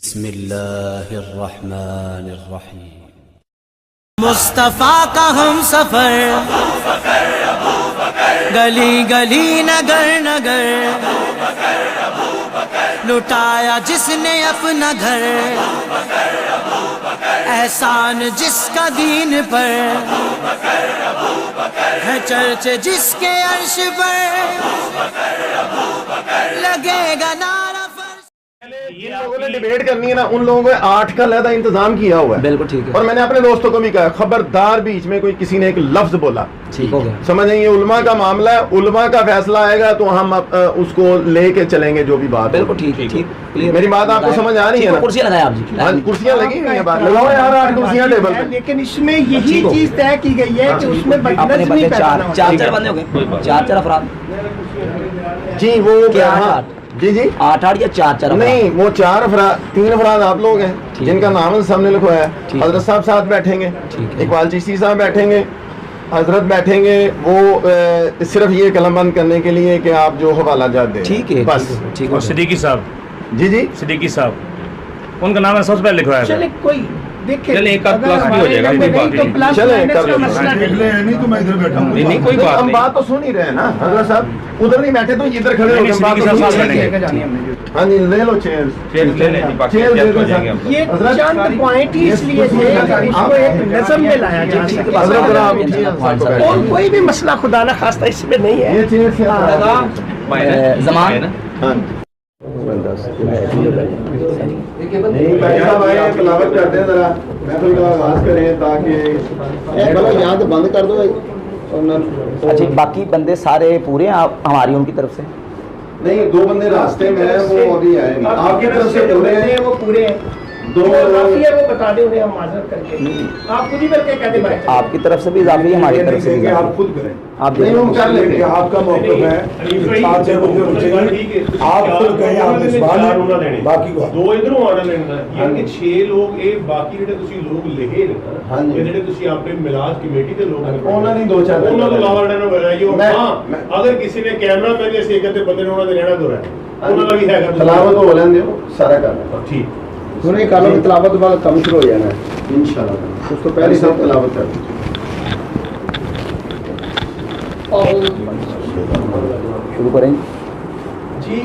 بسم اللہ الرحمن الرحیم۔ مصطفیٰ کا ہم سفر، گلی گلی نگر نگر، لٹایا جس نے اپنا گھر، احسان جس کا دین پر ہے، چرچ جس کے عرش پر لگے گا نعرہ۔ جن لوگوں نے ڈیبیٹ کرنی ہے نا، ان لوگوں نے 8 کا علیحدہ انتظام کیا ہوا ہے۔ بالکل ٹھیک ہے، اور میں نے اپنے دوستوں کو بھی کہا خبردار بیچ میں کوئی کسی نے ایک لفظ بولا، ٹھیک ہو گیا، سمجھ نہیں، یہ علماء کا معاملہ ہے، علماء کا فیصلہ آئے گا تو ہم اس کو لے کے چلیں گے جو بھی بات۔ بالکل ٹھیک ہے، ٹھیک، میری بات آپ کو سمجھ آ رہی ہے نا؟ کرسیاں لگائیں آپ جی، ہاں جی، کرسیاں لگی ہوئی ہیں، بات لگاؤ یار 8 کرسیاں ٹیبل پہ۔ لیکن اس میں یہی چیز طے کی گئی ہے کہ اس میں اپنے بدنظمی بندے پیدا نہ ہو۔ چار بندے ہو گئے، چار افراد، جی وہ کیا ہاں، جی جی 8 یا 4 نہیں، وہ 4 افراد، 3 افراد آپ لوگ ہیں جن کا نام سامنے لکھوایا ہے۔ حضرت صاحب ساتھ بیٹھیں گے، اقبال چشتی صاحب بیٹھیں گے، حضرت بیٹھیں گے، وہ صرف یہ قلم بند کرنے کے لیے کہ آپ جو حوالہ جات دیں، ٹھیک ہے بس۔ اور صدیقی صاحب، جی جی صدیقی صاحب، ان کا نام ہے سب سے پہلے لکھوایا تھا۔ چلے کوئی دیکھیں، چلے ایک آدھ پلس بھی ہو جائے گا، کوئی بات نہیں۔ پلس چلے مائنس کر کا لیں، مسئلہ نہیں۔ تو میں ادھر بیٹھا ہوں۔ نہیں کوئی بات ہم نہیں، بات تو سن ہی رہے ہیں نا حضرت صاحب، ادھر نہیں بیٹھے تو ادھر کھڑے ہو کے بات تو صدیقی صاحب سن بیٹھیں رہے گے۔ ہیں۔ ہاں جی لے لو چیئر، لے لیں جی، باقی ایڈجسٹ ہو جائیں گے ہم لوگ۔ یہ چند پوائنٹ ہی اس لیے تھے کہ اس کو ایک نظم میں لایا جا سکے، حضرت ذرا آپ اٹھیے، صاحب کو بیٹھیں۔ اور کوئی بھی مسئلہ خدا نہ خواستہ اس میں نہیں ہے۔ یہ چیئر سے زمان ہاں نہیں بھائی صاحب آئے تلاوت کرتے ہیں، ذرا محفل کا آغاز کریں تاکہ بھلا یہاں تو بند کر دو۔ اچھا، باقی بندے سارے پورے ہیں ہماری ان کی طرف سے؟ نہیں، 2 بندے راستے میں ہیں، وہ ابھی آئے نہیں۔ آپ کی طرف سے پورے ہیں؟ وہ پورے ہیں، 2 کافی ہے، وہ بتا دیں انہیں، ہم معذرت کر کے آپ خود ہی کر کے کہتے بھائی آپ کی طرف سے بھی اضافی ہے، ہماری طرف سے بھی آپ اضافی خود کریں، آپ نہیں ہم کر لیں گے۔ آپ کا موقف ہے، 4 بندے رکے گا، آپ خود کہیں، آپ نے سوال باقی کو دو ادھروں آنا لینا یعنی 6 لوگ اے باقی جڑے تسی لوگ لہے ہاں نا جی، جڑے تسی اپنے میلاد کمیٹی دے لوگ انہوں نے 2-4 انہاں تو لاوا لینا بجائیو۔ میں- ہاں اگر کسی نے کیمرہ پہلے سے کہتے بندے نے انہاں دے لینا دو رہا انہاں دا بھی ہے گا تلاوت ہو لین دیو، سارا کر لیں۔ ٹھیک انہیں کالوں کی تلاوت والا کم شروع ہو جانا ہے انشاءاللہ، اس کو پہلے سب تلاوت کر دیں۔ شروع کریں۔ جی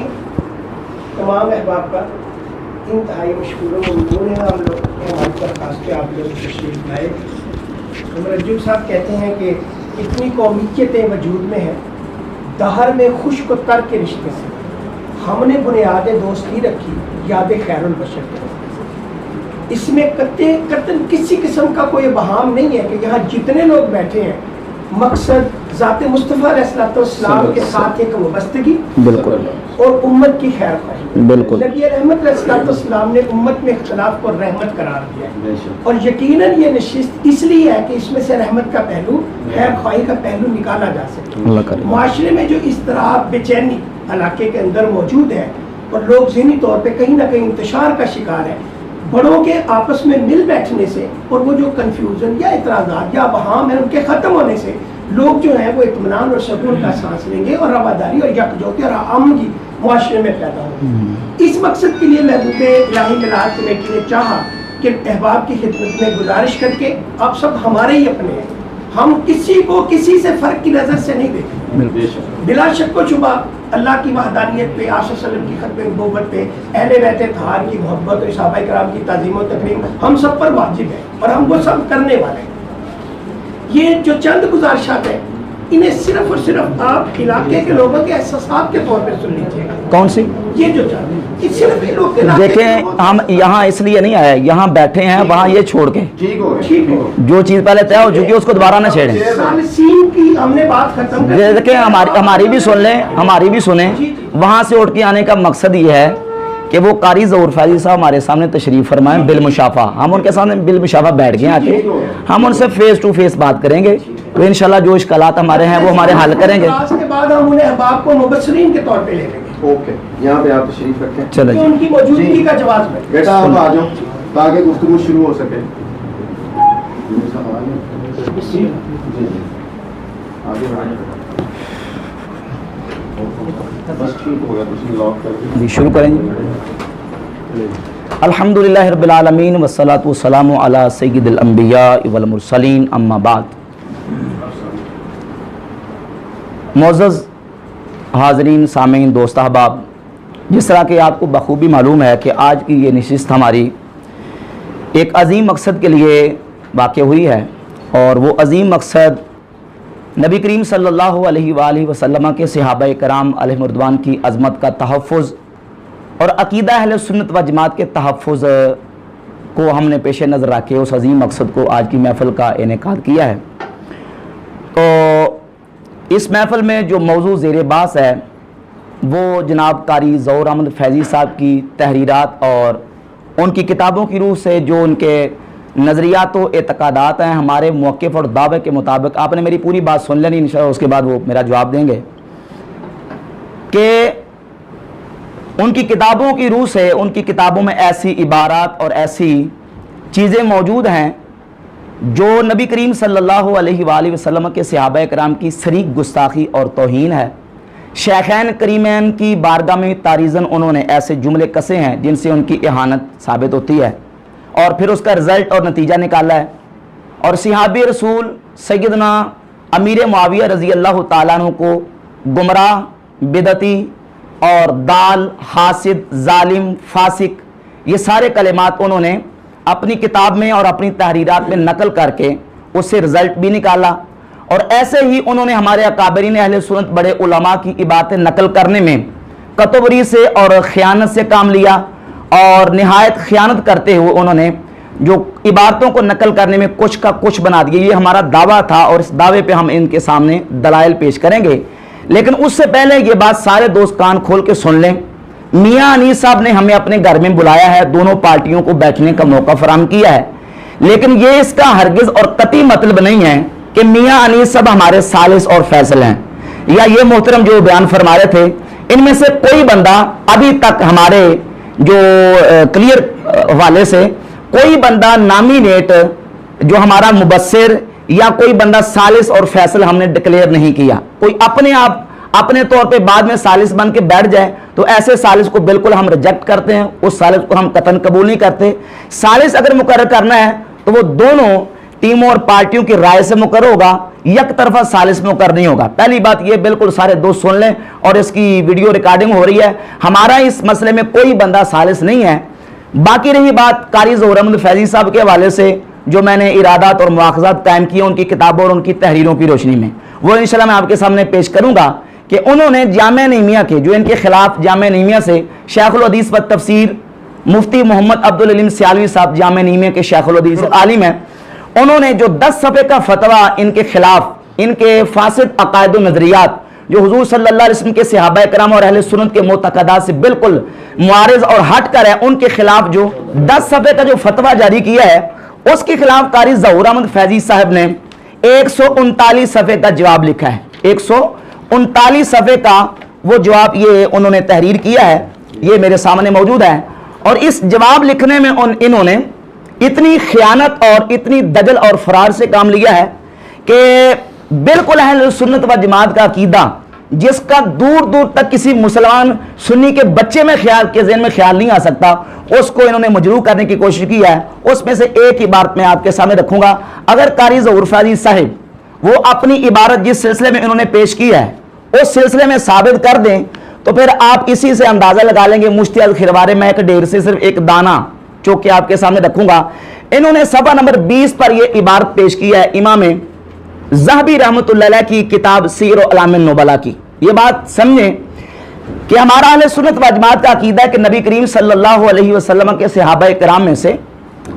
تمام احباب کا انتہائی مشکور و ممنون ہے ہم لوگ کہ ہماری درخواست پہ آپ لوگ تشریف لائے۔ مرجو صاحب کہتے ہیں کہ اتنی قومیتیں وجود میں ہیں، دہر میں خشک و تر کے رشتے سے ہم نے بنیاد دوستی رکھی یاد خیر البشر کے۔ اس میں قطعاً کسی قسم کا کوئی بہام نہیں ہے کہ یہاں جتنے لوگ بیٹھے ہیں مقصد ذات مصطفیٰ علیہ السلام کے ساتھ ایک وابستگی بالکل، اور امت کی خیر خواہی۔ بالکل۔ نبی رحمت علیہ السلام نے امت میں اختلاف کو رحمت قرار دیا ہے، اور یقیناً یہ نشست اس لیے ہے کہ اس میں سے رحمت کا پہلو، خیر خواہی کا پہلو نکالا جا سکے۔ اللہ کرے۔ معاشرے میں جو اس طرح بے چینی علاقے کے اندر موجود ہے اور لوگ ذہنی طور پہ کہیں نہ کہیں انتشار کا شکار ہے، بڑوں کے آپس میں مل بیٹھنے سے اور وہ جو کنفیوژن یا اعتراضات یا بہام ہیں ان کے ختم ہونے سے لوگ جو ہیں وہ اطمینان اور سکون کا سانس لیں گے، اور رواداری اور یکجہتی اور امن کی معاشرے میں پیدا ہوگی۔ اس مقصد کے لیے محبوب الہی میلاد کمیٹی نے چاہا کہ احباب کی خدمت میں گزارش کر کے آپ سب ہمارے ہی اپنے ہیں، ہم کسی کو کسی سے فرق کی نظر سے نہیں دیکھیں۔ بلا شک و شبہ اللہ کی وحدانیت پہ، آقا صلی اللہ علیہ وسلم کی ختم نبوت پہ، اہل بیت اطہار کی محبت اور صحابہ کرام کی تعظیم و تکریم ہم سب پر واجب ہے، اور ہم وہ سب کرنے والے ہیں۔ یہ جو چند گزارشات ہیں انہیں صرف اور صرف آپ علاقے کے لوگوں کے احساسات کے طور پہ سن لیجیے گا۔ کون سی؟ یہ جو چند یہ صرف یہ لوگ علاقے کے دیکھیں، لوگوں- ہم یہاں اس لیے نہیں آئے، یہاں بیٹھے ہیں، وہاں یہ چھوڑ کے ٹھیک ہو ٹھیک ہے، جو چیز پہلے طے ہو چکی ہے اس کو دوبارہ نہ چھیڑیں۔ ثالثین کی ہم نے بات ختم کر دی۔ دیکھیں، ہماری بھی سن لیں، ہماری بھی سنیں۔ وہاں سے اٹھ کے آنے کا مقصد یہ ہے کہ وہ قاری ظہور فیضی صاحب ہمارے سامنے تشریف فرمائیں بالمشافہ، ہم ان کے سامنے بالمشافہ بیٹھ گئے، آ کے ہم ان سے فیس ٹو فیس بات کریں گے، تو انشاءاللہ جو اشکالات ہمارے ہیں وہ ہمارے حل کریں گے۔ اس کے بعد ہم انہیں احباب کو مبصرین کے طور پہ لے لیں گے، اوکے، یہاں پہ آپ تشریف رکھیں چلیں کہ جی، ان کی موجودگی کا جواز ہے۔ بیٹا آپ آ جاؤ تاکہ گفتگو شروع ہو سکے۔ جی جی آگے بڑھائیں، بس ٹھیک ہو گیا، تسی لاک کر دیں۔ جی شروع کریں جی۔ अल्हम्दुलिल्लाहि रब्बिल आलमीन वस्सलातु वस्सलामु अला सय्यिदिल अंबिया वल मुरसलीन अम्मा बाद। मुअज़्ज़ज़ हाज़रीन, सामीन, दोस्त अहबाब, जिस तरह कि आपको बखूबी मालूम है कि आज की ये नशिस्त हमारी एक अज़ीम मकसद के लिए वाक़ हुई है, और वो अज़ीम मकसद नबी करीम सल्लल्लाहु अलैहि वसल्लम के सहाबा कराम अलैहिर्रिज़वान की अज़मत का तहफ़्फ़ुज़ और अक़ीदा अहले सुन्नत व जमात के तहफ़्फ़ुज़ को हमने पेश नज़र रखे उस अज़ीम मकसद को आज की महफ़िल का इनेकाद किया है। तो इस महफ़िल में जो मौजू ज़ेर बास है वो जनाब कारी ज़ौहर अहमद फैज़ी साहब की तहरीरात और उनकी किताबों की रूह से जो उनके नज़रियात व एतक़ादात हैं, हमारे मौक़िफ़ और दावे के मुताबिक। आपने मेरी पूरी बात सुन लेनी इंशाअल्लाह, उसके बाद वो मेरा जवाब देंगे कि उनकी किताबों की रूह से, उनकी किताबों में ऐसी इबारात और ऐसी चीज़ें मौजूद हैं जो नबी करीम सल्लल्लाहु अलैहि वसल्लम के सहाबा कराम की शरीक गुस्ताखी और तौहीन है। शेखैन करीमैन की बारगाह में तारीज़न उन्होंने ऐसे जुमले कसे हैं जिनसे उनकी इहानत साबित होती है, और फिर उसका रिज़ल्ट और नतीजा निकाला है। और सहाबी रसूल सैयदना अमीर मुआविया रज़ी अल्लाह ताला अन्हु को गुमराह, बिदती और दाल, हासिद, जालिम, फासिक, ये सारे कलिमात उन्होंने अपनी किताब में और अपनी तहरीरात में नकल करके उससे रिज़ल्ट भी निकाला। और ऐसे ही उन्होंने हमारे अकाबरीन अहले सुन्नत बड़े उलमा की इबारतें नकल करने में कतबरी से और ख़यानत से काम लिया, और निहायत ख़यानत करते हुए उन्होंने जो इबारतों को नकल करने में कुछ का कुछ बना दिया। ये हमारा दावा था और इस दावे पे हम इनके सामने दलाइल पेश करेंगे। लेकिन उससे पहले ये बात सारे दोस्त कान खोल के सुन लें। मियाँ अनीस साहब ने हमें अपने घर में बुलाया है, दोनों पार्टियों को बैठने का मौका फराहम किया है, लेकिन ये इसका हरगिज़ और कतई मतलब नहीं है कि मियाँ अनीस साहब हमारे सालिस और फैसल हैं, या ये मोहतरम जो बयान फरमा रहे थे, इनमें से कोई बंदा अभी तक हमारे जो क्लियर हवाले से कोई बंदा नामिनेट जो हमारा मुबस्सिर या कोई बंदा सालिस और फैसल हमने डिक्लेयर नहीं किया। कोई अपने आप अपने तौर पे बाद में सालिस बन के बैठ जाए तो ऐसे सालिस को बिल्कुल हम रिजेक्ट करते हैं, उस सालिस को हम कतन कबूल नहीं करते। सालिस अगर मुकर्रर करना है तो वो दोनों टीमों और पार्टियों की राय से मुकर्रर होगा, एक तरफा सालिस मुकर्रर नहीं होगा। पहली बात ये बिल्कुल सारे दोस्त सुन लें, और इसकी वीडियो रिकॉर्डिंग हो रही है। हमारा इस मसले में कोई बंदा सालिस नहीं है। बाकी रही बात कारी ज़ौहर अहमद फैज़ी साहब के हवाले से जो मैंने इरादात और मुआख़ज़ात कायम किए उनकी किताबों और उनकी तहरीरों की रोशनी में, वो इंशाल्लाह मैं आपके सामने पेश करूंगा कि उन्होंने जामे नईमिया के जो इनके खिलाफ जामे नईमिया से शेखुल हदीस व तफसीर मुफ्ती मोहम्मद अब्दुल अलीम सियालवी साहब जामे नईमिया के शेखुल हदीस आलिम हैं, उन्होंने जो 10 सफ़े का फतवा इनके खिलाफ, इनके फासिद अकायद नज़रियात जो हुजूर सल्लल्लाहु अलैहि वसल्लम के सहाबा कराम और अहले सुन्नत के मुतक़दात से बिल्कुल मुआरिज़ और हट कर है, उनके खिलाफ जो 10 सफ़े का जो फतवा जारी किया है उसके खिलाफ कारी ज़ौहर अहमद फैज़ी साहब ने 139 सफ़े का जवाब लिखा है। 139 सफ़े का वो जवाब ये उन्होंने तहरीर किया है, ये मेरे सामने मौजूद है। और इस जवाब लिखने में इन्होंने इतनी खयानत और इतनी दजल और फरार से काम लिया है कि बिल्कुल अहले सुन्नत व जमात का अकीदा जिसका दूर दूर तक किसी मुसलमान सुन्नी के बच्चे में ख्याल के ज़हन में ख्याल नहीं आ सकता, उसको इन्होंने मजरूह करने की कोशिश की है। उसमें से एक ही बात मैं आपके सामने रखूंगा। अगर कारी ज़ौहर फैज़ी साहिब वो अपनी इबारत जिस सिलसिले में इन्होंने पेश की है उस सिलसिले में साबित कर दें तो फिर आप इसी से अंदाजा लगा लेंगे मुश्ती अल खिरवारे में एक ढेर से सिर्फ एक दाना जो कि आपके सामने रखूंगा। इन्होंने सफ़ा नंबर 20 पर यह इबारत पेश की है इमाम ज़हबी रहमतुल्लाह अलैह की किताब सीर अलाम नुबला की। ये बात समझें कि हमारा अहले सुन्नत व जमात का अकीदा है कि नबी करीम सल्लल्लाहु अलैहि वसल्लम के सहाबा कराम में से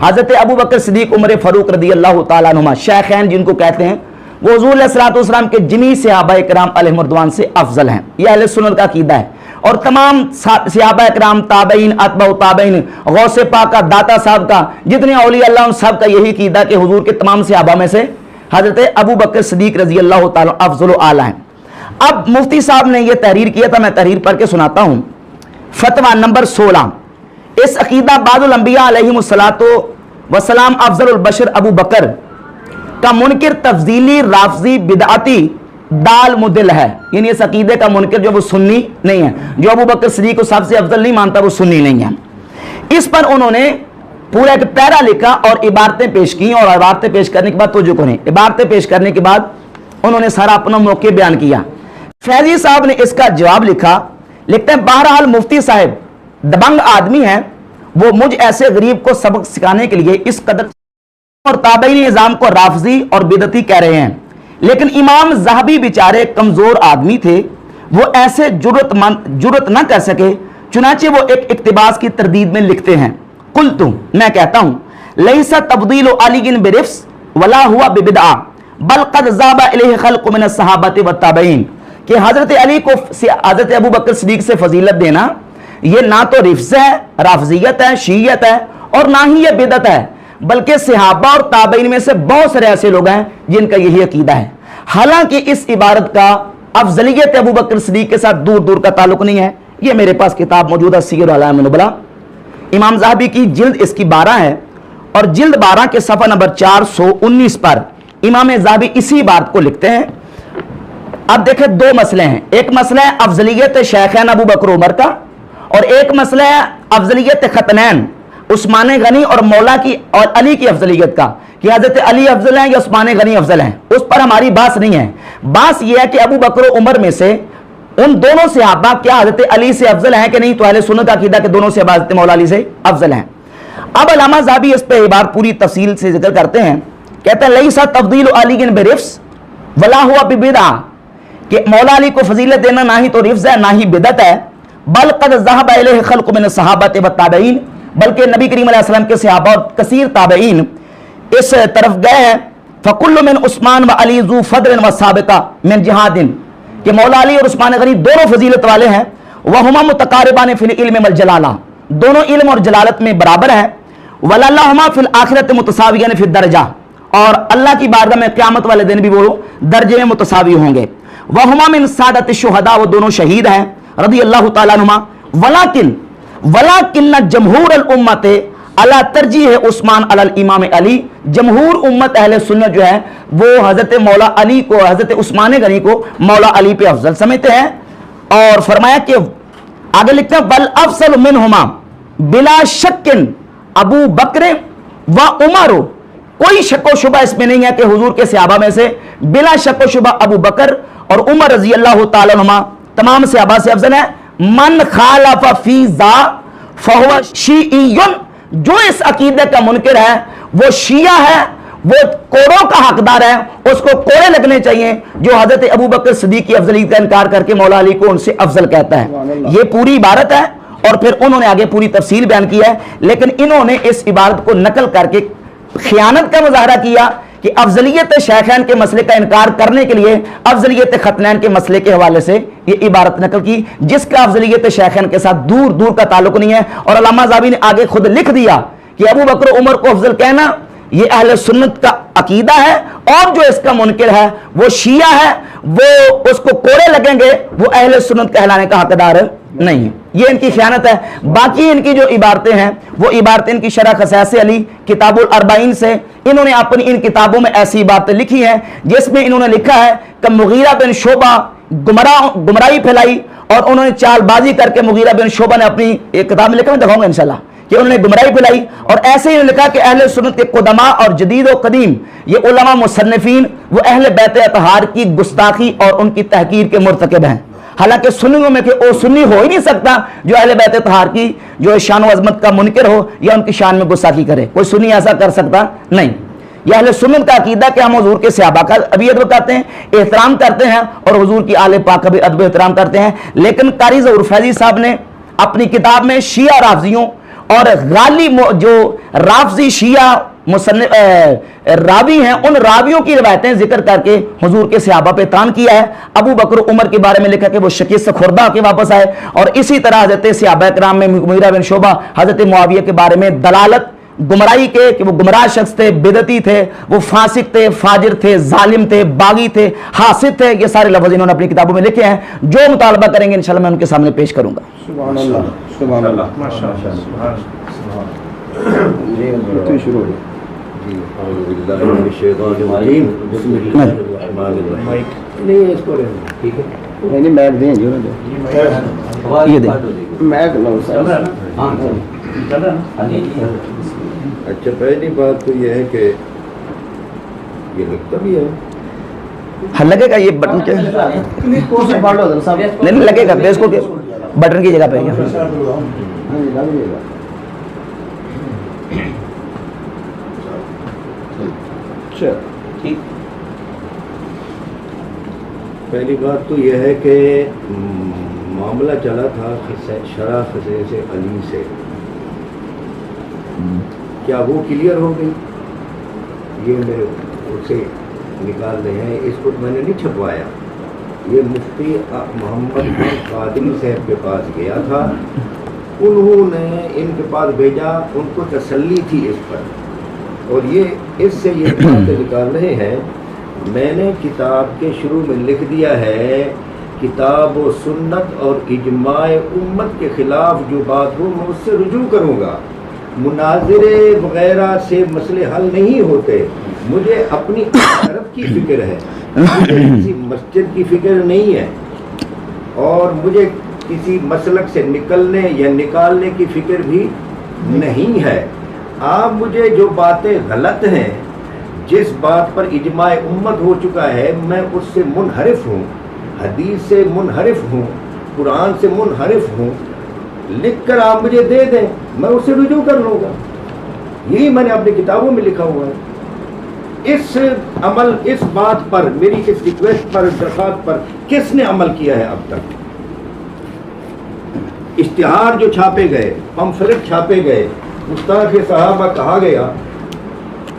हज़रत अबू बकर सिद्दीक़, उमर फ़ारूक रज़ी अल्लाह तआला अन्हुमा शेखैन जिनको कहते हैं, वो हुज़ूर अलैहिस्सलातु वस्सलाम के जमी सहाबा कराम अलैहिर्रिज़वान से अफजल हैं। यह अहले सुन्नत का अकीदा है। और तमाम सहाबा कराम, ताबईन, अतबा ताबईन, गौसे पाक का, दाता साहब का, जितने औलिया अल्लाह उन सब का यही अकीदा कि हुज़ूर के तमाम सहाबा में से हज़रत अबू बकर सिद्दीक़ रज़ी अल्लाह तआला अफजल आला हैं। अब मुफ्ती साहब ने यह तहरीर किया था, मैं तहरीर पढ़ के सुनाता हूं। फतवा नंबर 16, इस अकीदा बादुल अंबिया अलैहिमुस्सलातु वस्सलाम अफजलुल बशर अबू बकर का मुनकिर तफजीली राफजी बिदअती दाल मुदिल है। यानी इस अकीदे का मुनकिर जो वो सुन्नी नहीं है, जो अबू बकर सिद्दीक़ को सबसे अफजल नहीं मानता वो सुन्नी नहीं है। इस पर उन्होंने पूरा एक पैरा लिखा और इबारतें पेश की, और इबारतें पेश करने के बाद तो जो करें, इबारतें पेश करने के बाद उन्होंने सारा अपना मौके बयान किया। फैजी साहब ने इसका जवाब लिखा, लिखते हैं बहरहाल मुफ्ती साहब दबंग आदमी हैं, वो मुझ ऐसे गरीब को सबक सिखाने के लिए इस कदर और ताबई निजाम को राफजी और बिदती कह रहे हैं, लेकिन इमाम ज़हाबी बेचारे कमजोर आदमी थे, वो ऐसे जुर्रत न कर सके, चुनाचे वो एक इक्तिबास की तरदीद में लिखते हैं, कुल तुम मैं कहता हूं लैसा तब्दील अली बिरिफ्स वला हुआ बिबिदआ बल कद ज़ाबा इलैहि खल्क़ मिन अस्सहाबति व ताबईन, कि हजरत अली को हजरत अबू बकर सिद्दीक से फजीलत देना ये ना तो रिफ्स है, राफजियत है, शीयत है, और ना ही ये बिदत है, बल्कि सहाबा और ताबईन में से बहुत सारे ऐसे लोग हैं जिनका यही अकीदा है। हालांकि इस इबारत का अफजलियत अबू बकर सिद्दीक के साथ दूर दूर का ताल्लुक नहीं है। ये मेरे पास किताब मौजूद है सीर अलाम नुबला, इमाम ज़हाबी की जिल्द इसकी 12 है, और जिल्द 12 के सफ़ा नंबर 419 पर इमाम ज़हाबी इसी बात को लिखते हैं। अब देखें, दो मसले हैं, एक मसला है अफजलियत शेखैन अबू बकर उमर का, और एक मसला है अफजलियत खतनैन उस्मान गनी और मौला की और अली की अफजलियत का, कि हजरत अली अफजल हैं या उस्मान गनी अफजल हैं। उस पर हमारी बात नहीं है, बात यह है कि अबू बकर उमर में से उन दोनों सहाबा क्या हजरत अली से अफजल हैं कि नहीं, तो अहले सुन्नत का अकीदा कि दोनों सहाबा हजरत मौला अली से अफजल हैं। अब अल्लामा ज़हाबी इस पे एक बार पूरी तफसील से जिक्र करते हैं, कहते हैं लैसा तब्दील अली बिरिफ्स वला हुआ बिबिदआ, कि मौला अली को फजीलत देना ना ही तो रिफ्स है ना ही बिदत है, बल कद ज़हब इलैहि खल्क़ मिन अस्सहाबति व ताबईन, बल्कि नबी करीम अलैहि सलाम के सहाबा और कसीर ताबईन इस तरफ गए हैं। फ़कुल्लु मिन उस्मान व अली ज़ू फ़द्ल व साबिक़ा मिन जिहादिन, कि मौला अली और उस्मान गनी दोनों फजीलत वाले हैं, वह हुमा मुतकारिबान फिल इल्म वल जलाला, दोनों इल्म और जलालत में बराबर हैं, वलल्लाहुमा फिल आखिरत मुतसावियन फिद दरजा, और अल्लाह की बारगाह में क़यामत वाले दिन भी वो दर्जे में मुतसावी होंगे, वह हुमा मिन सादत शुहदा, वो दोनों शहीद हैं रदी अल्लाह तआला अन्हुमा, वलाकिन जमहूर अल उम्मत अला तरजीह उस्मान अलल इमाम अली, जमहूर उम्मत अहले सुन्नत जो है वो हजरत मौला अली को, हजरत उस्मान गनी को मौला अली पे अफजल समझते हैं। और फरमाया कि आगे लिखते हैं बल अफसल मिनहुमा बिला शक्किन अबू बकर व उमर, कोई शक व शुबा इसमें नहीं है कि हुजूर के सहाबा में से बिला शक व शुबा अबू बकर और उमर रजी अल्लाह तआला अन्हुमा तमाम सहाबा से अफजल है। मन खालफ फीज़ा फहुव शीइयुन, जो इस अकीदे का मुनकिर है वो शिया है, वो कोड़ों का हकदार है, उसको कोड़े लगने चाहिए जो हजरत अबू बकर सिद्दीक की अफजलियत का इनकार करके मौला अली को उनसे अफजल कहता है। ये पूरी इबारत है, और फिर उन्होंने आगे पूरी तफसील बयान की है, लेकिन इन्होंने इस इबारत को नकल करके खियानत का मुजाहरा किया कि अफजलियत शेखैन के मसले का इनकार करने के लिए अफजलियत खतनैन के मसले के हवाले से ये इबारत नकल की, जिसका अफजलियत शेखैन के साथ दूर दूर का ताल्लुक नहीं है। और अल्लामा ज़हाबी ने आगे खुद लिख दिया कि अबू बकर उमर को अफजल कहना ये अहले सुन्नत का अकीदा है, और जो इसका मुनकिर है वो शिया है, वो उसको कोड़े लगेंगे, वो अहले सुन्नत कहलाने का हकदार नहीं है। ये इनकी खयानत है। बाकी इनकी जो इबारतें हैं वो इबारतें इनकी शरह खसाइस अली किताबुल अरबाइन से, इन्होंने अपनी इन किताबों में ऐसी इबारतें लिखी हैं जिसमें इन्होंने लिखा है कि मुगीरा बिन शोबा गुमराही फैलाई, और उन्होंने चालबाजी करके मुगीरा बिन शोबा ने अपनी एक किताब में लिखा, मैं दिखाऊंगा इंशाल्लाह, कि उन्होंने गुमराही फैलाई। और ऐसे ही लिखा कि अहले सुन्नत के कुदमा और जदीद और कदीम ये उलमा मुसन्निफीन वो अहले बैत अतहार की गुस्ताखी और उनकी तहकीर के मुर्तकिब हैं। हालांकि सुन्नियों में कि वो सुन्नी हो ही नहीं सकता जो अहले बैत अतहार की जो शान व अजमत का मुनकिर हो या उनकी शान में गुस्ताखी करे, कोई सुन्नी ऐसा कर सकता नहीं। यह अहले सुन्नत का अकीदा कि हम हुजूर के सहाबा का भी अदब करते हैं, एहतराम करते हैं, और हुजूर की आले पाक का भी अदब एहतराम करते हैं। लेकिन कारी ज़हूर फैज़ी साहब ने अपनी किताब में शिया राफजियों और गाली जो राफजी शिया रावी हैं उन रावियों की रिवायतें जिक्र करके हुजूर के सहाबा पे तान किया है। अबू बकर उमर के बारे में लिखा कि वो शकीस खुर्दा के वापस आए, और इसी तरह हजरत सहाबा कराम में मुगीरा बिन शोबा हजरत मुआविया के बारे में दलालत गुमराही के कि वो गुमराह शख्स थे, बिदती थे, वो फासिक थे, फाजिर थे, जालिम थे, बागी थे, हासिद थे। ये सारे लफ्ज़ इन्होंने अपनी किताबों में लिखे हैं। जो मुतालबा करेंगे इंशाल्लाह मैं उनके सामने पेश करूंगा। सुभान अल्लाह, सुभान अल्लाह, माशाअल्लाह। तो शुरू हो गया। नहीं इसको ठीक है, नहीं मैक दें जो ना दे, ये दे मैक लो सर। हां اچھا پہلی بات تو یہ ہے کہ یہ لگتا بھی ہے ہاں لگے گا یہ بٹن کے نہیں لگے گا بیس کو بٹن کی جگہ پہ پہلی بات تو یہ ہے کہ معاملہ چلا تھا شرح خصیص علی سے، کیا وہ کلیئر ہو گئی؟ یہ میرے اسے نکال رہے ہیں، اس کو میں نے نہیں چھپوایا، یہ مفتی محمد قادری صاحب کے پاس گیا تھا، انہوں نے ان کے پاس بھیجا، ان کو تسلی تھی اس پر، اور یہ اس سے یہ باتیں نکال رہے ہیں۔ میں نے کتاب کے شروع میں لکھ دیا ہے کتاب و سنت اور اجماع امت کے خلاف جو بات ہو میں اس سے رجوع کروں گا، مناظرے وغیرہ سے مسئلے حل نہیں ہوتے، مجھے اپنی آخرت کی فکر ہے، مجھے کسی مسجد کی فکر نہیں ہے، اور مجھے کسی مسلک سے نکلنے یا نکالنے کی فکر بھی نہیں ہے۔ آپ مجھے جو باتیں غلط ہیں، جس بات پر اجماع امت ہو چکا ہے، میں اس سے منحرف ہوں، حدیث سے منحرف ہوں، قرآن سے منحرف ہوں، لکھ کر آپ مجھے دے دیں، میں اس سے رجوع کر لوں گا، یہی میں نے اپنی کتابوں میں لکھا ہوا ہے۔ اس بات پر، میری اس ریکویسٹ پر، درخواست پر کس نے عمل کیا ہے اب تک؟ اشتہار جو چھاپے گئے، پمفلٹ چھاپے گئے، گستاخ صحابہ کہا گیا،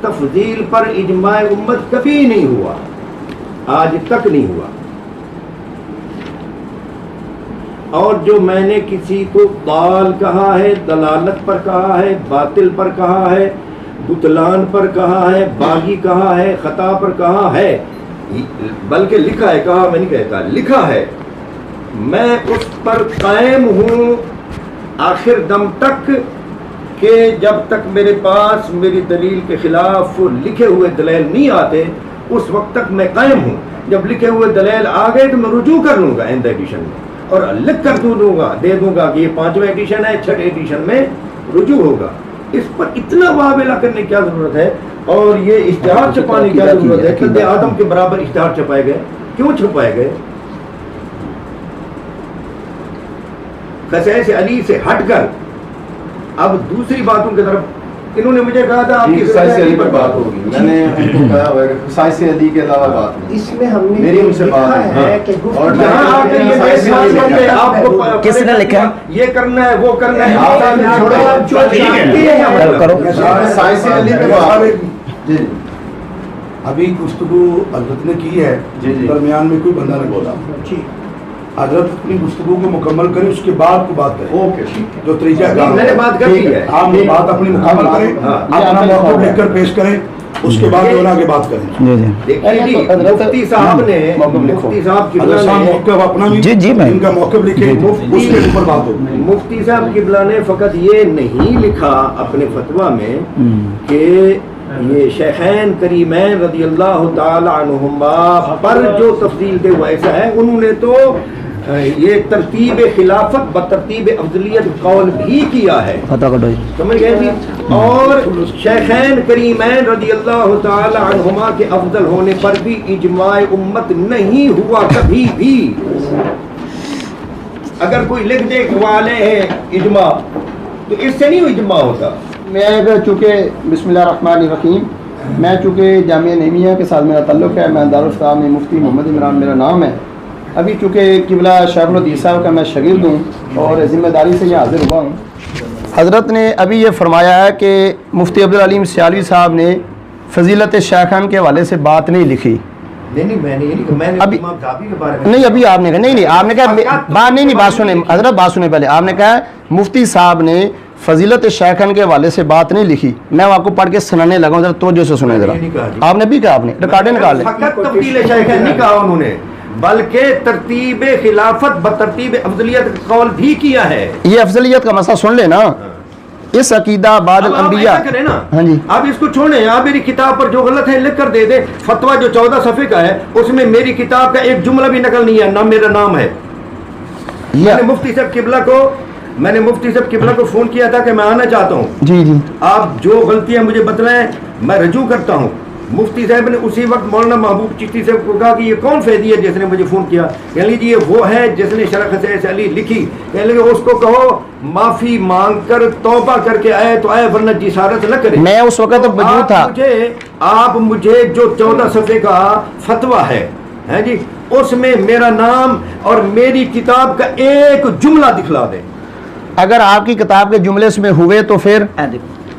تفضیل پر اجماع امت کبھی نہیں ہوا، آج تک نہیں ہوا۔ اور جو میں نے کسی کو ضال کہا ہے، دلالت پر کہا ہے، باطل پر کہا ہے، بطلان پر کہا ہے، باغی کہا ہے، خطا پر کہا ہے، بلکہ لکھا ہے، کہا میں نہیں کہتا، لکھا ہے، میں اس پر قائم ہوں آخر دم تک، کہ جب تک میرے پاس میری دلیل کے خلاف لکھے ہوئے دلائل نہیں آتے اس وقت تک میں قائم ہوں۔ جب لکھے ہوئے دلائل آ گئے تو میں رجوع کر لوں گا آئندہ ایڈیشن میں، اور لکھ کر دوں گا، دے دوں گا کہ یہ 5واں ایڈیشن ہے، 6 ایڈیشن میں رجوع ہوگا۔ اس پر اتنا واویلا کرنے کی کیا ضرورت ہے، اور یہ اشتہار چھپانے کی کیا ضرورت ہے؟ قد آدم کے برابر اشتہار چھپائے گئے، کیوں چھپائے گئے؟ خصائص علی سے ہٹ کر اب دوسری باتوں کی طرف انہوں نے مجھے کہا تھا آپ کی خصائص علی پر بات ہوگی، میں نے ان کو کہا ہوا ہے کہ خصائص علی کے علاوہ بات نہیں، اس میں ہم نے میری ان سے بات ہے، اور یہاں آ کر یہ بات ہے آپ کو کس نے لکھا ہے؟ یہ کرنا ہے، وہ کرنا ہے، کرو خصائص علی پہ بات۔ جی ابھی گفتگو حضرت نے کی ہے، درمیان میں کوئی بندہ نہیں بولا، حضرت اپنی گفتگو کو مکمل کریں، اس کے بعد کو بات کریں، اوکے جو طریقہ کار میں نے بات کر لی ہے، آپ یہ بات اپنی مکمل کریں، اپنا موقف لکھ کر پیش کریں، اس کے بعد جو آگے بات کریں۔ دیکھیے جی، مفتی صاحب نے، مفتی صاحب کی حضرت صاحب موقف اپنا بھی جی میں ان کا موقف لکھیں، اس کے اوپر بات ہو۔ مفتی صاحب قبلہ نے فقط یہ نہیں لکھا اپنے فتویٰ میں کہ یہ شیخین کریمین رضی اللہ تعالی عنہما پر جو تفضیل دے وہ ایسا ہے، انہوں نے تو یہ ترتیب خلافت بترتیب افضلیت قول بھی کیا ہے، سمجھ گئے جی؟ اور شیخین کریمین رضی اللہ تعالی عنہما کے افضل ہونے پر بھی اجماع امت نہیں ہوا کبھی بھی۔ اگر کوئی لکھ دے والے ہیں اجماع تو اس سے نہیں اجماع ہوتا۔ میں چونکہ بسم اللہ الرحمن الرحیم، میں چونکہ جامعہ نعیمیہ کے ساتھ میرا تعلق ہے، میں دارالفتاح میں مفتی محمد عمران میرا نام ہے، ابھی چونکہ قبلہ شیخ الحدیث صاحب کا میں شاگرد ہوں اور ذمہ داری سے یہاں حاضر ہوا ہوں۔ حضرت نے ابھی یہ فرمایا ہے کہ مفتی عبدالعلیم سیالوی صاحب نے فضیلت شیخان کے حوالے سے بات نہیں لکھی۔ ابھی نہیں، ابھی آپ نے کہا نہیں، آپ نے کہا بات نہیں، بات سنیں حضرت، بات سنیں پہلے۔ آپ نے کہا مفتی صاحب نے فضیلت شیخان کے حوالے سے بات نہیں لکھی، میں آپ کو پڑھ کے سنانے لگا ہوں، ذرا توجہ سے سنیں ذرا۔ آپ نے بھی کہا، آپ نے ریکارڈنگ نکال لیں۔ فقط تبدیل شیخان نہیں کہا انہوں نے، بلکہ ترتیب خلافت بترتیب افضلیت قول بھی کیا ہے۔ یہ افضلیت کا مسئلہ سن لینا، اس عقیدہ بعد الانبیاء۔ ہاں جی، آپ اس کو چھوڑیں، آپ میری کتاب پر جو غلط ہے لکھ کر دے دیں۔ فتویٰ جو 14 صفحے کا ہے اس میں میری کتاب کا ایک جملہ بھی نقل نہیں ہے، نہ میرا نام ہے۔ میں نے مفتی صاحب قبلہ کو میں نے مفتی صاحب قبلہ کو فون کیا تھا کہ میں آنا چاہتا ہوں, جی جی آپ جو غلطیاں مجھے بتلائیں میں رجوع کرتا ہوں. مفتی صاحب نے اسی وقت مولانا محبوب چشتی صاحب کو کہا کہ یہ کون فیضی ہے جس نے مجھے فون کیا؟ کہنے لگے جی یہ وہ ہے جس نے شرح خصائص علی لکھی. کہنے لگے اس کو کہو معافی مانگ کر توبہ کر کے آئے تو آئے ورنہ جسارت نہ کرے. میں اس وقت موجود تھا. آپ مجھے جو 14 صفحے کا فتویٰ ہے جی اس میں میرا نام اور میری کتاب کا ایک جملہ دکھلا دیں. اگر آپ کی کتاب کے جملے اس میں ہوئے تو پھر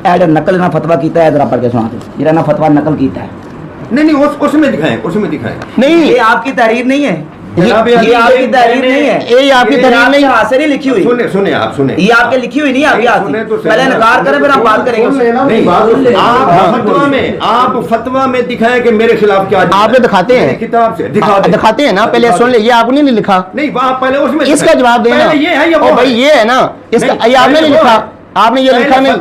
ایڈ نقل نہ فتویٰ کیتا ہے, ذرا پڑھ کے سنا دیں. یہ نہ فتویٰ نقل کیتا ہے. نہیں اس میں دکھائیں, اس میں دکھائیں. نہیں یہ آپ کی تحریر نہیں ہے, یہ آپ کی تحریر نہیں ہے, یہ آپ کی تحریر نہیں ہاتھ سے نہیں لکھی ہوئی. سنیں آپ سنیں, یہ آپ کے لکھی ہوئی نہیں, آپ کے ہاتھ. پہلے انکار کریں پھر ہم بات کریں گے. آپ فتویٰ میں دکھائیں کہ میرے خلاف کیا آپ نے دکھاتے ہیں, کتاب سے دکھاتے ہیں نا. پہلے سن لیں, یہ آپ نے نہیں لکھا. نہیں پہلے اس میں اس کا جواب دینا. یہ ہے او بھائی یہ ہے نا, اس کا یہ آپ نے نہیں لکھا. آپ نے یہ لکھا نہیں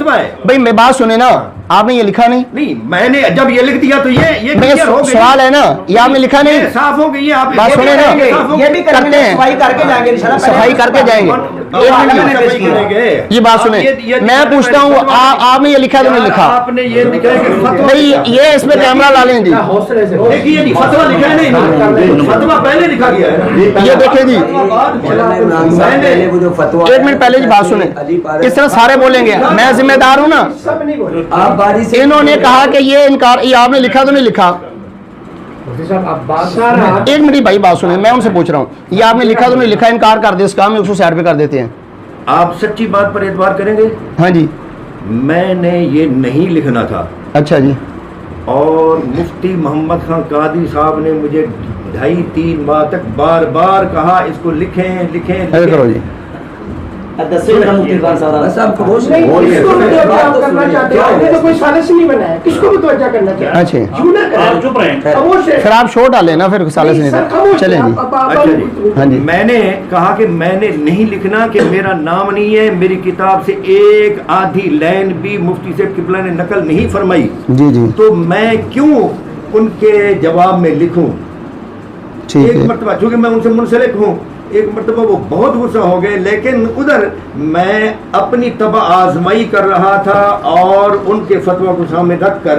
بھائی, میں بات سنیں نا, آپ نے یہ لکھا نہیں. نہیں میں نے جب یہ لکھ دیا تو یہ سوال ہے نا, یہ آپ نے لکھا نہیں. صاف ہو گئی, آپ بات سنیں نا, یہ بھی کرتے ہیں, صفائی کر کے جائیں گے, صفائی کر کے جائیں گے. یہ بات سنیں, میں پوچھتا ہوں آپ نے یہ لکھا تو نہیں لکھا؟ آپ نے یہ لکھا ہے نہیں, یہ اس میں کیمرہ لا لیں جی. دیکھیے فتویٰ لکھا ہے نہیں, فتویٰ پہلے لکھا گیا ہے. یہ دیکھیں جی, ایک منٹ پہلے جی بات سنیں. اس طرح سارے بولیں گے, میں ذمہ دار ہوں نا. انہوں نے کہا کہ یہ انکار, یہ آپ نے لکھا تو نہیں لکھا؟ ایک منٹ بھائی بات سنیں, میں ان سے پوچھ رہا ہوں, یہ آپ نے لکھا تو نہیں لکھا؟ انکار کر دے اس کام میں, اس کو سائڈ پہ کر دیتے ہیں. آپ سچی بات پر اعتبار کریں گے؟ ہاں جی. میں نے یہ نہیں لکھنا تھا. اچھا جی. اور مفتی محمد خان قادری صاحب نے مجھے 2.5-3 ماہ تک بار بار کہا اس کو لکھیں. کرو جی. پھر آپ شو ڈالیں نا, پھر سالس نہیں. چلیں جی. ہاں جی. میں نے کہا کہ میں نے نہیں لکھنا, کہ میرا نام نہیں ہے, میری کتاب سے ایک آدھی لائن بھی مفتی صاحب قبلہ نے نقل نہیں فرمائی. جی جی. تو میں کیوں ان کے جواب میں لکھوں؟ ایک مرتبہ چونکہ میں ان سے منسلک ہوں, ایک مرتبہ وہ بہت غصہ ہو گئے, لیکن ادھر میں اپنی طبع آزمائی کر رہا تھا اور ان کے فتویٰ کو سامنے رکھ کر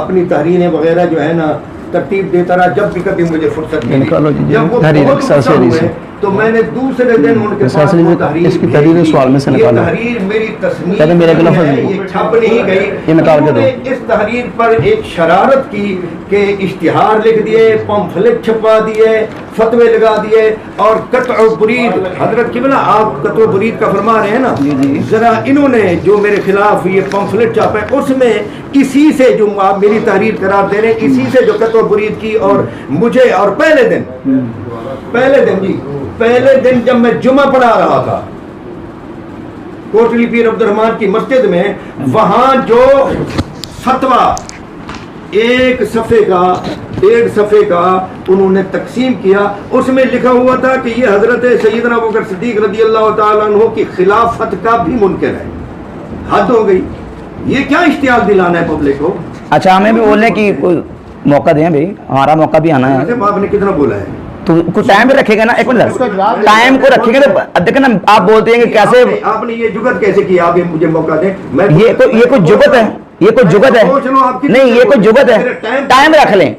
اپنی تحریریں وغیرہ جو ہے نا ترتیب دیتا رہا جب بھی کبھی مجھے فرصت ملی. جب وہ بہت غصہ ہوئے تو میں نے دوسرے دن ان کے پاس وہ تحریر بھیجی. یہ تحریر میری تصنیف ہے, یہ چھپ نہیں گئی. انہوں نے اس تحریر پر ایک شرارت کی کہ اشتہار لکھ دیے, پمفلٹ چھپا دیے, فتوے لگا دیے, اور قطع و برید. حضرت قبلہ آپ قطع و برید کا فرما رہے ہیں نا, ذرا انہوں نے جو میرے خلاف یہ پمفلٹ چھاپا ہے اس میں اسی سے جو آپ میری تحریر قرار دے رہے ہیں, اسی سے جو قطع و برید کی. اور مجھے, اور پہلے دن جب میں جمعہ پڑھا رہا تھا کوٹلی پیر عبدالرحمان کی مسجد میں, وہاں جو فتویٰ ایک صفحے کا انہوں نے تقسیم کیا, اس میں لکھا ہوا تھا کہ یہ حضرت سیدنا ابوبکر صدیق رضی اللہ تعالیٰ عنہ کی خلافت کا بھی منکر ہے. حد ہو گئی, یہ کیا اشتعال دلانا ہے پبلک کو. اچھا ہمیں بھی بولنے کی کوئی موقع دیں بھائی, ہمارا موقع بھی آنا ہے. آپ نے کتنا بولا ہے, تو کچھ ٹائم بھی رکھے گا نا. ایک منٹ, ٹائم کو رکھے گا. دیکھیں نا, آپ بولتے ہیں کہ کیسے آپ نے یہ جگت کیسے کی, آپ مجھے موقع دیں. یہ کوئی جگت ہے, یہ کوئی جگت ہے نہیں, یہ کوئی جگت ہے. ٹائم رکھ لیں, یہ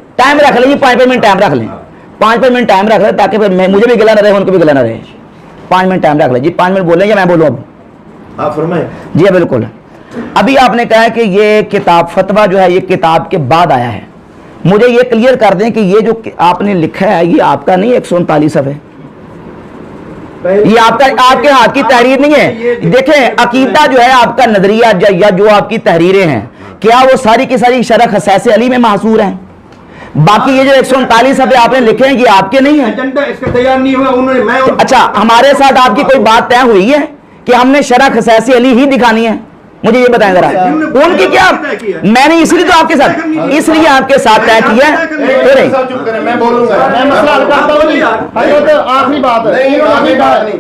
5 منٹ ٹائم رکھ لیں, 5 منٹ ٹائم رکھ لیں, تاکہ مجھے بھی گلا نہ رہے, ان کو بھی گلا نہ رہے. 5 منٹ ٹائم رکھ لیں جی. 5 منٹ بولیں یا میں بولوں اب؟ آپ فرمائیں. جی بالکل. ابھی آپ نے کہا کہ یہ کتاب فتویٰ جو ہے یہ کتاب کے بعد آیا ہے. مجھے یہ کلیئر کر دیں کہ یہ جو آپ نے لکھا ہے یہ آپ کا نہیں 139 صفحے, یہ آپ کے ہاتھ کی تحریر نہیں ہے. دیکھیں عقیدہ جو ہے آپ کا نظریہ یا جو آپ کی تحریریں ہیں, کیا وہ ساری کی ساری شرح خصائص علی میں محصور ہیں؟ باقی یہ جو 139 صفحے آپ نے لکھے ہیں یہ آپ کے نہیں ہیں. اس کا تیار نہیں ہوا انہوں نے. اچھا, ہمارے ساتھ آپ کی کوئی بات طے ہوئی ہے کہ ہم نے شرح خصائص علی ہی دکھانی ہے؟ مجھے یہ بتائیں ذرا ان کی کیا, میں نے اس لیے تو آپ کے ساتھ, اس لیے آپ کے ساتھ طے کیا ہے. چپ کریں, میں بولوں گا. میں مسئلہ حل کرتا ہوں جی. حضرت آخری بات ہے,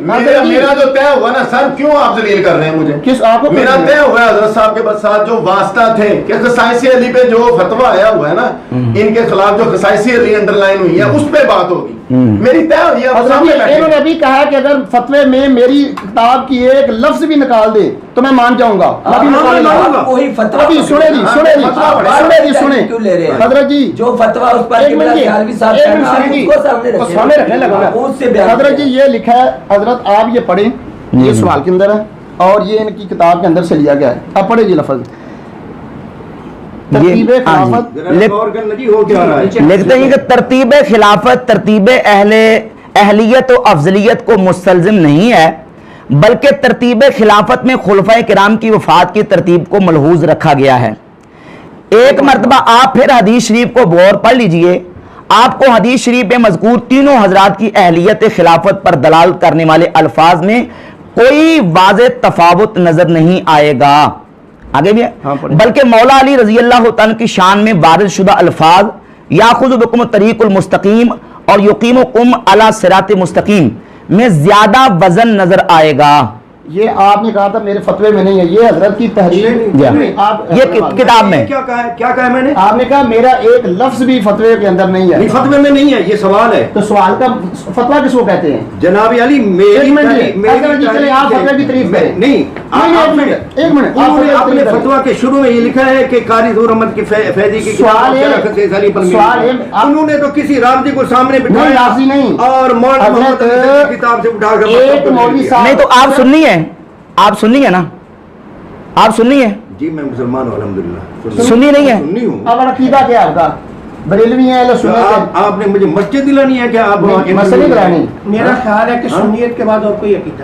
میرا جو طے ہوا نا سر, کیوں آپ ذلیل کر رہے ہیں مجھے؟ کس آپ کو میرا طے ہوا ہے حضرت صاحب کے ساتھ جو واسطہ تھے کہ خصائص علی پہ جو فتویٰ آیا ہوا ہے نا, ان کے خلاف جو خصائص علی انڈر لائن ہوئی ہے اس پہ بات ہوگی. میری طے ہوئی ہے. انہوں نے ابھی کہا کہ اگر فتوے میں میری کتاب کی ایک لفظ بھی نکال دے تو میں مان جاؤں گا. وہی فتویٰ ابھی سنیں حضرت جی, جو فتویٰ اس پر حضرت جی یہ لکھا ہے, حضرت آپ یہ پڑھیں, یہ سوال کے اندر ہے اور یہ ان کی کتاب کے اندر سے لیا گیا ہے. اب پڑھیں جی لفظ ترتیب خلافت. لکھتے ہیں کہ ترتیب خلافت ترتیب اہلیت و افضلیت کو مستلزم نہیں ہے, بلکہ ترتیب خلافت میں خلفائے کرام کی وفات کی ترتیب کو ملحوظ رکھا گیا ہے. ایک مرتبہ آپ پھر حدیث شریف کو غور پڑھ لیجئے, آپ کو حدیث شریف میں مذکور تینوں حضرات کی اہلیت خلافت پر دلالت کرنے والے الفاظ میں کوئی واضح تفاوت نظر نہیں آئے گا. آگے بھی ہے, بلکہ مولا علی رضی اللہ تعالیٰ کی شان میں وارد شدہ الفاظ یاخذ بکم الطریق المستقیم اور یقیمکم علی صراط مستقیم میں زیادہ وزن نظر آئے گا. یہ آپ نے کہا تھا میرے فتوے میں نہیں ہے, یہ حضرت کی تحریر, یہ کتاب میں کیا کہا میں نے, آپ نے کہا میرا ایک لفظ بھی فتوے کے اندر نہیں ہے. فتوے میں نہیں ہے, یہ سوال ہے. تو سوال کا فتویٰ کس کو کہتے ہیں جناب علی آپ فتوے کی تعریف کریں. نہیں, ایک منٹ, آپ نے فتویٰ کے شروع میں یہ لکھا ہے کہ قاری ظہور احمد کی فیضی کی سوال ہے, انہوں نے تو کسی رابطی کو سامنے بٹھایا اور مولانا محمد کی کتاب سے اٹھا کر ایک مولوی صاحب. نہیں تو آپ سننی ہے, آپ سننی ہے نا, آپ سننی ہے جی, میں مسلمان ہوں الحمدللہ. سننی نہیں ہے, سننی ہوں. اب عقیدہ کیا آپ کا بریلوی ہے اہل سنت ہے؟ آپ نے مجھے مسجد دلانی ہے کہ آپ مسئلہ دلانی. میرا خیال ہے کہ سنیت کے بعد اور کوئی عقیدہ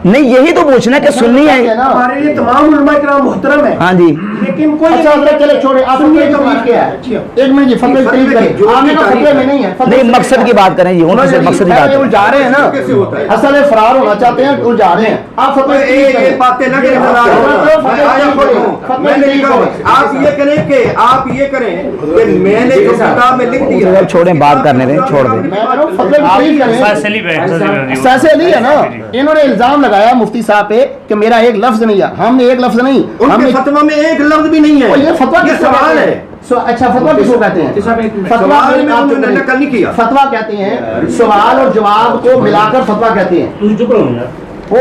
نہیں, یہی تو پوچھنا ہے کہ سننی ہے. ہمارے لیے تمام علماء کرام محترم ہیں, ہاں جی, لیکن کوئی اچھا حضرت چلے چھوڑے, آپ فتوے کی تعریف کیا ہے؟ ایک منٹ جی, فتوے کی تعریف کریں. آپ نے کہا فتوے میں نہیں ہے, نہیں مقصد کی بات کریں جی, انہوں سے مقصد کی بات کریں. جا رہے ہیں نا, اصل ہے فرار ہونا چاہتے ہیں, وہ جا رہے ہیں. آپ فتوے کی تعریف آپ یہ کریں کہ آپ یہ کریں کہ میں نے جو کتاب میں لکھ دیا, چھوڑیں بات کرنے دیں, چھوڑ دیں. سیسے علی ہے نا, انہوں نے الزام لگایا مفتی صاحب پہ کہ میرا ایک لفظ نہیں ہے. ہم نے ایک لفظ نہیں, ان کے فتویٰ میں ایک لفظ بھی نہیں ہے. یہ فتویٰ یہ سوال ہے. اچھا فتویٰ کس کو کہتے ہیں؟ فتویٰ کہتے ہیں سوال اور جواب کو ملا کر فتویٰ کہتے ہیں. وہ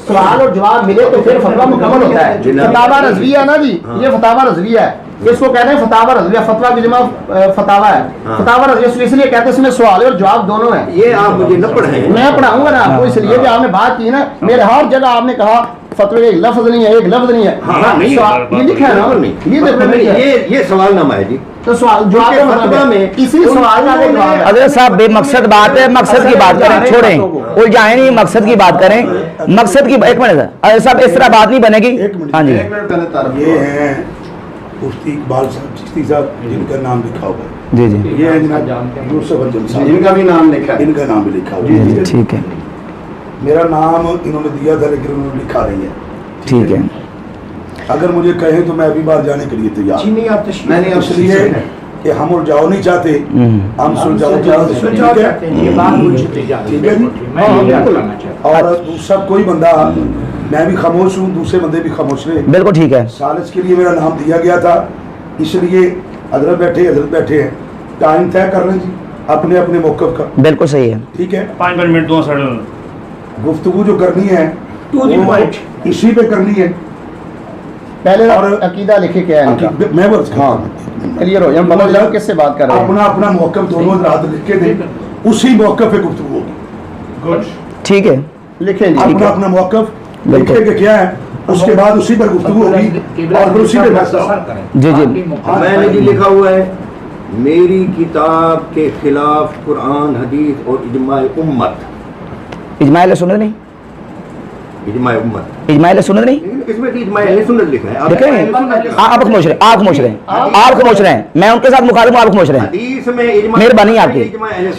سوال اور جواب ملے تو پھر فتویٰ مکمل ہوتا ہے. فتاویٰ رضویہ نا جی, یہ فتاویٰ رضویہ ہے, اس کو کہتے ہیں فتاویٰ رضویہ. فتویٰ کی جمع فتاویٰ ہے. فتاویٰ رضویہ اس لیے کہتے ہیں اس میں سوال اور جواب دونوں ہیں. یہ آپ مجھے نہ پڑھائیں, میں پڑھاؤں گا نا آپ کو, اس لیے کہ آپ نے بات کی نا, میرے ہر جگہ آپ نے کہا فتوے ایک لفظ نہیں ہے, ایک لفظ نہیں ہے. یہ لکھا ہے نا, یہ دیکھو یہ سوال نامہ ہے جی. تو سوال جواب میں اسی سوال کا جواب ہے. حضرت صاحب بے مقصد بات ہے, مقصد کی بات کریں, چھوڑیں, الجھائیں نہیں, مقصد کی بات کریں, مقصد کی. ایک منٹ حضرت صاحب, اس طرح بات نہیں بنے گی. ہاں جی, یہ ہیں مفتی اقبال صاحب چشتی صاحب, جن کا نام لکھا ہوا ہے. جی جی, یہ ہے جناب یوسف انجم صاحب, ان کا بھی نام لکھا ہے, ان کا نام بھی لکھا ہوا جی ہے. جی, ٹھیک ہے, میرا نام انہوں نے دیا تھا لیکن انہوں نے لکھا نہیں ہے. ٹھیک ہے. اگر مجھے کہیں تو میں ابھی بار جانے کے لیے تیار ہوں. میں نے اس لیے کہ ہم الجھاؤ نہیں چاہتے, ہم سلجھاؤ چاہتے ہیں. ٹھیک ہے جی. اور دوسرا کوئی بندہ, میں بھی خاموش ہوں, دوسرے بندے بھی خاموش رہے. بالکل ٹھیک ہے. سالس کے لیے میرا نام دیا گیا تھا, اس لیے حضرت بیٹھے ہیں, ٹائم طے کر رہے ہیں جی اپنے اپنے موقف کا. بالکل صحیح ہے. ٹھیک ہے, 5 منٹ دو سر گفتگو جو کرنی ہے اسی پہ کرنی ہے. پہلے اور عقیدہ لکھے کیا ہے ان کا, میں بس کلیئر ہو جائے, بدل جاؤ کس سے بات کر رہے ہیں. اپنا موقف دونوں رات لکھ کے دیں, اسی موقف پہ گفتگو ہوگی. ٹھیک ہے, لکھیں جی, اپنا موقف لکھے کہ کیا ہے, اس کے بعد اسی پر گفتگو ہوگی اور پھر اسی پہ فیصلہ ہوگا. جی جی, میں نے جو لکھا ہوا ہے, میری کتاب کے خلاف قرآن حدیث اور اجماع امت. اجماع اہل سنت نہیں, اجماع امت, اجماع اہل سنت نہیں, اس میں اجماع اہل سنت لکھا ہے. دیکھیں آپ خاموش رہے, آپ خاموش رہے, آپ خاموش رہے, میں ان کے ساتھ مخالف ہوں, آپ خاموش رہے. حدیث میں مہربانی آپ کی,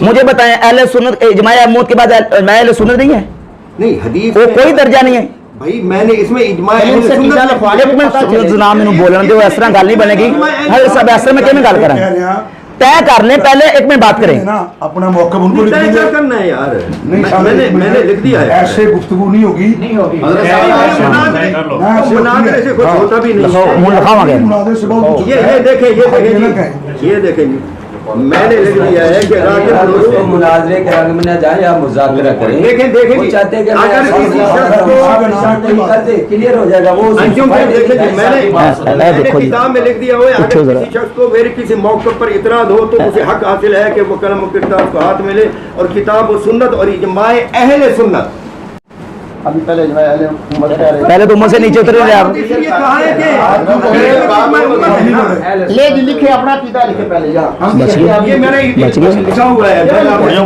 مجھے بتائیں اہل سنت اجماع امت کے بعد اجماع اہل سنت نہیں ہے؟ نہیں, حدیث وہ کوئی درجہ نہیں ہے. भाई मैंने इसमें इजमा एक मिनट जनाब मैंने बोलने दो, इस तरह गल नहीं बनेगी। हर सब इस तरह में किवें गल करें? तय कर लें पहले, एक मिनट बात करें ना अपना मौका उनको लिख तय दीजिए। क्या करना है यार, नहीं मैंने लिख दिया है। ऐसे गुफ्तगू नहीं होगी, मुनाज़रे से कोई छोटा भी नहीं है। मुंह लिखावांगे। मुनाज़रे से बहुत ये देखें ये देखें जी, मैंने लिख दिया है कि तो मुनाजरे के रंग में न जाए या मुज़ाकरा करें। देखें वो जी, चाहते हैं कि अगर किसी शख्स को करते क्लियर हो जाएगा वो अंजुम भाई देखें जी, मैंने देखो जी। किताब में लिख दिया हुआ है, अगर पूछो जरा। किसी शख्स को मेरे किसी मौके पर इतराज हो तो उसे हक हासिल है कि वो कलम और किताब को हाथ में ले और किताब और सुन्नत और इजमाए अहले सुन्नत। अभी पहले पहले तो उम्र से नीचे उतरे रहे आप। इसलिए कहा है कि ले जी लिखे अपना कीदा लिखे पहले बच गए। ये मैंने बच गए। लिखा हुआ है,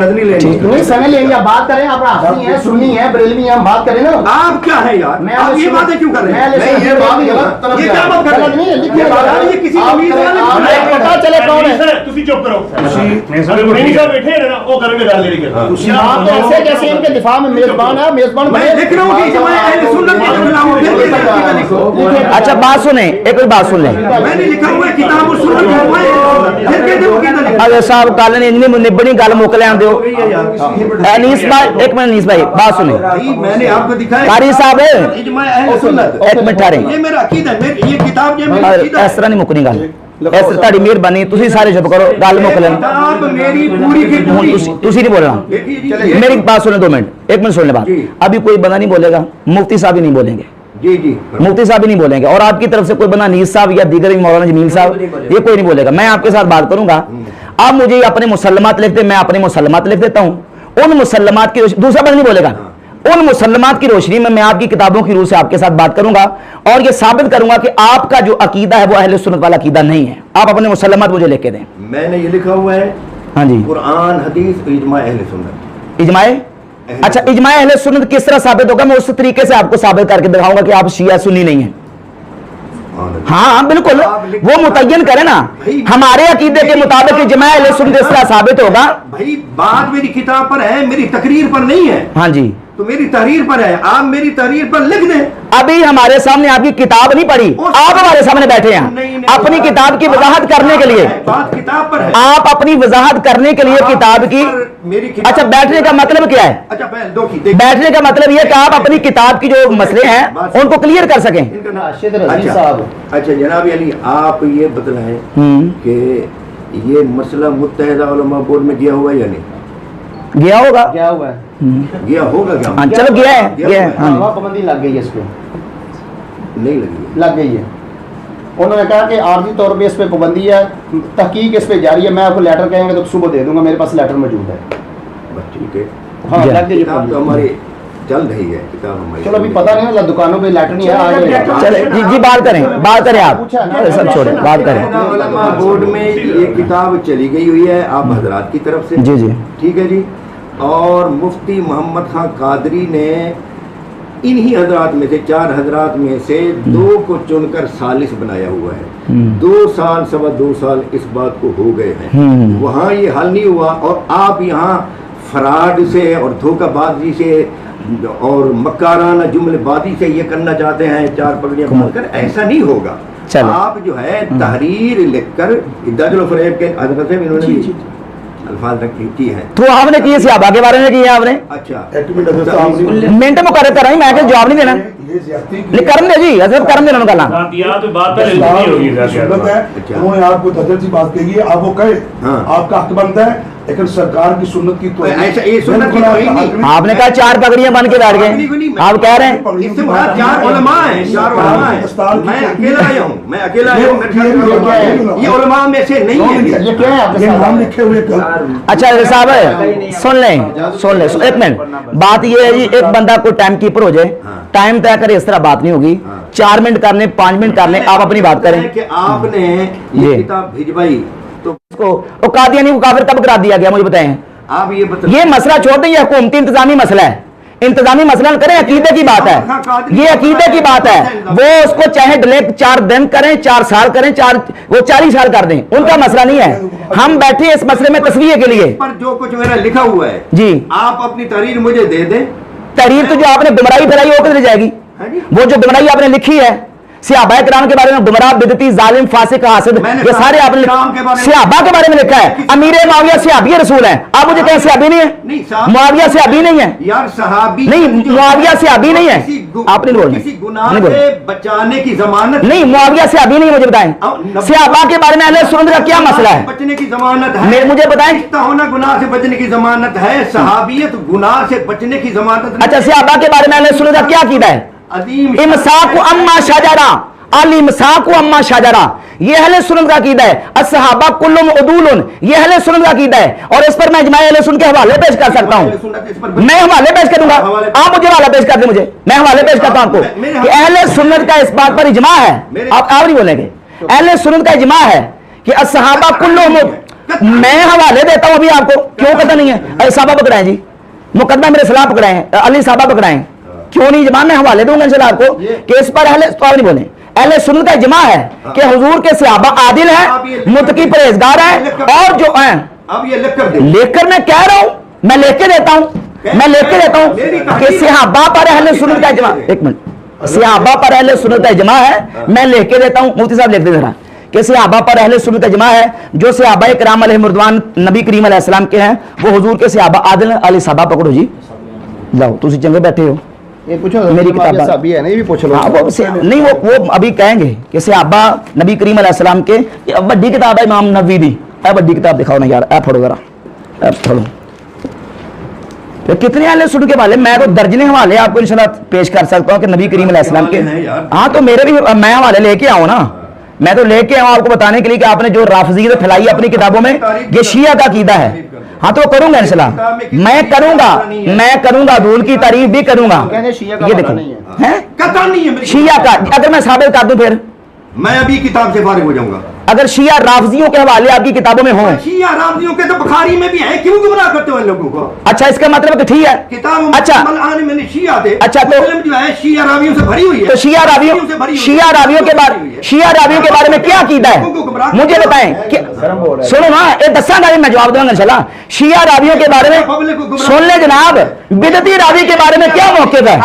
नजनी लेनी। नहीं समय लेंगे, आप बात करें, आप हंसी है, सुन्नी है, बरेलवी है, हम बात करें ना। आप क्या है यार, मैं आप ये बातें क्यों कर रहे हैं? नहीं, ये बात गलत तरफ ये जा क्या रही है। बात कर रहे गलत नहीं है, हैं? लिखिए यार, ये किसी तमीज़ वाले ने आप पता चले कौन है। ਤੁਸੀਂ ਚੁੱਪ ਕਰੋ नहीं सर ਨਹੀਂ ਸਾਹਿਬ ਬੈਠੇ ਨੇ ਨਾ ਉਹ ਕਰਨਗੇ ਗੱਲ ਜਿਹੜੀ ਕਰਨੀ आप तो ऐसे जैसे इनके दिफा में मेजबान है, मेजबान मैं बने। लिख रहा हूँ कि इजमाए अहले सुन्नत के खिलाफ हूँ, फिर किस तरह का लिखो? अच्छा बात सुने, एक और बात सुन लें। मैंने लिखा हुआ है किताब और सुन्नत के इजमाए अहले सुन्नत, फिर कहते हो किधर लिखा? अगर साहब कल ने इतनी निबड़ी गल मुक लें दो। अनीस भाई एक मिनट, अनीस भाई बात सुने। भाई मैंने आपको दिखाया कारी साहब इजमाए अहले सुन्नत, एक मिनट ठहरे। ये मेरा अकीदा है, ये किताब जो मेरा अकीदा है। इस तरह नहीं मुकनी गल, इस तरह ताड़ी मेहरबानी, तुसी सारे चुप करो, गल मुक लें। किताब मेरी पूरी की पूरी। तुसी नहीं बोलना, देखिए मेरी बात सुने 2 मिनट, 1 मिनट सुन ले बात। जी। अभी कोई बंदा नहीं बोलेगा, मुफ्ती साहब ही नहीं बोलेंगे, जी जी मुफ्ती साहब ही नहीं बोलेंगे, और आपकी तरफ से कोई बंदा नीस साहब या दीगर मौलाना जमील साहब ये कोई नहीं बोलेगा। मैं आपके साथ बात करूंगा, आप मुझे अपने मुसल्लमात लिख दे, मैं अपने मुसल्लमात लिख देता हूँ। उन मुसल्लमात की दूसरा बंदा नहीं बोलेगा, उन मुसल्लमात की रोशनी में मैं आपकी किताबों की रूह से आपके साथ बात करूंगा और ये साबित करूंगा कि आपका जो अकीदा है वो अहले सुन्नत वाला अकीदा नहीं है। आप अपने मुसल्लमात मुझे लिख के दें। मैंने ये लिखा हुआ है हाँ जी, कुरान हदीस इजमाए अहले सुन्नत। इजमाए। अच्छा, इजमाए अहले सुन्नत किस तरह साबित होगा? मैं उस तरीके से आपको साबित करके दिखाऊंगा कि आप शिया सुन्नी नहीं है। हाँ बिल्कुल, वो मुतय्यन करें ना, हमारे अकीदे के मुताबिक इजमाए अहले सुन्नत इस तरह साबित होगा। भाई बात मेरी किताब पर है, मेरी तकरीर पर नहीं है। हाँ जी, तो मेरी तहरीर पर है, आप मेरी तहरीर पर लिख दें। अभी हमारे सामने आपकी किताब नहीं पढ़ी, आप हमारे सामने बैठे हैं अपनी किताब की वजाहत करने के लिए। बात किताब पर है, आप अपनी वजाहत करने के लिए किताब की। मेरी किताब। अच्छा, बैठने का मतलब क्या है? अच्छा पहले दो की बैठने का मतलब ये कि आप अपनी किताब की जो मसले हैं उनको क्लियर कर सकें। अच्छा जनाब अली, आप ये बतलाएं कि ये मसला मुत्तहिदा उलमा बोर्ड में गया हुआ या नहीं? गया होगा, क्या हुआ है? गया होगा क्या? हाँ चलो गया है, गया है। हाँ हवा पाबंदी लग गई है, इस पे नहीं लगी लग गई है। उन्होंने कहा कि आर्जी तौर पे इस पे पाबंदी है, तहकीक इस पे जारी है। मैं आपको लेटर कहेंगे तो सुबह दे दूंगा, मेरे पास लेटर मौजूद है। बस ठीक है, हाँ लग गई है किताब तो हमारी चल रही है, किताब हमारी। चलो अभी पता नहीं है, दुकानों पे लेटर नहीं है, आ जाएगा। चले जी बात करें आप, पूछा ना, अरे सब छोड़े, बात करें। उलमा बोर्ड में ये किताब चली गई हुई है आप हजरात की तरफ से। जी जी, ठीक है जी। और मुफ्ती मोहम्मद खान कादरी ने इन्हीं हजरात में से 4 हजरात में से 2 को चुनकर सालिस बनाया हुआ है। 2 साल 2.25 साल इस बात को हो गए हैं, वहाँ ये हल नहीं हुआ। और आप यहाँ फराड से और धोखाबाजी से और मक्काराना जुमलेबाजी से ये करना चाहते हैं, 4 पगड़ियाँ बांधकर, ऐसा नहीं होगा। आप जो है तहरीर लिखकर इद्दाजुल फरेब के हजरत से इन्होंने अल्फाज की है, तो आपने की सियाबा के बारे में की है आपने। अच्छा मिनट मुकर्रर कर रही, मैं जवाब नहीं देना, करम दे जी हजरत, करम देना गल। उन्होंने आपको हजरत जी बात कही है, आप वो कहे आपका हक बनता है, लेकिन सरकार की सुन्नत की तो ऐसा ये सुन्नत की तौहीन नहीं। आपने कहा 4 पगड़ियां बन के बैठ गए, आप कह रहे हैं इससे बड़ा 4 उलमा हैं, 4 उलमा हैं। मैं अकेला आया हूँ, मैं अकेला आया हूँ, ये उलमा में से नहीं है। ये क्या है आपके नाम लिखे हुए? अच्छा साहब सुन लें 1 मिनट, बात ये है जी, एक बंदा कोई टाइम कीपर हो जाए, टाइम तय करे, इस तरह बात नहीं होगी। 4 मिनट कर लें, 5 मिनट कर लें, आप अपनी बात करें। कि आपने ये किताब भिजवाई तो उसको कादियानी को काफिर कब करा दिया गया, मुझे बताएं। आप ये ये मसला छोड़ दें, ये हुकूमती इंतजामी मसला है, इंतजामी मसला न करें, अकीदे की बात है, ये अकीदे की बात है। वो उसको चाहे डिले 4 दिन करें, 4 साल करें, 40 साल कर दें, उनका मसला नहीं है। हम बैठे इस मसले में तस्वीर के लिए। पर जो कुछ मेरा लिखा हुआ है जी, आप अपनी तहरीर मुझे दे दें। तहरीर तो जो आपने गुमराही फैलाई वो किधर जाएगी? वो जो गुमराही आपने लिखी है सहाबा किराम के बारे में, गुमराह, बिदती, जालिम, फासिक, हासिद, ये सारे आपने सहाबा के बारे में लिखा है। अमीर मुआविया सहाबी रसूल है, आप मुझे कहें सहाबी नहीं है? मुआविया सहाबी नहीं है यार, सहाबी नहीं, मुआविया सहाबी नहीं है, आप नहीं बोल किसी गुनाह से बचाने की जमानत नहीं, मुआविया सहाबी नहीं, मुझे बताएं सहाबा के बारे में अहले सुन्नत का क्या मसला है? बचने की जमानत है, मुझे बताएं। होना गुनाह से बचने की जमानत है, सहाबियत गुनाह से बचने की जमानत नहीं। अच्छा, सहाबा के बारे में अहले सुन्नत का क्या अकीदा है? इमसाक अम्मा शजरा, अल इमसाक अम्मा शजरा, ये अहले सुन्नत का अकीदा है। अस्सहाबा कुल्लुम उदूलुन, ये अहले सुन्नत का अकीदा है। और इस पर मैं इजमाए अहले सुन्नत के हवाले पेश कर सकता हूं, मैं हवाले पेश करूंगा, आप मुझे हवाला पेश कर दें, मुझे, मैं हवाले पेश करता हूं आपको कि अहले सुन्नत का इस बात पर इजमा है। आप नहीं बोलेंगे, अहले सुन्नत का इजमा है कि अस्सहाबा कुल्लुम, मैं हवाले देता हूं अभी आपको, क्यों पता नहीं है? अली साहबा पकड़ाएं जी, मुकदमा मेरे खिलाफ पकड़ाएं, अली साहबा पकड़ाएं, क्यों नहीं इजमा? मैं हवाले दूंगा इंशाल्लाह आपको कि इस पर अहले, तो आप नहीं बोले, अहले सुन्नत का इजमा है कि हुजूर के सहाबा आदिल हैं, मुत्तकी परहेजगार हैं, और जो हैं, अब ये लेकर मैं कह रहा हूं, मैं लिख के देता हूं, मैं लिख के देता हूं कि सहाबा पर अहले सुन्नत का इजमा, एक मिनट, सहाबा पर अहले सुन्नत का इजमा है, मैं लिख के देता हूं, मुफ्ती साहब लिख दे जरा कि सहाबा पर अहले सुन्नत का इजमा है, जो सहाबा किराम अलैहिमुर्रिदवान नबी करीम अलैहिस्सलाम के हैं, वो हुजूर के सहाबा आदिल हैं। अली साहबा पकड़ो जी, जाओ, तुम चंगे बैठे हो, ये पूछो मेरी किताब साहबी है, नहीं भी पूछ लो। हाँ, नहीं वो अभी कहेंगे कि सहाबा नबी करीम अलैहिस्सलाम के, ये बड़ी किताब है इमाम नबवी दी, बड़ी किताब दिखाओ ना यार, पढ़ो जरा, पढ़ो। तो कितने अहले सुन्नत के हवाले, मैं तो दर्जने हवाले आपको इंशाल्लाह पेश कर सकता हूँ कि नबी करीम अलैहिस्सलाम के। हाँ, तो मेरे भी, मैं हवाले लेके आऊँ ना, मैं तो लेके आऊँ आपको बताने के लिए कि आपने जो राफिज़ियत फैलाई अपनी किताबों में, ये शिया का अकीदा है। हाँ, तो करूंगा इंशाल्लाह, मैं करूंगा दूल की तारीफ भी करूंगा। ये देखो, हैं शिया का, अगर मैं साबित कर दूं फिर मैं अभी किताब से फारिग हो जाऊंगा। अगर शिया राफजियों के हवाले आपकी किताबों में हों, शिया राफजियों के तो बुखारी में भी है, क्यों गुमराह करते हो इन लोगों को? अच्छा, इसका मतलब कि ठीक है किताब, अच्छा, आने में शिया थे, अच्छा, तो जो है शिया रावियों से भरी हुई है, तो शिया रावियों के बारे में क्या अकीदा है मुझे बताएं कि, सुनो ना, ये दसा गाली मैं जवाब दूंगा इंशाल्लाह। शिया रावियों के बारे में सुन ले जनाब, बिदती रावी के बारे में क्या मौक़िफ़ है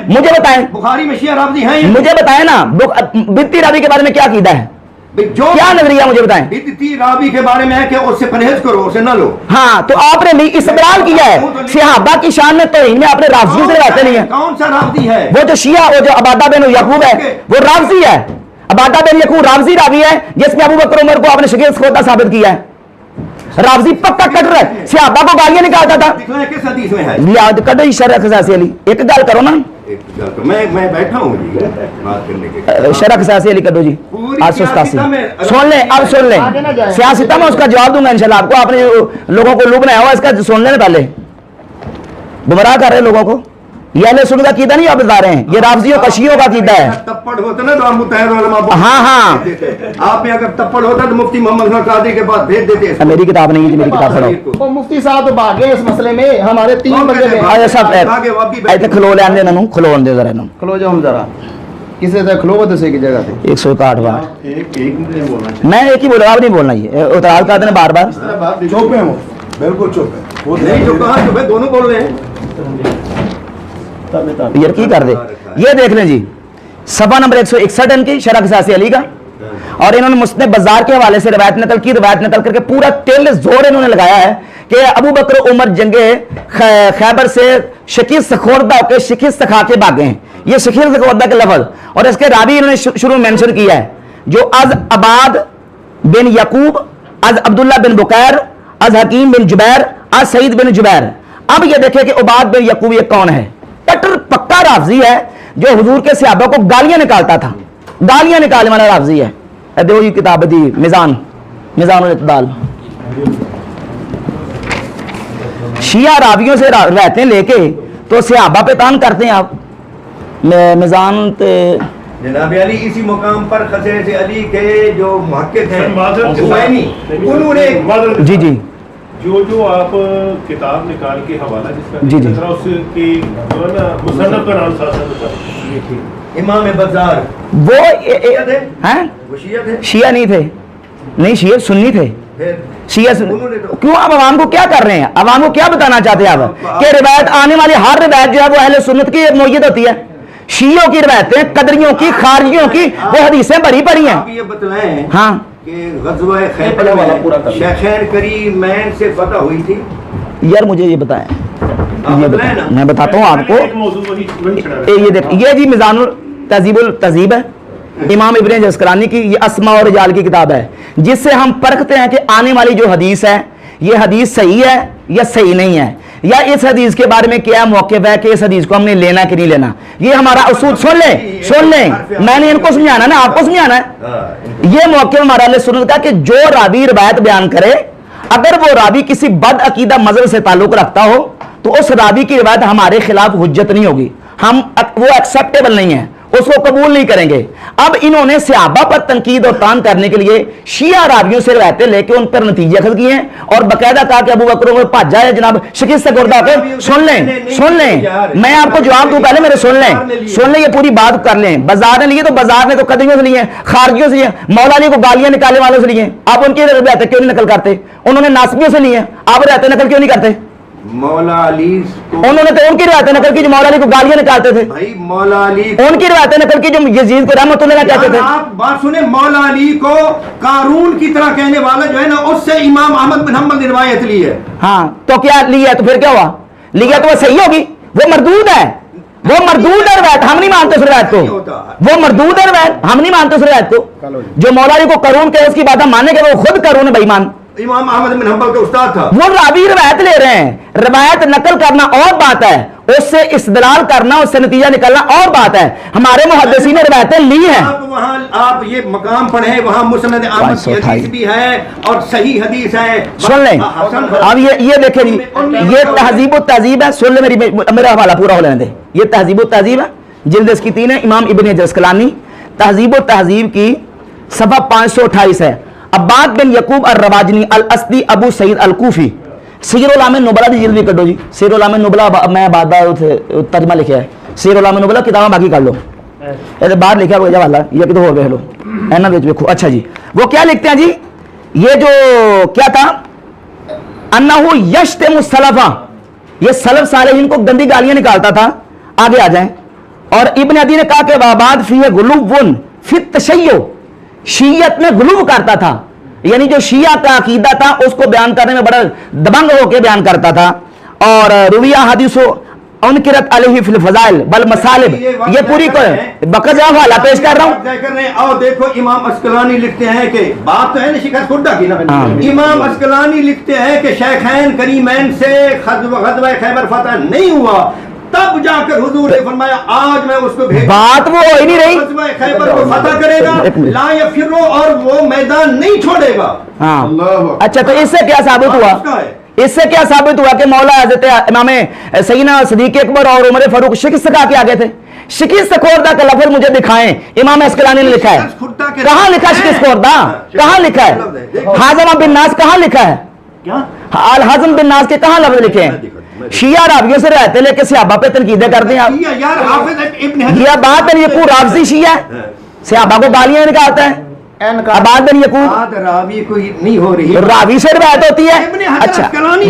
मुझे बताएं। बुखारी में शिया रावी हैं, मुझे बताएं ना, बिदती रावी के बारे में क्या अकीदा है, जो क्या नजरिया मुझे बताएं। बिदती रावी के बारे में है कि उससे परहेज करो, उसे ना लो। हाँ, तो आपने नहीं इस्तदलाल किया है सहाबा की शान में, तो इनमें आपने राफजी से रहते नहीं है। कौन सा राफजी है? वो जो शिया, वो जो अबादा बिन यकूब है, वो राफजी है। अबादा बिन यकूब राफजी रावी है, जिसमें अबू बकर उमर को आपने शकील खोता साबित किया है। राफजी पक्का कटर है, सहाबा को गालियां निकालता था। किस हदीस में है? याद करो शरह खसासी अली, एक गल करो ना, मैं बैठा हूँ बात करने के। शरह खसासी अली करो जी, 887 सुन लें, अब सुन लें, सियासता में उसका जवाब दूंगा इंशाल्लाह आपको। आपने लोगों को लूप बनाया हुआ, इसका सुन लेना पहले, गुमराह कर रहे लोगों को। ये अहले सुन्नत का कीदा नहीं आप बता रहे हैं, ये राफजियों का शियों का कीदा है। तप्पड़ होता ना तो हम मुतहर उलमा, हाँ, आप में अगर तप्पड़ होता तो मुफ्ती मोहम्मद खान कादरी के पास भेज देते। मेरी किताब नहीं है, मेरी किताब पढ़ो। तो मुफ्ती साहब तो भाग गए इस मसले में, हमारे 3 बंदे सब ऐसे खलो ले आने ना, खलो दे जरा, खलो जाओ हम जरा, किसे से खलो बदसे की जगह से 161 बार मैं एक ही बोला, आप नहीं बोलना, ये उतराल कर देना बार बार। चुप है वो, बिल्कुल चुप है, वो नहीं जो कहा चुप है, दोनों बोल रहे हैं। यार की कर दे, ये देख लें जी, सफा नंबर 161 इनकी शरह खसासी अली का, और इन्होंने मुस्नद बाजार के हवाले से रवायत नकल की, रवायत नकल करके पूरा तेल जोर इन्होंने लगाया है कि अबू बकर उमर जंगे खैबर से शिकिस्त खोरदा होकर शिकिस्त खा के भागे हैं। ये शिकिस्त खोरदा के लफ्ज, और इसके रावी इन्होंने शुरू में मेंशन किया है, जो अज अबाद बिन यकूब, अज अब्दुल्ला बिन बुकैर, अज हकीम बिन जुबैर, अज सईद बिन जुबैर। अब ये देखे कि उबाद बिन यकूब ये कौन है? कट्टर पक्का राफजी है, जो हुजूर के सहाबा को गालियां निकालता था, गालियां निकालने वाला राफजी है। देखो ये किताब दी मिजान, मिजानुल इत्तिदाल। शिया रावियों से रहते लेके तो सहाबा पे तान करते हैं आप। मिजान ते जनाब अली इसी मुकाम पर खसे से अली के जो मुहक्किक हैं हुसैनी, उन्होंने जी जी जो आप किताब निकाल के हवाला जिसका जी जी उसकी जो है ना मुसन्नफ का नाम साथ इमाम बाजार, वो हैं, वो शिया थे? शिया नहीं थे, नहीं शिया सुन्नी थे। शिया क्यों? आप अवाम को क्या कर रहे हैं, अवाम को क्या बताना चाहते हैं आप कि रिवायत आने वाली हर रिवायत जो है वो अहले सुन्नत की मोयत होती है। शियों की रवायतें, कदरियों की, खारजियों की वो हदीसें भरी पड़ी हैं। आप ये बतलाएं हाँ कि ग़ज़वा खैबर में शेखैन करीमैन से फतह हुई थी। यार मुझे ये बताएं, ये बताएं ना, मैं बताता हूँ आपको। एक मौजूद वही छड़ा ये देख, ये जी मिज़ानुल तहज़ीबुल तहज़ीब है, इमाम इब्न जस्करानी की, ये अस्मा और रिजाल की किताब है, जिससे हम परखते हैं कि आने वाली जो हदीस है ये हदीस सही है या सही नहीं है, या इस हदीस के बारे में क्या मौक़िफ़ है कि इस हदीस को हमने लेना कि नहीं लेना। ये हमारा उसूल सुन लें, मैंने इनको समझाना ना, आपको समझाना है। ये मौक़िफ़ हमारा अहले सुन्नत का कि जो रावी रिवायत बयान करे, अगर वो रावी किसी बद अकीदा मजहब से ताल्लुक रखता हो तो उस रावी की रिवायत हमारे खिलाफ हुज्जत नहीं होगी, हम वो एक्सेप्टेबल नहीं है, उसको कबूल नहीं करेंगे। अब इन्होंने सहाबा पर तनकीद और तान करने के लिए शिया रावियों से रिवायतें लेके उन पर नतीजे अखज़ किए हैं और बकायदा कहा कि अबू बकर को भाजा है जनाब शिकिस्त से गुर्दा के। सुन लें, मैं आपको जवाब दूं, पहले मेरे सुन लें, ये पूरी बात कर लें। बाजार ने लिए तो बाजार ने तो कदरियों से लिए, खारजियों से लिए, मौला अली को गालियां निकालने वालों से लिए। आप उनकी रिवायतें क्यों नहीं नकल करते? उन्होंने नासबियों से लिए, आप रिवायतें नकल क्यों नहीं करते? मौला अली उन्होंने तो उनकी रिवायतें नकल की जो मौला अली को गालियां निकालते थे। भाई मौला अली उनकी रिवायतें नकल की जो यजीद को रहमतुल्लाह कहते थे। आप बात सुने, मौला अली को कारून की तरह कहने वाला जो है ना, उससे इमाम अहमद बिन हम्बल ने रिवायत ली है। हाँ तो क्या लिया, तो फिर क्या हुआ? लिया तो वो सही होगी, वो मरदूद है, वो मरदूद है रिवायत, हम नहीं मानते उस रिवायत को, वो मरदूद है रिवायत, हम नहीं मानते उस रिवायत को। जो मौला अली को करून कहे उसकी बात हम मानेंगे, वो खुद करून है बेईमान। इमाम अहमद बिन हम्बल का उस्ताद था। वो रावी रिवायत ले रहे हैं, रिवायत नकल करना और बात है, उससे इस्तेदलाल करना, उससे नतीजा निकलना और बात है। हमारे मुहद्दिसीन ने रिवायतें ली हैं। आप ये मकाम पढ़े, वहां मुस्नद अहमद की हदीस भी है और सही हदीस है। सुन लें, अब ये देखें जी, ये तहजीब व तहजीब है। सुन ले, मेरा हवाला पूरा हो लेने दे। ये तहजीब व तहजीब है, जिल्द इसकी 3 है, इमाम इब्न जस्कलानी, तहजीब व तहजीब की सफ़ा 528 है। अब्बाद बिन यकूब अर-रवाजनी अल-अस्दी अबू सईद अल-कूफी, सीरुल आमिन नुबला दी जिल्द भी कर दो जी। सीरुल आमिन नुबला मैं बाद तर्जमा लिखा है, सीरुल आमिन नुबला किताब बाकी कर लो, बाहर लिखा हुआ जवाला, ये कितो हो गए लो एना बेच देखो। अच्छा जी, वो क्या लिखते हैं जी, ये जो क्या था, अन्नहु यश्तमु सलफा, ये सलफ सालेहीन को गंदी गालियां निकालता था। आगे आ जाएं। और इब्न अदी ने कहा कि वाबाद फी गुलुवन फित तशय्यो, शीयत में गुलूब करता था, यानी जो शिया का अकीदा था उसको बयान करने में बड़ा दबंग होकर बयान करता था। और रुविया हदीसो उनकिरत अलैहि फिल फज़ाइल बल मसालिब, ये पूरी बकजा हवाला पेश कर रहा हूं। और देखो इमाम अस्कलानी लिखते हैं कि बात तो है ना शिकस्त खुर्दा की ना, इमाम अस्कलानी लिखते हैं कि शेखैन करीमैन से ग़ज़वा खैबर फतह नहीं हुआ, तब जाकर हुजूर ने फरमाया आज मैं उसको भेज, बात वो हो ही नहीं रही, खैबर को फतह करेगा, ला यफिरो, और वो मैदान नहीं छोड़ेगा। हाँ अच्छा, तो इससे क्या साबित हुआ? इससे क्या साबित हुआ कि मौला हज़रत इमाम सैयदना सिद्दीक़ अकबर और उमर फारूक शिकस्त खा के आगे थे। शिकस्त खुर्दा का लफ्ज़ मुझे दिखाएं, इमाम अस्कलानी ने लिखा है, कहां लिखा शिकस्त खुर्दा, कहां लिखा है? हाज़मा बिन नास कहां लिखा है? अल हज़म बिन नास के कहां लफ्ज़ लिखे हैं? शिया रावियों से रहते लेके सहाबा पे तनकीदें करते हैं आप। ये बात है, यकूब राफजी शिया है, सहाबा को गालियां निकालता है। अबाद बिन यकूब रावी कोई नहीं हो रही, रावी से रिवायत होती है। अच्छा,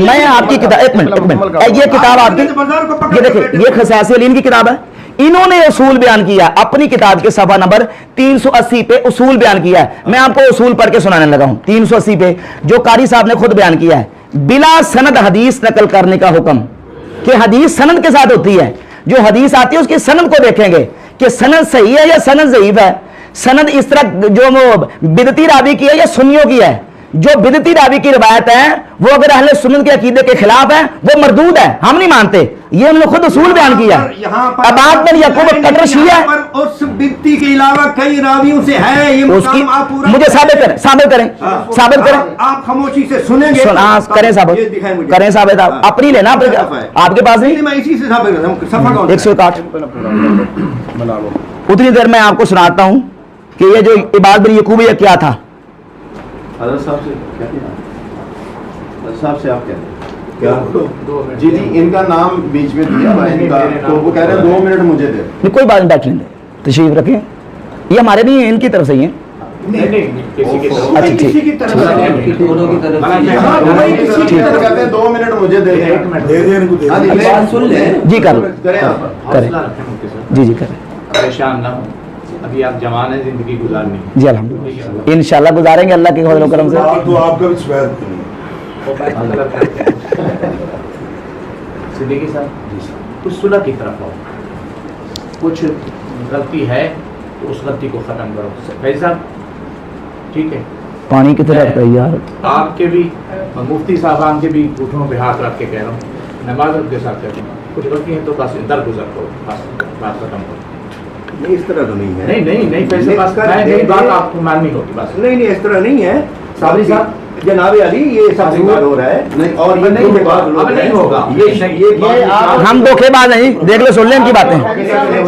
मैं आपकी किताब, एक मिनट, ये किताब आपकी, ये देखिए, ये खसासी अलीन की किताब है। इन्होंने उसूल बयान किया अपनी किताब के सफा नंबर 380 पे उसूल बयान किया है। मैं आपको उसूल पढ़ के सुनाने लगा हूं 380 पे, जो कारी साहब ने खुद बयान किया है। बिला सनद हदीस नकल करने का हुक्म, कि हदीस सनद के साथ होती है, जो हदीस आती है उसकी सनद को देखेंगे कि सनद सही है या सनद ज़ईफ है। सनद इस तरह जो बिदती रावी की है या सुन्नियों की है, जो बिदती रावी की रिवायत है वो अगर अहले सुन्नत के अकीदे के खिलाफ है वो मरदूद है, हम नहीं मानते। ये उन्होंने खुद उसूल बयान किया। अबाद बिन यकूब कटर शिया है, उस बिदती के अलावा कई रावियों से है, ये उसकी मुझे साबित करें, आप खामोशी से सुनेंगे, करें साबित, आप अपनी लेना, आपके पास नहीं, मैं इसी से साबित 108 उतनी देर में आपको सुनाता हूं कि ये जो इबाद बिन यकूब ये क्या था। हज़रत साहब से क्या हज़रत साहब से आप क्या जी इनका नाम बीच में दिया हुआ है इनका, तो वो कह रहे हैं 2 मिनट मुझे दे। नहीं कोई बात नहीं, बैठ लेंगे, तशरीफ रखें, ये हमारे नहीं है, इनकी तरफ से ही है। अच्छा ठीक, कहते हैं 2 मिनट मुझे दे जी करें जी करें। परेशान ना हो, अभी आप जवान हैं, जिंदगी गुजारनी है। जी अल्हम्दुलिल्लाह इंशाल्लाह गुजारेंगे अल्लाह के फजल करम से। तो आपका भी स्वागत नहीं सिद्दीकी साहब कुछ सुलह की तरफ आओ, कुछ गलती है तो उस गलती को ख़त्म करो। भाई साहब ठीक है, पानी की तरफ है यार, आपके भी मुफ्ती साहबान के भी घुटनों पे हाथ रख के कह रहा हूँ, नमाज के साथ कहता हूँ, कुछ गलती है तो बस दरगुजर करो, बस बात खत्म करो। नहीं इस तरह तो नहीं है। नहीं फैसले पास कर, मेरी बात आपको माननी होगी बस। नहीं इस तरह नहीं है साबरी साहब, जनाब अली, ये सब विवाद हो रहा है और ये नहीं होगा, अब नहीं होगा। ये हम धोखेबाज नहीं, देख लो सुन लें इनकी बातें,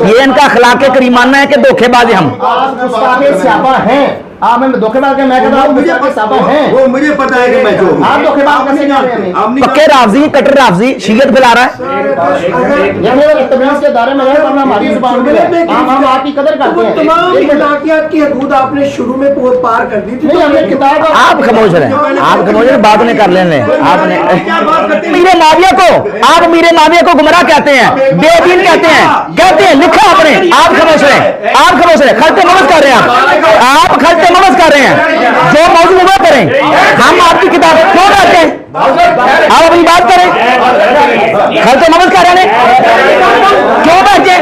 ये इनका अखलाक करीमाना है कि धोखेबाज हैं हम। आप गुस्ताखे स्यापा हैं, आप में धोखेबाज के मैं कहता हूं गुस्ताखे स्यापा हैं। वो मुझे पता है कि मैं जो हूं। आप धोखेबाज कैसे जानते हैं? पक्के राफजी, कट्टर राफजी, शियत फैला रहा है। ये मेरे तमीज के दायरे में रहे वरना हमारी जुबान में हम आपकी कदर करते हैं। तमाम इलाकियात की हदूद आपने शुरू में पार कर दी थी। नहीं हमने किताब आप खामोश रहे, आप खामोश रहे, बात नहीं कर लेने आपने। मीरे माविया को आप मीरे माविया को गुमराह कहते हैं, बेदीन कहते हैं लिखा आपने। आप खामोश रहे, आप खामोश रहे, खलते ममज कर रहे हैं आप खलते ममज कर रहे हैं। जो मौजूद वो करें, हम आपकी किताब क्यों कहते हैं? आप अपनी बात करें, खलते ममज कर रहे हैं क्यों बैठे?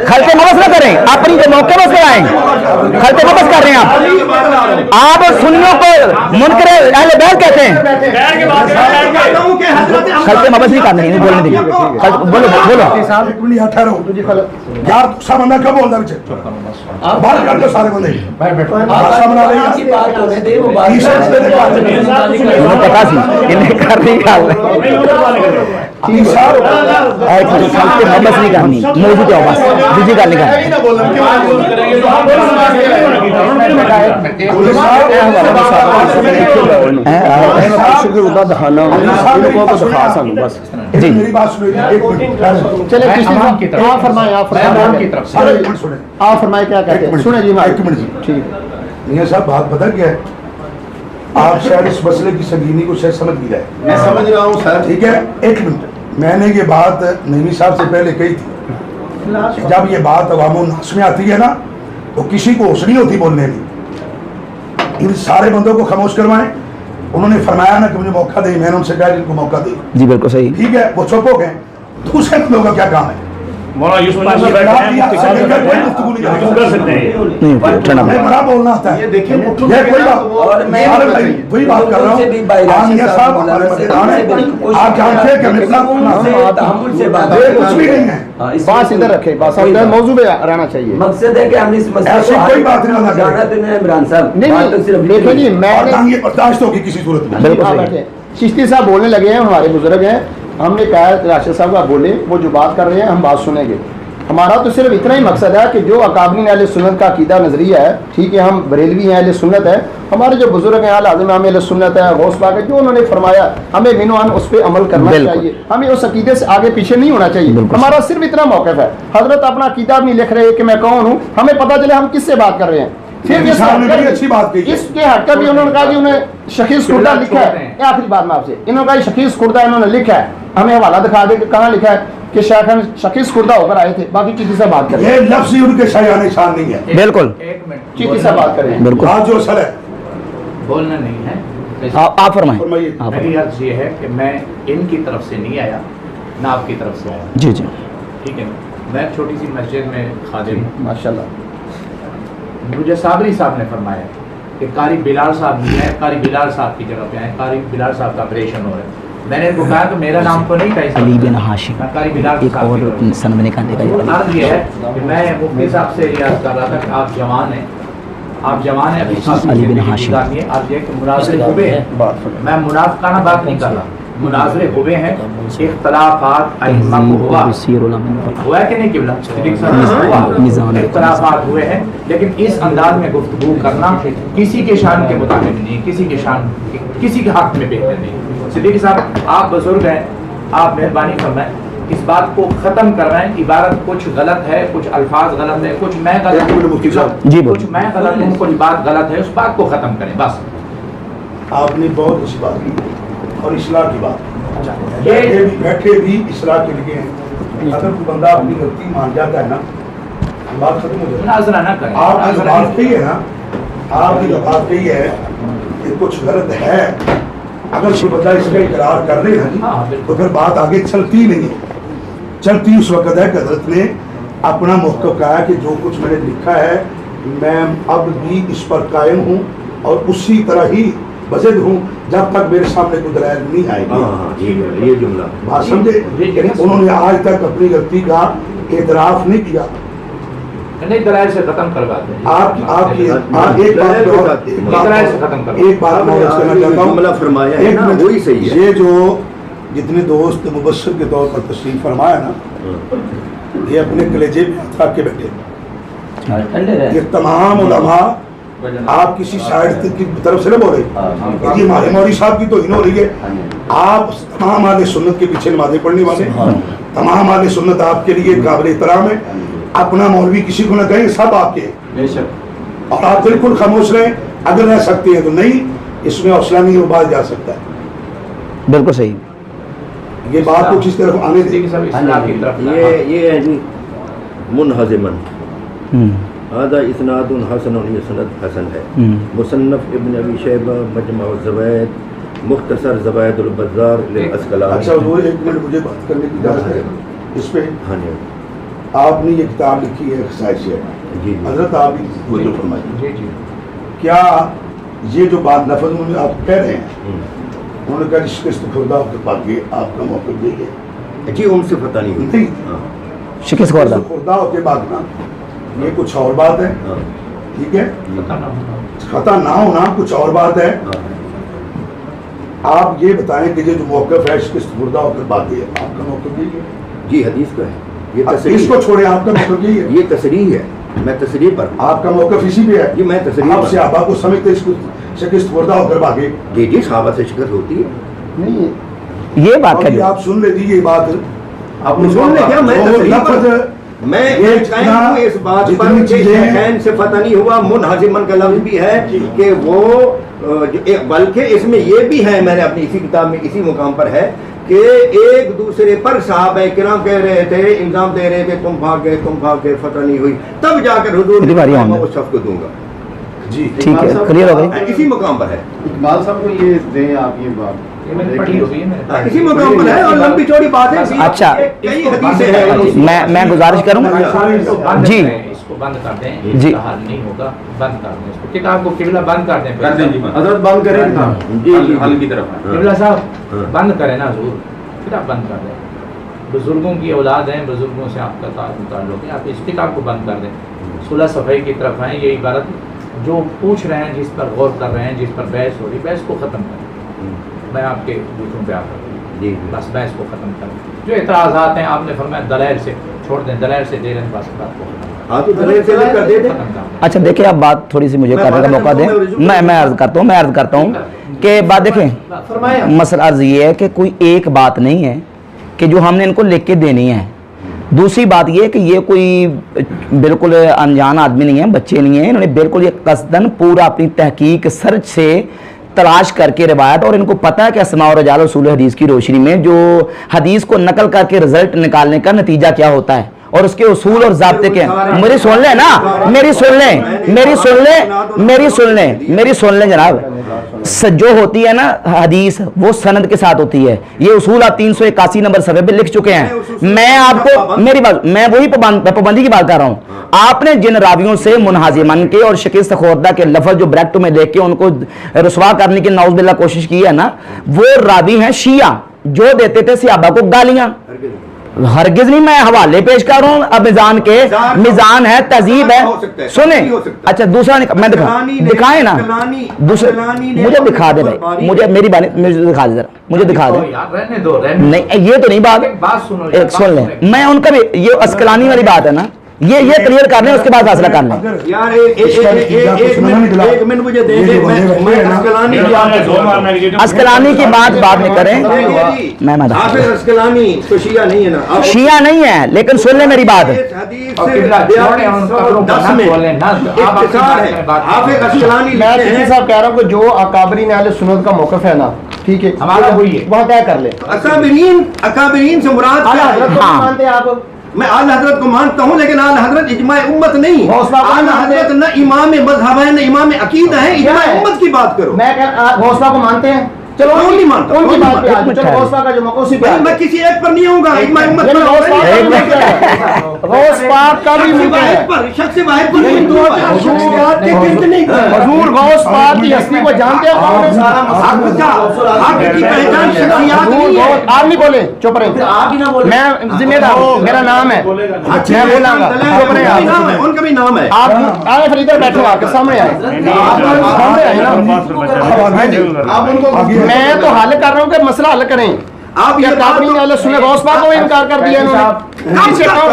खलते ममज न करें, अपनी मौके पर कराएं, खलते ममज कर रहे हैं आप सुन्नियों को मुनकरे अहले बैत कहते हैं। खलते ममज नहीं करने, नहीं बोलने दीजिए, बोलो यार दूसरा बंदा क्या बोलता है? बाहर कर दो सारे बंदे, भाषा बना लेंगे। पता सी इन्हें कर नहीं कर मबस नहीं करनी, मौजूद है बस दूसरी गल नहीं करनी। जी मेरी बात सुनिए, चले आप फरमाएं, आप फरमाएं क्या कहते हैं? सुने जी, एक मिनट जी, ठीक मियां साहब बात पता क्या है, आप शायद इस मसले की संगीनी को शायद समझ भी रहे। मैं समझ रहा हूँ सर। ठीक है, एक मिनट, मैंने ये बात नईमी साहब से पहले कही थी, जब ये बात अवामो नास में आती है ना तो किसी को होश नहीं होती बोलने की। इन सारे बंदों को खामोश करवाएं। उन्होंने फरमाया ना कि मुझे मौका दे, मैंने उनसे कहा इनको मौका दे। जी बिल्कुल सही, ठीक है, वो चुप हो गए। दूसरे बंदों का क्या काम है? मौलाना यूसुफ साहब बैठे हैं, मैं बड़ा बोलना आता है। ये देखिए कोई बात, और मैं वही बात कर रहा हूँ। साहब हमारे मददान है, आप जानते हैं कि मिथिला से बात कुछ भी नहीं है। बात इधर रखे, बात मौजूद में रहना चाहिए। मकसद है कि हम इस मसले ऐसी कोई बात नहीं होना जाना तो नहीं इमरान साहब, नहीं तो सिर्फ देखो जी, मैंने ये बर्दाश्त होगी किसी सूरत में। बैठे चिश्ती साहब बोलने लगे हैं, हमारे बुजुर्ग हैं, हमने कहा राशिद साहब का बोले, वो जो बात कर रहे हैं हम बात सुनेंगे। हमारा तो सिर्फ इतना ही मकसद है कि जो अकाबरीन अहले सुन्नत का अकीदा नजरिया है, ठीक है, हम बरेलवी हैं, अहले सुन्नत है, हमारे जो बुजुर्ग हैं आज़म अहले सुन्नत है, गौस पाक है, जो उन्होंने फरमाया हमें मिनो अन उस पर अमल करना चाहिए, हमें उस अकीदे से आगे पीछे नहीं होना चाहिए। हमारा सिर्फ इतना मौक़िफ़ है। हजरत अपना अकीदा भी लिख रहे हैं कि मैं कौन हूँ, हमें पता चले हम किससे बात कर रहे हैं। फिर अच्छी बात कही, इसके हटकर भी उन्होंने कहा कि उन्हें शकीस कुर्दा लिखा है। आखिरी बात में आपसे, इन्होंने कहा शकीस कुर्दा इन्होंने लिखा है, हमें हवाला दिखा दे कि कहाँ लिखा है कि शायद शकीस कुर्दा होकर आए थे, बाकी किसी से बात करें। ये लफ्ज़ ही उनके शाया निशान नहीं है। बिल्कुल एक मिनट, किसी से बात करें, बिल्कुल बात जो असल है बोलना नहीं है। आप फरमाएं। मेरी अर्ज ये है कि मैं इनकी तरफ से नहीं आया, ना आपकी तरफ से आया। जी जी, ठीक है, मैं छोटी सी मस्जिद में खादिम हूँ। माशाल्लाह। मुझे साबरी साहब ने फरमाया कि कारी बिलाल साहब नहीं है, कारी बिलाल साहब की जगह पे आए, कारी बिलाल साहब का ऑपरेशन हो रहा है। मैंने इनको कहा कि मेरा नाम तो नहीं कही अली बिन हाशिम, मैं कारी बिलाल एक और सनबने का देखा। अर्ज ये है कि मैं मुफ्ती साहब से ये अर्ज कर रहा था कि आप जवान हैं, आप जवान हैं, अभी अली बिन हाशिम, अर्ज ये कि मुनाज़रे हुए हैं, मैं मुनाफिकाना बात नहीं कर रहा, मुनाज़रे हुए हैं, इख्तलाफात अइम्मा को हुआ है कि नहीं किबला, इख्तलाफात हुए हैं, लेकिन इस अंदाज में गुफ्तगू करना किसी के शान के मुताबिक नहीं, किसी के शान, किसी के हक में बेहतर नहीं। सिद्दीकी साहब आप बुजुर्ग हैं, आप मेहरबानी फरमाएं, इस बात को ख़त्म करवाएं। इबारत कुछ गलत है, कुछ अल्फाज गलत है, कुछ मैं गलत हूँ, जी कुछ मैं गलत हूँ, कुछ बात गलत है, उस बात को ख़त्म करें बस। आपने बहुत अच्छी बात की और इस्लाह की बात, बैठे भी इस्लाह के लिए हैं। अगर कोई बंदा अपनी गलती मान जाता है ना, बात खत्म हो जाती है। मुनाज़रा ना करें। आपकी जो बात कही है ना, आपकी जो बात कही है कि कुछ गलत है, अगर कोई बंदा इसका इकरार कर ले ना जी, तो फिर बात आगे चलती नहीं है। चलती उस वक्त है कि हज़रत ने अपना मौक़िफ़ कहा कि जो कुछ मैंने लिखा है मैं अब भी इस पर कायम हूँ और उसी तरह ही बज़द हूँ जब तक मेरे सामने कोई दलाइल नहीं आएगी। ये जुमला बात समझे? उन्होंने आज तक अपनी गलती का एतराफ़ नहीं किया। नहीं, दलाइल से खत्म करवाते हैं। आपकी एक बात दलाइल से खत्म करवाते हैं। एक बात मैं और कहना चाहता हूँ, जुमला फरमाया है ना, वही सही है। ये जो जितने दोस्त मुबश्शिर के तौर पर तशरीफ फरमाया ना, ये अपने कलेजे में हाथ रख के बैठे। ये तमाम उलमा आप किसी साइड की तरफ से न बोले कि हमारे मौलवी साहब की तो हो रही है। आप तमाम आले सुन्नत के पीछे नमाज़ें पढ़ने वाले, तमाम आले सुन्नत आपके लिए काबिल एहतराम है। अपना मौलवी किसी को न कहें, सब आपके बेशक, और आप बिल्कुल खामोश रहें। अगर रह सकते हैं तो नहीं, इसमें हौसला नहीं उबाल जा सकता है। बिल्कुल सही। ये बात कुछ इस तरफ आने देगी। ये है जी मुनहज़िमन हादा इस्नादुन हसनुन, ये सनद हसन है। मुसन्नफ इब्न अबी शैबा मजमा ज़वाइद मुख्तसर ज़वाइदुल बज़्ज़ार लिल अस्क़लानी। अच्छा हुजूर, एक मिनट मुझे बात करने की इजाज़त है इस पे। हाँ जी, आपने ये किताब लिखी है ख़साइशियत जी, हज़रत आप वजह फरमाइए। जी जी। क्या ये जो बात लफ्ज़ उन्होंने आप कह रहे हैं, उन्होंने कहा जिसके इस्तग़फ़ार के पाके आपका मौक़िफ़ यही है जी, उनसे पता नहीं हुई। नहीं, शिकस्त खुर्दा होके भागना ये कुछ और बात है, ठीक है, खता ना होना कुछ और बात है। आप ये बताएं कि ये जो मौक़िफ़ है शिकस्त होकर भागे, आपका मौक़िफ़ यही है जी, हदीस का है ये, तसरीह इसको छोड़े, आपका मौक़िफ़ यही है। ये तसरीह है, मैं तसरीह पर आपका मौक़िफ़ इसी पे है जी, मैं तसरीह आप पर। सहाबा को समझते इसको शिकस्त होकर भागे। जी जी, सहाबा से शिकस्त होती है। नहीं, ये बात और है। आप सुन लीजिए ये बात, आप सुन ले क्या, मैं तसरीह पर, मैं ये कायम हूँ इस बात पर जितनी कि चीजें शैख़ैन से पता नहीं हुआ। मुनहज़िमन का लफ्ज़ भी है कि वो बल्कि इसमें ये भी है, मैंने अपनी इसी किताब में इसी मुकाम पर है कि एक दूसरे पर सहाबा किराम कह रहे थे, इल्ज़ाम दे रहे थे, तुम भाग गए, फतह नहीं हुई, तब जाकर हुजूर ने कहा, मैं उस शख्स को दूंगा। जी ठीक है, क्लियर हो गई। इसी मुकाम पर है, इकबाल साहब को ये दें आप ये बात, इसी मुकाम पर है और लंबी चौड़ी बात है। अच्छा, कई हदीसें हैं। मैं गुजारिश करूँ जी, इसको बंद कर दें जी, हल नहीं होगा, बंद कर दें इसको, किताब को किबला बंद कर दें। हज़रत बंद करें किताब जी जी, हल की तरफ किबला साहब बंद करें ना हजूर, किताब बंद कर दें। बुजुर्गों की औलाद हैं, बुजुर्गों से आपका ताल्लुक है, आप इस किताब को बंद कर दें, 16 सफ़ाई की तरफ आएँ। ये इबारत जो पूछ रहे हैं, जिस पर गौर कर रहे हैं, जिस पर बहस हो रही, बहस को ख़त्म करें। मैं आपके दूसरों पे आता हूँ जी, बस बहस को ख़त्म करें। जो एतराज़ात हैं, आपने फरमाया दलाइल से छोड़ दें, दलाइल से दे रहे हैं, बस बात को हाँ तो दलाइल से लेकर दे दें। अच्छा देखिए, आप बात थोड़ी सी मुझे करने का मौका दें। मैं अर्ज़ करता हूँ कि बात देखें, मसला अर्ज़ ये है कि कोई एक बात नहीं है कि जो हमने इनको लिख के देनी है। दूसरी बात ये है कि ये कोई बिल्कुल अनजान आदमी नहीं है, बच्चे नहीं हैं, इन्होंने बिल्कुल ये कसदन पूरा अपनी तहकीक सर्च से तलाश करके रिवायत, और इनको पता है कि अस्मा और रजाल उसूल हदीस की रोशनी में जो हदीस को नकल करके रिजल्ट निकालने का नतीजा क्या होता है और उसके उसूल और ज़ाब्ते के। मेरी सुन लें ना, मेरी सुन लें जनाब। जो होती है ना हदीस, वो सनद के साथ होती है। ये उसूल आप 381 नंबर सफ़े पे लिख चुके हैं। मैं आपको मेरी बात, मैं वही पाबंदी की बात कर रहा हूँ। आपने जिन रावियों से मुनहाजिमन के और शिकस्त खुर्दा के लफ्ज़ जो ब्रैकेट में देख के उनको रुसवा करने की नाउज़ुबिल्लाह कोशिश की है ना, वो रावी हैं शिया, जो देते थे सहाबा को गालियां। हरगिज नहीं, मैं हवाले पेश कर रहा हूँ। अब मिजान के मिजान है, तहजीब है, सुने। अच्छा दूसरा मैं दिखाए ना, दूसरा मुझे दिखा दे भाई, मुझे मेरी बात मुझे दिखा दे, जरा मुझे दिखा दे। नहीं ये तो नहीं बात सुनो, एक सुन ले, मैं उनका भी ये अस्कलानी वाली बात है ना, ये क्लियर कर लें, उसके बाद फैसला कर लें। यार एक मिनट मुझे दे दे, अस्कलानी की बात नहीं करें। मैं अस्कलानी तो शिया नहीं है ना, शिया नहीं है, लेकिन सुन ले मेरी बात। मैं साहब कह रहा हूँ कि जो अकाबरीन अहले सुन्नत का मौक़िफ़ है ना, ٹھیک ہے ہمارا وہی ہے، وہاں طے کر لیں. اکابرین سے مراد اعلیٰ کیا ہے؟ حضرت کو ہاں. مانتے ہیں آپ؟ میں اعلی حضرت کو مانتا ہوں لیکن اعلی حضرت اجماع امت نہیں. اعلی حضرت نہ امام مذہب ہے نہ امام عقیدہ ہے، اجماع امت کی بات کرو. میں غوثہ کو مانتے ہیں؟ چلو کون نہیں مانتا؟ ان کی کون بات نہیں پہ آ مانتا؟ جاؤ. چلو غوث پاک کا جو موقع اسی پہ آ میں جاؤ. کسی ایک پر نہیں ہوں گا، اجماع امت یعنی غوث پاک کا بھی ممکن ہے. غوث پاک کا بھی ممکن ہے. شخص واحد پر یہ دو چار شخصیات کے گرد نہیں کرنا. حضور غوث پاک کی ہستی کو جانتے ہیں؟ کون ہے سارا مسئلہ؟ حق کی پہچان شخصیات نہیں ہے. آپ نہیں بولے، چپ رہے. آپ ہی نہ بولے. میں ذمہ دار ہوں، میرا نام ہے، میں بولاں گا. چپ رہے آپ. ان کا بھی نام ہے. آپ آئے پھر ادھر بیٹھو، آ کے سامنے آئے. سامنے آئے نا. آپ ان کو میں تو حل کر رہا ہوں کہ مسئلہ حل کریں. آپ کیا یہ بات کابرین اہل سنت غوث پاک کو انکار کر دیا انہوں نے؟ کسی کام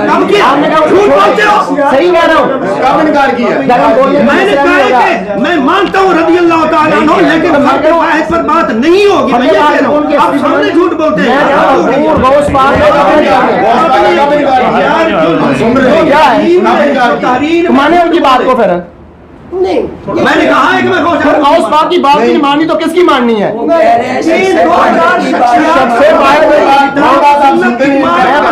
کب کیا؟ آپ نے کہا جھوٹ بولتے ہو. صحیح کہہ رہا ہوں. کب انکار کیا؟ میں نے کہا ہے کہ میں مانتا ہوں رضی اللہ تعالیٰ عنہ، لیکن فرد واحد پر بات نہیں ہوگی. میں یہ کہہ رہا ہوں آپ سامنے جھوٹ بولتے ہیں. حضور غوث پاک کو مانے ان کی بات کو. پھر نہیں میں نے کہا ہے کہ میں غوث پاک کی بات نہیں ماننی تو کس کی ماننی ہے؟ میں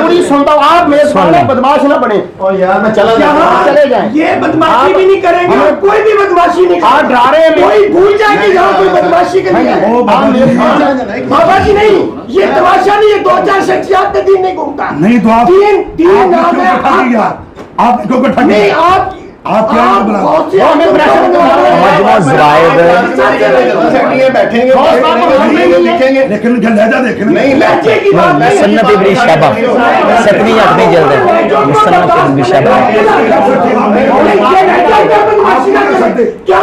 پوری سنتا ہوں. آپ میرے سامنے بدماش نہ بنے. یار میں چلا جاؤں. چلے جائیں. یہ بدماشی بھی نہیں کریں گے، کوئی بھی بدماشی نہیں آپ کریں گے. ڈرا رہے ہیں. کوئی بھول جائے کہ یہاں کوئی بدماشی کرنی ہے. بابا جی نہیں، یہ تماشا نہیں، یہ دو چار شخصیات کا دین نہیں گھومتا. نہیں تو آپ دین نام ہے. آپ کو کٹھا نہیں کیا آپ مجموعہ زوائد بیٹھیں گے لکھیں گے لیکن لہجہ دیکھیں نہیں لہجے کی بات نہیں. سنت ابن شہبہ 7ویں 8ویں جلد ہے مصنف ابن شہبہ. کیا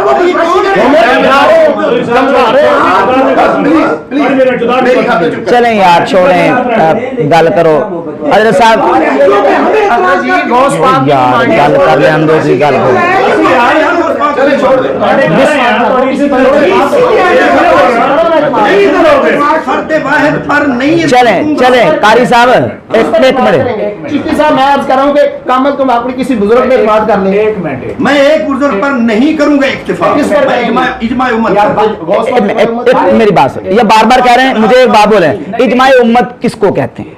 چلیں یار چھوڑیں گل کرو حضرت صاحب یار گل کر لیں ہم دوسری گل کرو. چلیں چلیں قاری صاحب ایک منٹ. چشتی صاحب میں عرض کر رہا ہوں کہ کامل تم اپنی کسی بزرگ پہ بات کر لیں. ایک منٹ. میں ایک بزرگ پر نہیں کروں گا اکتفا. اجماع امت میری بات سن. یہ بار بار کہہ رہے ہیں مجھے ایک بات بولیں اجماع امت کس کو کہتے ہیں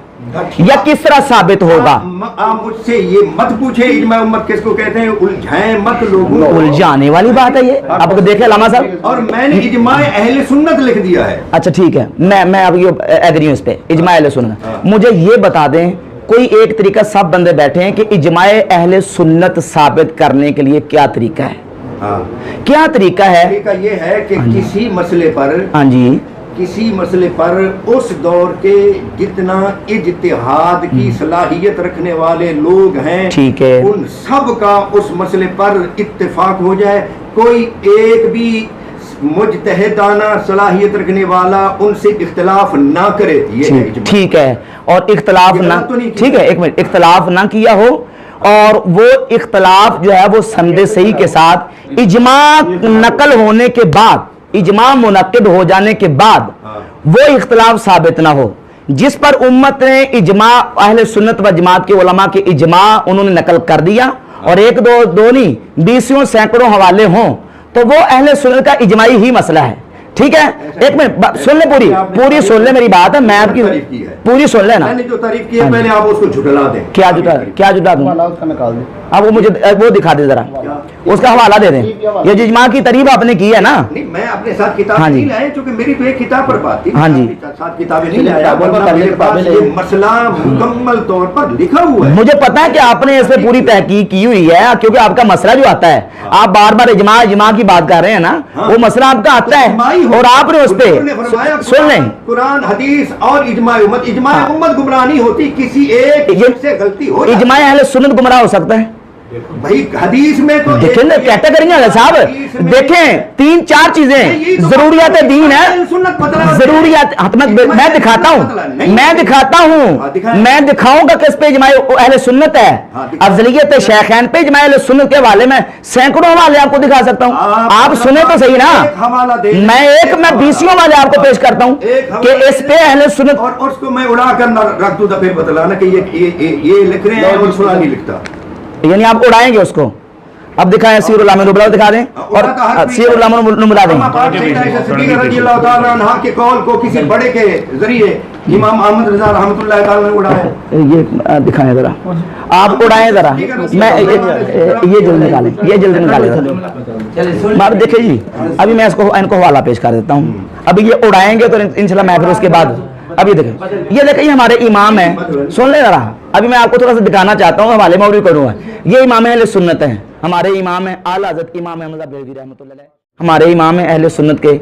یا کس طرح ثابت ہوگا؟ آپ مجھ سے یہ مت پوچھیں اجماع امت کس کو کہتے ہیں، الجھائیں مت لوگوں. الجھانے والی بات ہے یہ. آپ کو دیکھیں علامہ صاحب اور میں نے اجماع اہل سنت لکھ دیا ہے. اچھا ٹھیک ہے میں اب یہ ایگری ہوں اس پہ اجماع اہل سنت. مجھے یہ بتا دیں کوئی ایک طریقہ سب بندے بیٹھے ہیں کہ اجماع اہل سنت ثابت کرنے کے لیے کیا طریقہ ہے؟ کیا طریقہ ہے؟ طریقہ یہ ہے کہ کسی مسئلے پر ہاں جی کسی مسئلے پر اس دور کے جتنا اجتہاد کی صلاحیت رکھنے والے لوگ ہیں ٹھیک ہے ان سب کا اس مسئلے پر اتفاق ہو جائے. کوئی ایک بھی مجتہدانہ صلاحیت رکھنے والا ان سے اختلاف نہ کرے. یہ ٹھیک ہے. اور اختلاف نہ ٹھیک ہے ایک منٹ اختلاف نہ کیا ہو اور وہ اختلاف جو ہے وہ سند صحیح کے ساتھ اجماع نقل ہونے کے بعد اجماع منعقد ہو جانے کے بعد وہ اختلاف ثابت نہ ہو جس پر امت نے اجماع اہل سنت و جماعت کے علماء کے اجماع انہوں نے نقل کر دیا اور ایک دو نہیں بیسیوں سینکڑوں حوالے ہوں تو وہ اہل سنت کا اجماعی ہی مسئلہ ہے. ٹھیک ہے ایک منٹ سن لیں پوری سن لیں میری بات ہے. میں آپ کی پوری سن لیں نا. میں نے جو تعریف کی ہے پہلے آپ اس کو جھٹلا دیں. کیا جھٹلا دوں؟ اب وہ مجھے وہ دکھا دیں ذرا اس کا حوالہ دے دیں. یہ جو اجماع کی تعریف آپ نے کی ہے نا نہیں میں اپنے ساتھ کتاب نہیں لایا چونکہ میری تو ایک کتاب پر بات تھی. ہاں جی ساتھ کتابیں نہیں لایا ورنہ میرے پاس یہ مسئلہ مکمل طور پر لکھا ہوا ہے. مجھے پتا ہے کہ آپ نے اس پہ پوری تحقیق کی ہوئی ہے کیونکہ آپ کا مسئلہ جو آتا ہے آپ بار بار اجماع کی بات کر رہے ہیں نا وہ مسئلہ آپ کا آتا ہے اور آپ نے اس پہ سن لیں قرآن حدیث اور اجماع امت گمراہ نہیں ہوتی کسی ایک سے غلطی ہو. اجماع اہل سنت گمراہ ہو سکتا ہے بھائی حدیث میں تو دیکھیں نا کیٹیگری ہے صاحب. دیکھیں 3-4 چیزیں ضروریات دین ہے ضروریات میں دکھاتا ہوں میں دکھاؤں گا کس پہ اجماع اہل سنت ہے. افضلیت شیخین پہ اجماع اہل سنت کے حوالے میں سینکڑوں حوالے آپ کو دکھا سکتا ہوں. آپ سنیں تو صحیح نا میں 20 حوالے آپ کو پیش کرتا ہوں کہ اس پہ اہل سنت اور اس کو میں اڑا کر رکھ دوں پھر بتلانا کہ یہ لکھ رہے ہیں اور فلاں نہیں لکھتا. یعنی آپ اڑائیں گے اس کو अब दिखाएं सीर उलामा नुबला दिखा दें और सीर उलामा नुबला दें। के कौल को किसी बड़े के जरिए इमाम अहमद रजा रहमतुल्लाह ताला ने उड़ाया। ये दिखाएं जरा, आप उड़ाएं जरा, मैं ये जल्दी निकालें, ये जल्दी निकालें। बात देखिए जी, अभी मैं इसको इनको हवाला पेश कर देता हूँ। अभी ये उड़ाएंगे तो इंशाल्लाह मैं फिर उसके बाद, अभी देखें ये देखिए हमारे इमाम हैं, सुन ले जरा। अभी मैं आपको थोड़ा सा दिखाना चाहता हूँ, हवाले में भी करूँगा। ये इमाम अहले सुन्नत हैं, हमारे इमाम हैं आला हज़रत इमाम अहमद बरेलवी रहमतुल्लाह अलैह। हमारे इमाम हैं अहले सुन्नत के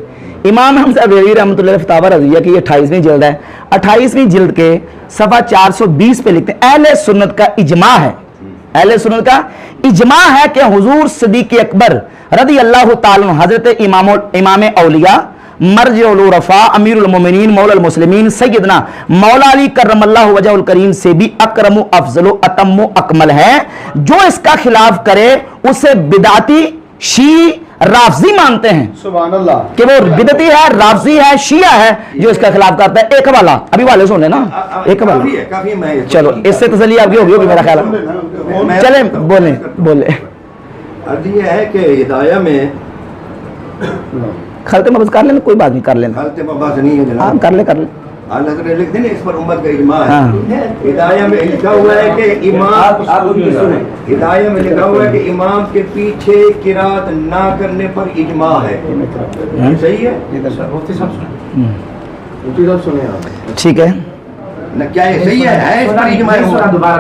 इमाम अहमद बरेलवी रहमतुल्लाह अलैह फतावा रज़िया की 28वीं जिल्द है। 28वीं जिल्द के सफ़ा 420 पे लिखते हैं अहले सुन्नत का इजमा है, अहले सुन्नत का इजमा है कि हुजूर सिद्दीक़ अकबर रज़ी अल्लाह ताला हज़रत इमाम औलिया मर्जुल रफ़ा अमीरुल मोमिनीन मौलल मुस्लिमीन सैयदना मौला अली करमल्लाहु वजहुल करीम से भी अकरमु अफजलु अतम्मु अकमल है। जो इसका खिलाफ करे उसे बिदाती शी राफजी मानते हैं। सुभान अल्लाह, कि वो बिदती है, राफजी है, शिया है जो इसका खिलाफ करता है। एक वाला अभी वाले सुन लेना, एक वाला चलो इससे तसल्ली आपकी होगी मेरा ख्याल है। चले बोले बोले अर्ज ये है कि हिदाया में खलते मबस कर लेना, कोई बात नहीं, कर लेना, खलते मबस नहीं है जनाब, कर ले कर ले। आला हज़रत लिख दें इस पर उम्मत का इजमा है। हिदाया में लिखा हुआ है कि इमाम, हिदाया में लिखा हुआ है कि इमाम के पीछे किरात ना करने पर इजमा है। सही है? ठीक है न, क्या ये सही है इस पर इजमा है? दोबारा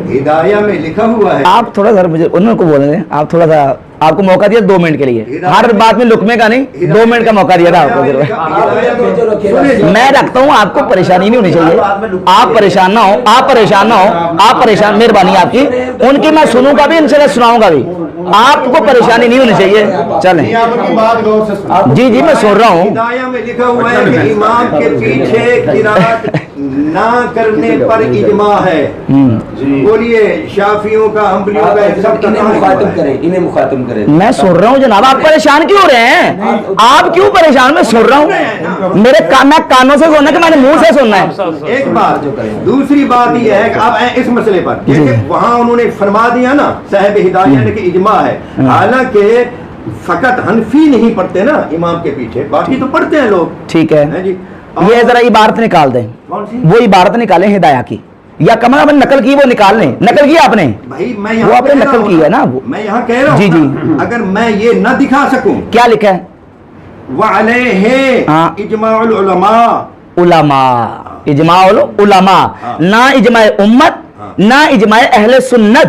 हिदाया में लिखा हुआ है। आप थोड़ा सा मुझे उनको बोलने दें, आप थोड़ा सा, आपको मौका दिया 2 मिनट के लिए, हर बात में लुकमे का नहीं, 2 मिनट का मौका दिया था आपको। मैं रखता हूँ, आपको परेशानी नहीं होनी चाहिए, आप परेशान ना हो, आप परेशान ना हो, आप परेशान, मेहरबानी आपकी, उनकी मैं सुनूंगा भी, इंशाल्लाह सुनाऊंगा भी, आपको परेशानी नहीं होनी चाहिए। चलें जी जी मैं सुन रहा हूँ। हिदाया में लिखा हुआ है कि इमाम के पीछे किरात ना करने पर इजमा है। बोलिए शाफियों का, हम्बलियों का, इन्हें मुखातिब करें, इन्हें मुखातिब करें। मैं सुन रहा हूँ जनाब, आप परेशान क्यों हो रहे हैं? आप क्यों परेशान? मैं सुन रहा हूँ, मेरे मैं कानों से सुनना कि मैंने मुंह से सुनना है। एक बात, दूसरी बात यह है कि अब इस मसले पर वहां उन्होंने फरमा दिया ना साहब हिदाया ने कि इजमा है, हालांकि फकत हनफी नहीं पढ़ते ना इमाम के पीछे, बाकी तो पढ़ते हैं लोग। ठीक है जी, ये जरा इबारत निकाल दें, वो इबारत निकालें हिदाया की, या कम आपने नकल की, वो निकाल लें। नकल की आपने भाई, मैं वो आपने नकल की है ना, वो मैं यहाँ कह रहा हूँ जी जी, अगर मैं ये न दिखा सकूं, क्या लिखा है? वअलैहि इजमाउल उलमा, उलमा, इजमाउल उलमा, ना इजमाए उम्मत, ना इजमाए अहले सुन्नत,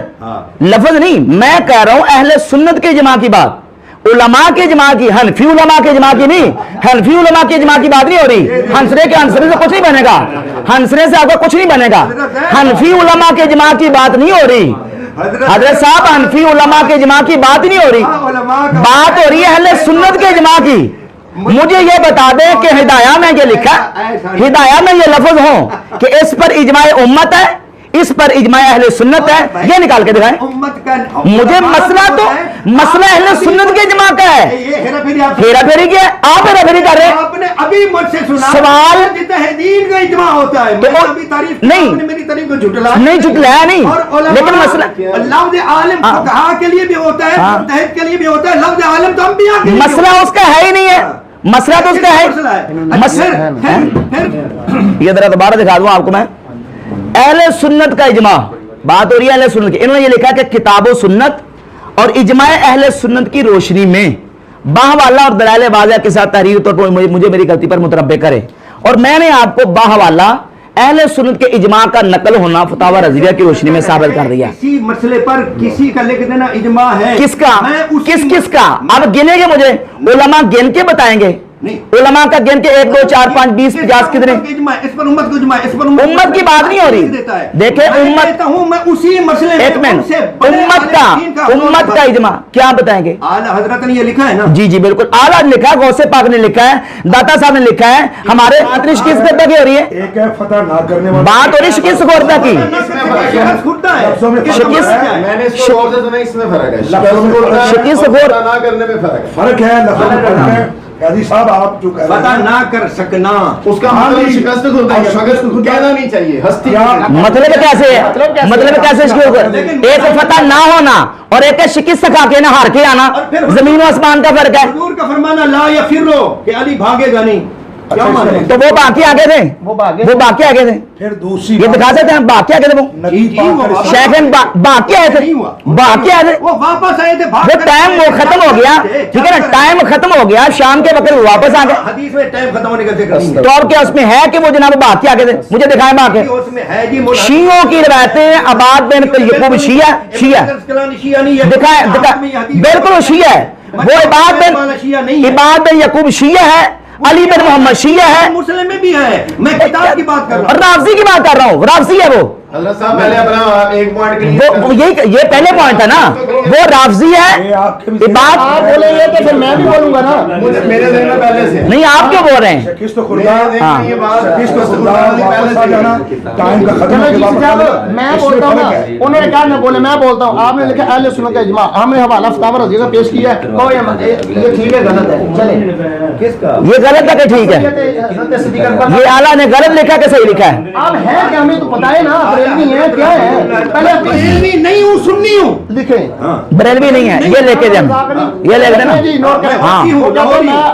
लफ्ज नहीं, मैं कह रहा हूं अहले सुन्नत के इजमा की बात, उलमा के इजमा की, हनफी उलमा के इजमा की नहीं, हनफी उलमा के इजमा की बात नहीं हो रही। हंसरे के हंसरे से कुछ नहीं बनेगा, हंसरे से आपका कुछ नहीं बनेगा, हनफी उलमा के इजमा की बात नहीं हो रही हजरत साहब, हनफी उलमा के इजमा की बात नहीं हो रही, बात हो रही है अहले सुन्नत के इजमा की। मुझे ये बता दें कि हिदाया में ये लिखा, हिदाया में ये लफ्ज हो कि इस पर इजमाए उम्मत है, इस पर इजमाए अहले सुन्नत है, ये निकाल के दिखाएं। मुझे मसला तो मसला अहले सुन्नत के इजमा का है, हेरा फेरी क्या है? आप हेरा फेरी कर रहे हैं। आपने अभी मुझसे सुना सवाल तहदीद का इजमा होता है, तो अभी तारीफ नहीं, मेरी तारीफ को झुटला नहीं झुटलाया नहीं, लेकिन मसला लफ्ज़ आलिम फुक़हा के लिए भी होता है, मुज्तहिद के लिए भी होता है, लफ्ज़ आलिम तो अंबिया के लिए मसला उसका है ही नहीं है, मसला तो उसका है। ये जरा दोबारा दिखा दूं आपको मैं, अहले सुन्नत का इजमा बात हो रही है, अहले सुन्नत की। इन्होंने ये लिखा कि किताबो सुन्नत और इजमाए अहले सुन्नत की रोशनी में बाहवाला और दलाइल वाज़िह के साथ तहरीर तौर पर मुझे मेरी गलती पर मुतरब्बे करे, और मैंने आपको बाहवाला अहले सुन्नत के इजमा का नकल होना फतावा रज़िया की रोशनी में साबित कर दिया। किसी मसले पर किसी का लिख देना इजमा है, किसका? किसका? आप गिनेंगे, मुझे उलमा गिन के बताएंगे, उलमा का गिन के 1 2 4 5 20 50 कितने? इस पर उम्मत को इजमा, इस पर उम्मत की बात नहीं हो रही। देखे उम्मत हूं मैं उसी मसले में, एक मिनट, उम्मत का इजमा क्या बताएंगे? आला हजरत ने ये लिखा है ना, जी जी बिल्कुल, आला ने लिखा है, गौसे पाक ने लिखा है, दाता साहब ने लिखा है, हमारे किस गद्दा की हो रही है? एक है फतह ना करने वाला, बात हो रही है शिकिस गोरदा की, मैंने इसमें फर्क है, शिकिस गोर ना करने में फर्क है, قاضی صاحب آپ جو کہہ پتہ رہے ہیں نہ کر سکنا اس کا مطلب شکست ہوتا ہے مگر کہنا نہیں چاہیے ہستی مطلب کیسے ہے؟ مطلب کیسے اس کے اوپر ایک فتح نہ ہونا اور ایک شکست کھا کے نہ ہار کے آنا، زمین و آسمان کا فرق ہے. حضور کا فرمانا لا یفرو کہ علی بھاگے گا نہیں. کیا مانے؟ تو وہ باقی آگے تھے، وہ باقی آگے تھے. پھر دوسری یہ دکھا سکتے ہیں باقی آگے تھے، وہ نبی پاک شیخین باقی آئے تھے، باقی آئے تھے. وہ واپس آئے تھے، وہ ٹائم وہ ختم ہو گیا، ٹھیک ہے نا، ٹائم ختم ہو گیا، شام کے وقت وہ واپس آ گئے. حدیث میں ٹائم ختم ہونے کا ذکر نہیں ہے. تو اور کیا اس میں ہے کہ وہ جناب باقی آگے تھے؟ مجھے دکھائیں باقی. اس میں ہے جی شیعوں کی روایتیں عباد بن یعقوب شیعہ دکھائیں، بالکل شیعہ ہے وہ. عباد بن یعقوب شیعہ ہے، علی بن محمد شیعہ ہے، مسلم میں بھی ہے. میں کتاب کی بات کر رہا ہوں، رافضی کی بات کر رہا ہوں، رافضی ہے وہ. حضرت صاحب پہلے اپنا ایک پوائنٹ کے یہ پہلے پوائنٹ تھا نا، وہ رافضی ہے. بات آپ بولیں گے تو پھر میں بھی بولوں گا نا. میرے ذہن میں پہلے سے نہیں، آپ کیوں بول رہے ہیں؟ کس تو خدا یہ بات واپس آ جانا ٹائم کا ختم چلو ہو جی صاحب میں بولتا ہوں نا، انہوں نے کہا میں بولے، میں بولتا ہوں. آپ نے لکھا اہل سنت کا اجماع، ہم نے حوالہ فتاوی رضی کا پیش کیا ہے. تو یہ ٹھیک ہے غلط ہے؟ چلیں کس کا یہ غلط ہے کہ ٹھیک ہے؟ یہ اعلیٰ نے غلط لکھا کہ صحیح لکھا ہے؟ آپ ہے کہ ہمیں تو پتہ ہے نا، بریلوی ہے کیا ہے؟ پہلے بریلوی نہیں ہوں، سنی ہوں. لکھیں بریلوی نہیں ہے، یہ لے کے دیں، یہ لے کے جی نا. نوٹ کریں. ہاں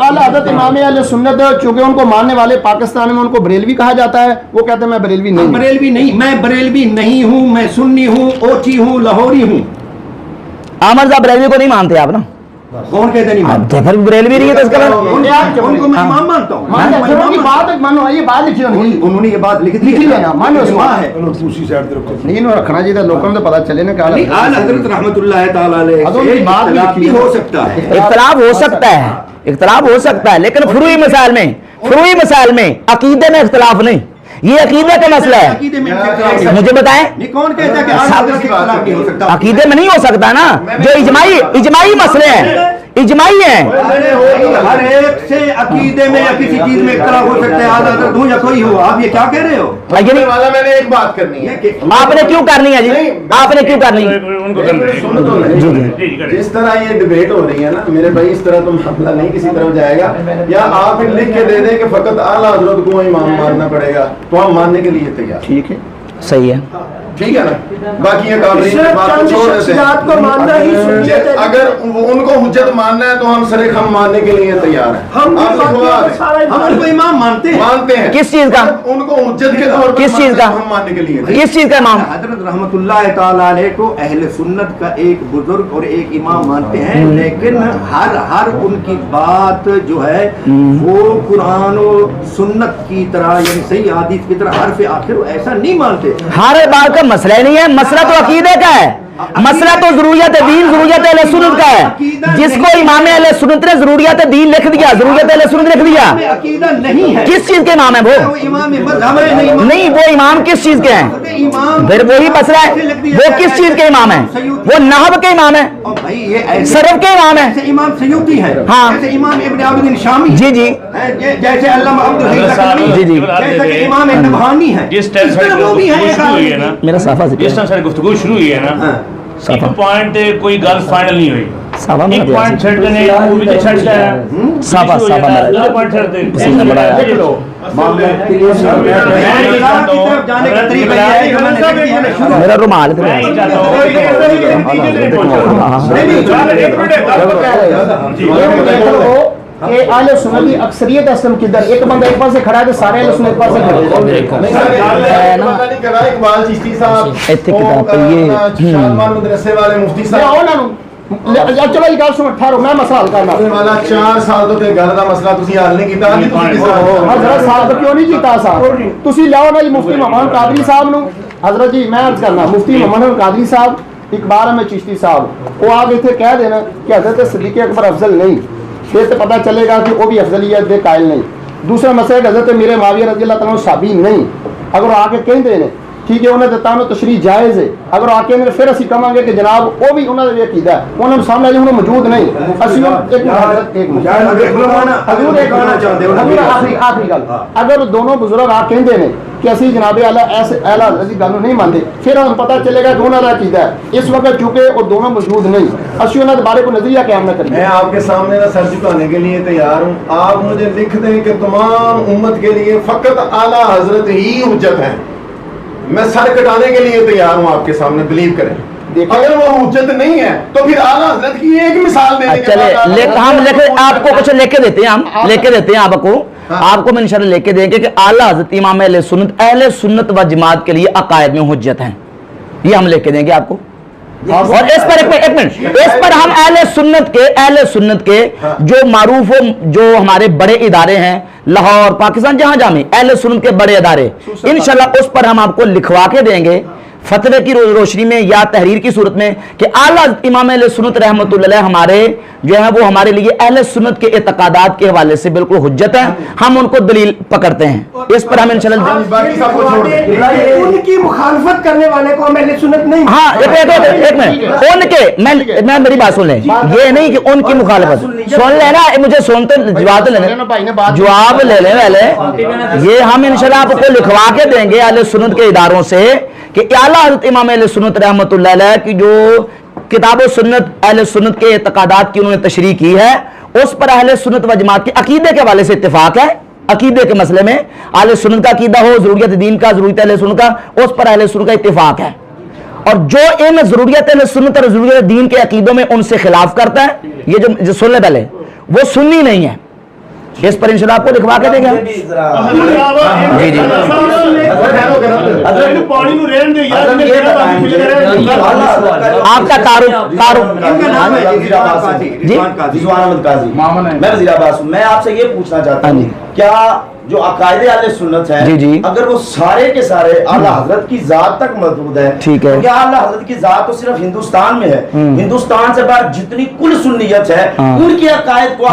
اعلیٰ حضرت امام اہل سنت، چونکہ ان کو ماننے والے پاکستان میں ان کو بریلوی کہا جاتا ہے، وہ کہتے ہیں میں بریلوی نہیں ہوں. بریلوی نہیں، میں بریلوی نہیں ہوں، میں سنی ہوں، اوچی ہوں، لاہوری ہوں. عامر صاحب بریلوی کو نہیں مانتے آپ نا؟ کون کہتے نہیں مانتے؟ تو پھر بریلوی نہیں ہے تو اس کا ان کو میں امام مانتا ہوں. مانو یہ بات لکھی ہوئی، انہوں نے یہ بات لکھ لکھی ہے نا، مانو اس ہے. دوسری سائڈ رکھو. نہیں رکھنا چاہیے، لوگوں کو پتا چلے نا کہ آل حضرت رحمت اللہ تعالیٰ علیہ سے اختلاف بھی ہو سکتا ہے. اختلاف ہو سکتا ہے، اختلاف ہو سکتا ہے، لیکن فروعی مسائل میں عقیدے میں اختلاف نہیں. یہ عقیدے کا مسئلہ ہے. عقیدے میں اختلاف نہیں. مجھے بتائیں، یہ کون کہتا ہے کہ آل حضرت سے اختلاف نہیں ہو سکتا؟ عقیدے میں نہیں ہو سکتا نا، جو اجماعی مسئلے ہیں، اجماعی ہیں. ہر ایک سے عقیدے میں یا کسی چیز میں اختلاف ہو سکتا ہے. آل حضرت ہوں یا کوئی ہو، آپ یہ کیا کہہ رہے ہو؟ والا میں نے ایک بات کرنی ہے. آپ نے کیوں کرنی ہے جی؟ آپ نے کیوں کرنی ہے؟ جس طرح یہ ڈیبیٹ ہو رہی ہے نا میرے بھائی، اس طرح تو معاملہ نہیں کسی طرف جائے گا. یا آپ لکھ کے دے دیں کہ فقط اعلیٰ حضرت کو امام ماننا پڑے گا، تو ہم ماننے کے لیے تیار. ٹھیک ہے، صحیح ہے. ٹھیک ہے نا. باقی یہ کام کو ماننا ہی سنت ہے. اگر ان کو حجت ماننا ہے تو ہم سر خم ماننے کے لیے تیار ہیں. ہم ہم ان کو امام مانتے ہیں. کس چیز کا؟ ان کو حجت کے طور پر کس چیز کا؟ ہم ماننے کے لیے. کس چیز کا امام؟ حضرت رحمت اللہ تعالیٰ علیہ کو اہل سنت کا ایک بزرگ اور ایک امام مانتے ہیں، لیکن ہر ان کی بات جو ہے وہ قرآن و سنت کی طرح، یعنی صحیح حدیث کی طرح حرف آخر ایسا نہیں مانتے. ہر بات کا مسئلہ نہیں ہے، مسئلہ تو عقیدے کا ہے. مسئلہ تو ضروریات دین، ضروریات اہل سنت کا ہے. جس کو امام اہل سنت نے ضروریات دین لکھ دیا، ضروریات اہل سنت لکھ دیا. عقیدہ نہیں ہے. کس چیز کے امام ہے وہ؟ امام مذہب ہے نہیں، وہ امام کس چیز کے ہیں؟ پھر وہی مسئلہ ہے، وہ کس چیز کے امام ہیں؟ وہ نحو کے امام ہیں، صرف کے امام ہیں. جیسے امام سیوطی ہے، ہاں، جیسے امام ابن عابدین شامی، جی جی، جیسے علامہ عبدالحی لکھنوی، جی جی، جیسے کہ امام نبہانی ہے. جس ٹائم میرا صافہ جس ٹائم ساری گفتگو شروع ہوئی ہے نا، ایک پوائنٹ کوئی گل فائنل نہیں ہوئی. ایک پوائنٹ چھڑ دینے وہ بھی تو چھڑتا ہے. صافہ دوسرے پوائنٹ چھڑ دیں. میرا رومال کہ اہل سنت کی اکثریت اسلم کدھر؟ ایک بندہ ایک پاس سے کھڑا ہے تو سارے اہل سنت ایک پاس سے کھڑے. اقبال چشتی صاحب، مدرسے والے مفتی صاحب، چلو یہ گل سن ٹھہرو، میں مسئلہ حل کرنا. 4 سال تو گل کا مسئلہ تسی حل نہیں کیتا. حضرت صاحب کیوں نہیں کیتا صاحب؟ تسی لاؤ نا جی مفتی محمد قادری صاحب نو. حضرت جی میں عرض کرنا، مفتی محمد قادری صاحب اقبال احمد چشتی صاحب وہ آگے تھے کہہ دینا کہ حضرت صدیق اکبر افضل نہیں، پھر تو پتہ چلے گا کہ وہ بھی افضلیت دے قائل نہیں. دوسرا مسئلہ کہ حضرت میرے معاویہ رضی اللہ تعالیٰ صحابی نہیں. اگر آ کے کہیں دے ٹھیک ہے، انہیں دیتا ہوں تشریح جائز ہے. اگر آ کے پھر اسی کہاں گے کہ جناب وہ بھی انہوں نے عقیدہ ہے، انہوں نے سامنے انہوں موجود نہیں. آخری گل، اگر دونوں بزرگ آ کہیں کہ اسی جناب اعلیٰ اعلیٰ حضرت کی گل نہیں مانتے، پھر ہم پتہ چلے گا کہ انہوں کا عقیدہ ہے۔ اس وقت چونکہ وہ دونوں موجود نہیں، اسی انہوں کے بارے کو نظریہ قیام نہ کریں۔ میں آپ کے سامنے سر جھکانے کے لیے تیار ہوں، آپ مجھے لکھ دیں کہ تمام امت کے لیے فقط اعلیٰ حضرت ہی حجت ہے، میں سر کٹانے کے لیے تیار ہوں آپ کے سامنے، بلیو کریں۔ اگر وہ حجت نہیں ہے تو پھر اعلیٰ حضرت کی ایک مثال دینے کے چلے ہم آپ کو کچھ لے کے دیتے ہیں، ہم لے کے دیتے ہیں آپ کو میں انشاءاللہ لے کے دیں گے کہ اعلیٰ حضرت امام اہل سنت و جماعت کے لیے عقائد میں حجت ہیں، یہ ہم لے کے دیں گے آپ کو۔ اور اس پر ایک منٹ اس پر ہم اہل سنت کے جو معروف جو ہمارے بڑے ادارے ہیں لاہور پاکستان جہاں جامع اہل سنت کے بڑے ادارے، انشاءاللہ اس پر ہم آپ کو لکھوا کے دیں گے فتوے کی روشنی میں یا تحریر کی صورت میں کہ اعلیٰ امام اہل سنت رحمۃ اللہ علیہ ہمارے جو ہے وہ ہمارے لیے اہل سنت کے اعتقادات کے حوالے سے بالکل حجت ہے، ہم ان کو دلیل پکڑتے ہیں، اس پر ہم انشاءاللہ ان کی مخالفت کرنے والے کو ہم اہل سنت نہیں۔ ہاں ایک منٹ ان کے میں میری بات سن لیں، یہ نہیں کہ ان کی مخالفت سن لیں نا، مجھے سنتے جواب لے لیں پہلے، یہ ہم انشاءاللہ آپ کو لکھوا کے دیں گے اہل سنت کے اداروں سے کہ اعلیٰ حضرت امام اہل سنت رحمۃ اللہ علیہ کی جو کتاب و سنت اہل سنت کے اعتقادات کی انہوں نے تشریح کی ہے، اس پر اہل سنت و جماعت کے عقیدے کے حوالے سے اتفاق ہے، عقیدے کے مسئلے میں اہل سنت کا عقیدہ ہو، ضروریت دین کا، ضروریت اہل سنت کا، اس پر اہل سنت کا اتفاق ہے، اور جو ان ضروریت اہل سنت اور ضروریت دین کے عقیدوں میں ان سے خلاف کرتا ہے، یہ جو سن لے پہلے، وہ سنی نہیں ہے، اس پر انشاءاللہ آپ کو لکھوا کے دیں گے۔ جی جی آپ کا میں وزیر عباس ہوں، میں آپ سے یہ پوچھنا چاہتا ہوں کیا جو عقائد اہل سنت ہے اگر وہ سارے کے سارے اعلیٰ حضرت کی ذات تک محدود ہے، ٹھیک ہے، کیا اعلیٰ حضرت کی ذات تو صرف ہندوستان میں ہے، ہندوستان سے باہر جتنی کل سنیت ہے ان کی عقائد کو وہ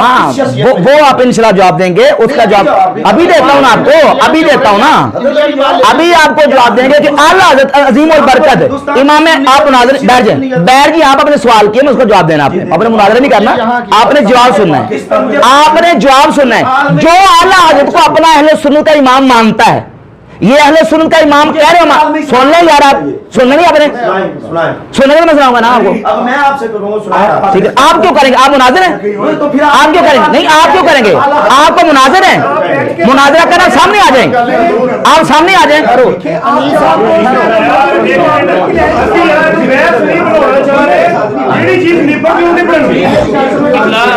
آپ انشاءاللہ جواب دیں گے، اس کا جواب ابھی دیتا ہوں نا آپ کو، ابھی دیتا ہوں نا، ابھی آپ کو جواب دیں گے کہ اعلیٰ حضرت عظیم البرکت امام، آپ مناظر بیٹھ جائیں، بیٹھ جی، آپ اپنے سوال کیے میں اس کا جواب دینا، آپ نے مناظرہ نہیں کرنا، آپ نے جواب سننا ہے، آپ نے جواب سننا ہے، جو اعلیٰ حضرت کو اپنا اہل سنت کا امام مانتا ہے، یہ اہل سنت کا امام کہہ رہے ہیں، سن لیں یار، آپ سننے نہیں، آپ نے سننے کا میں سناؤں گا نا آپ کو، اب میں آپ سے کہوں گا، ٹھیک ہے، آپ کیوں کریں گے، آپ مناظر ہیں، آپ کیوں کریں گے، نہیں آپ کیوں کریں گے، آپ کو مناظر ہیں، مناظرہ کرنا، سامنے آ جائیں، آپ سامنے آ جائیں، کرو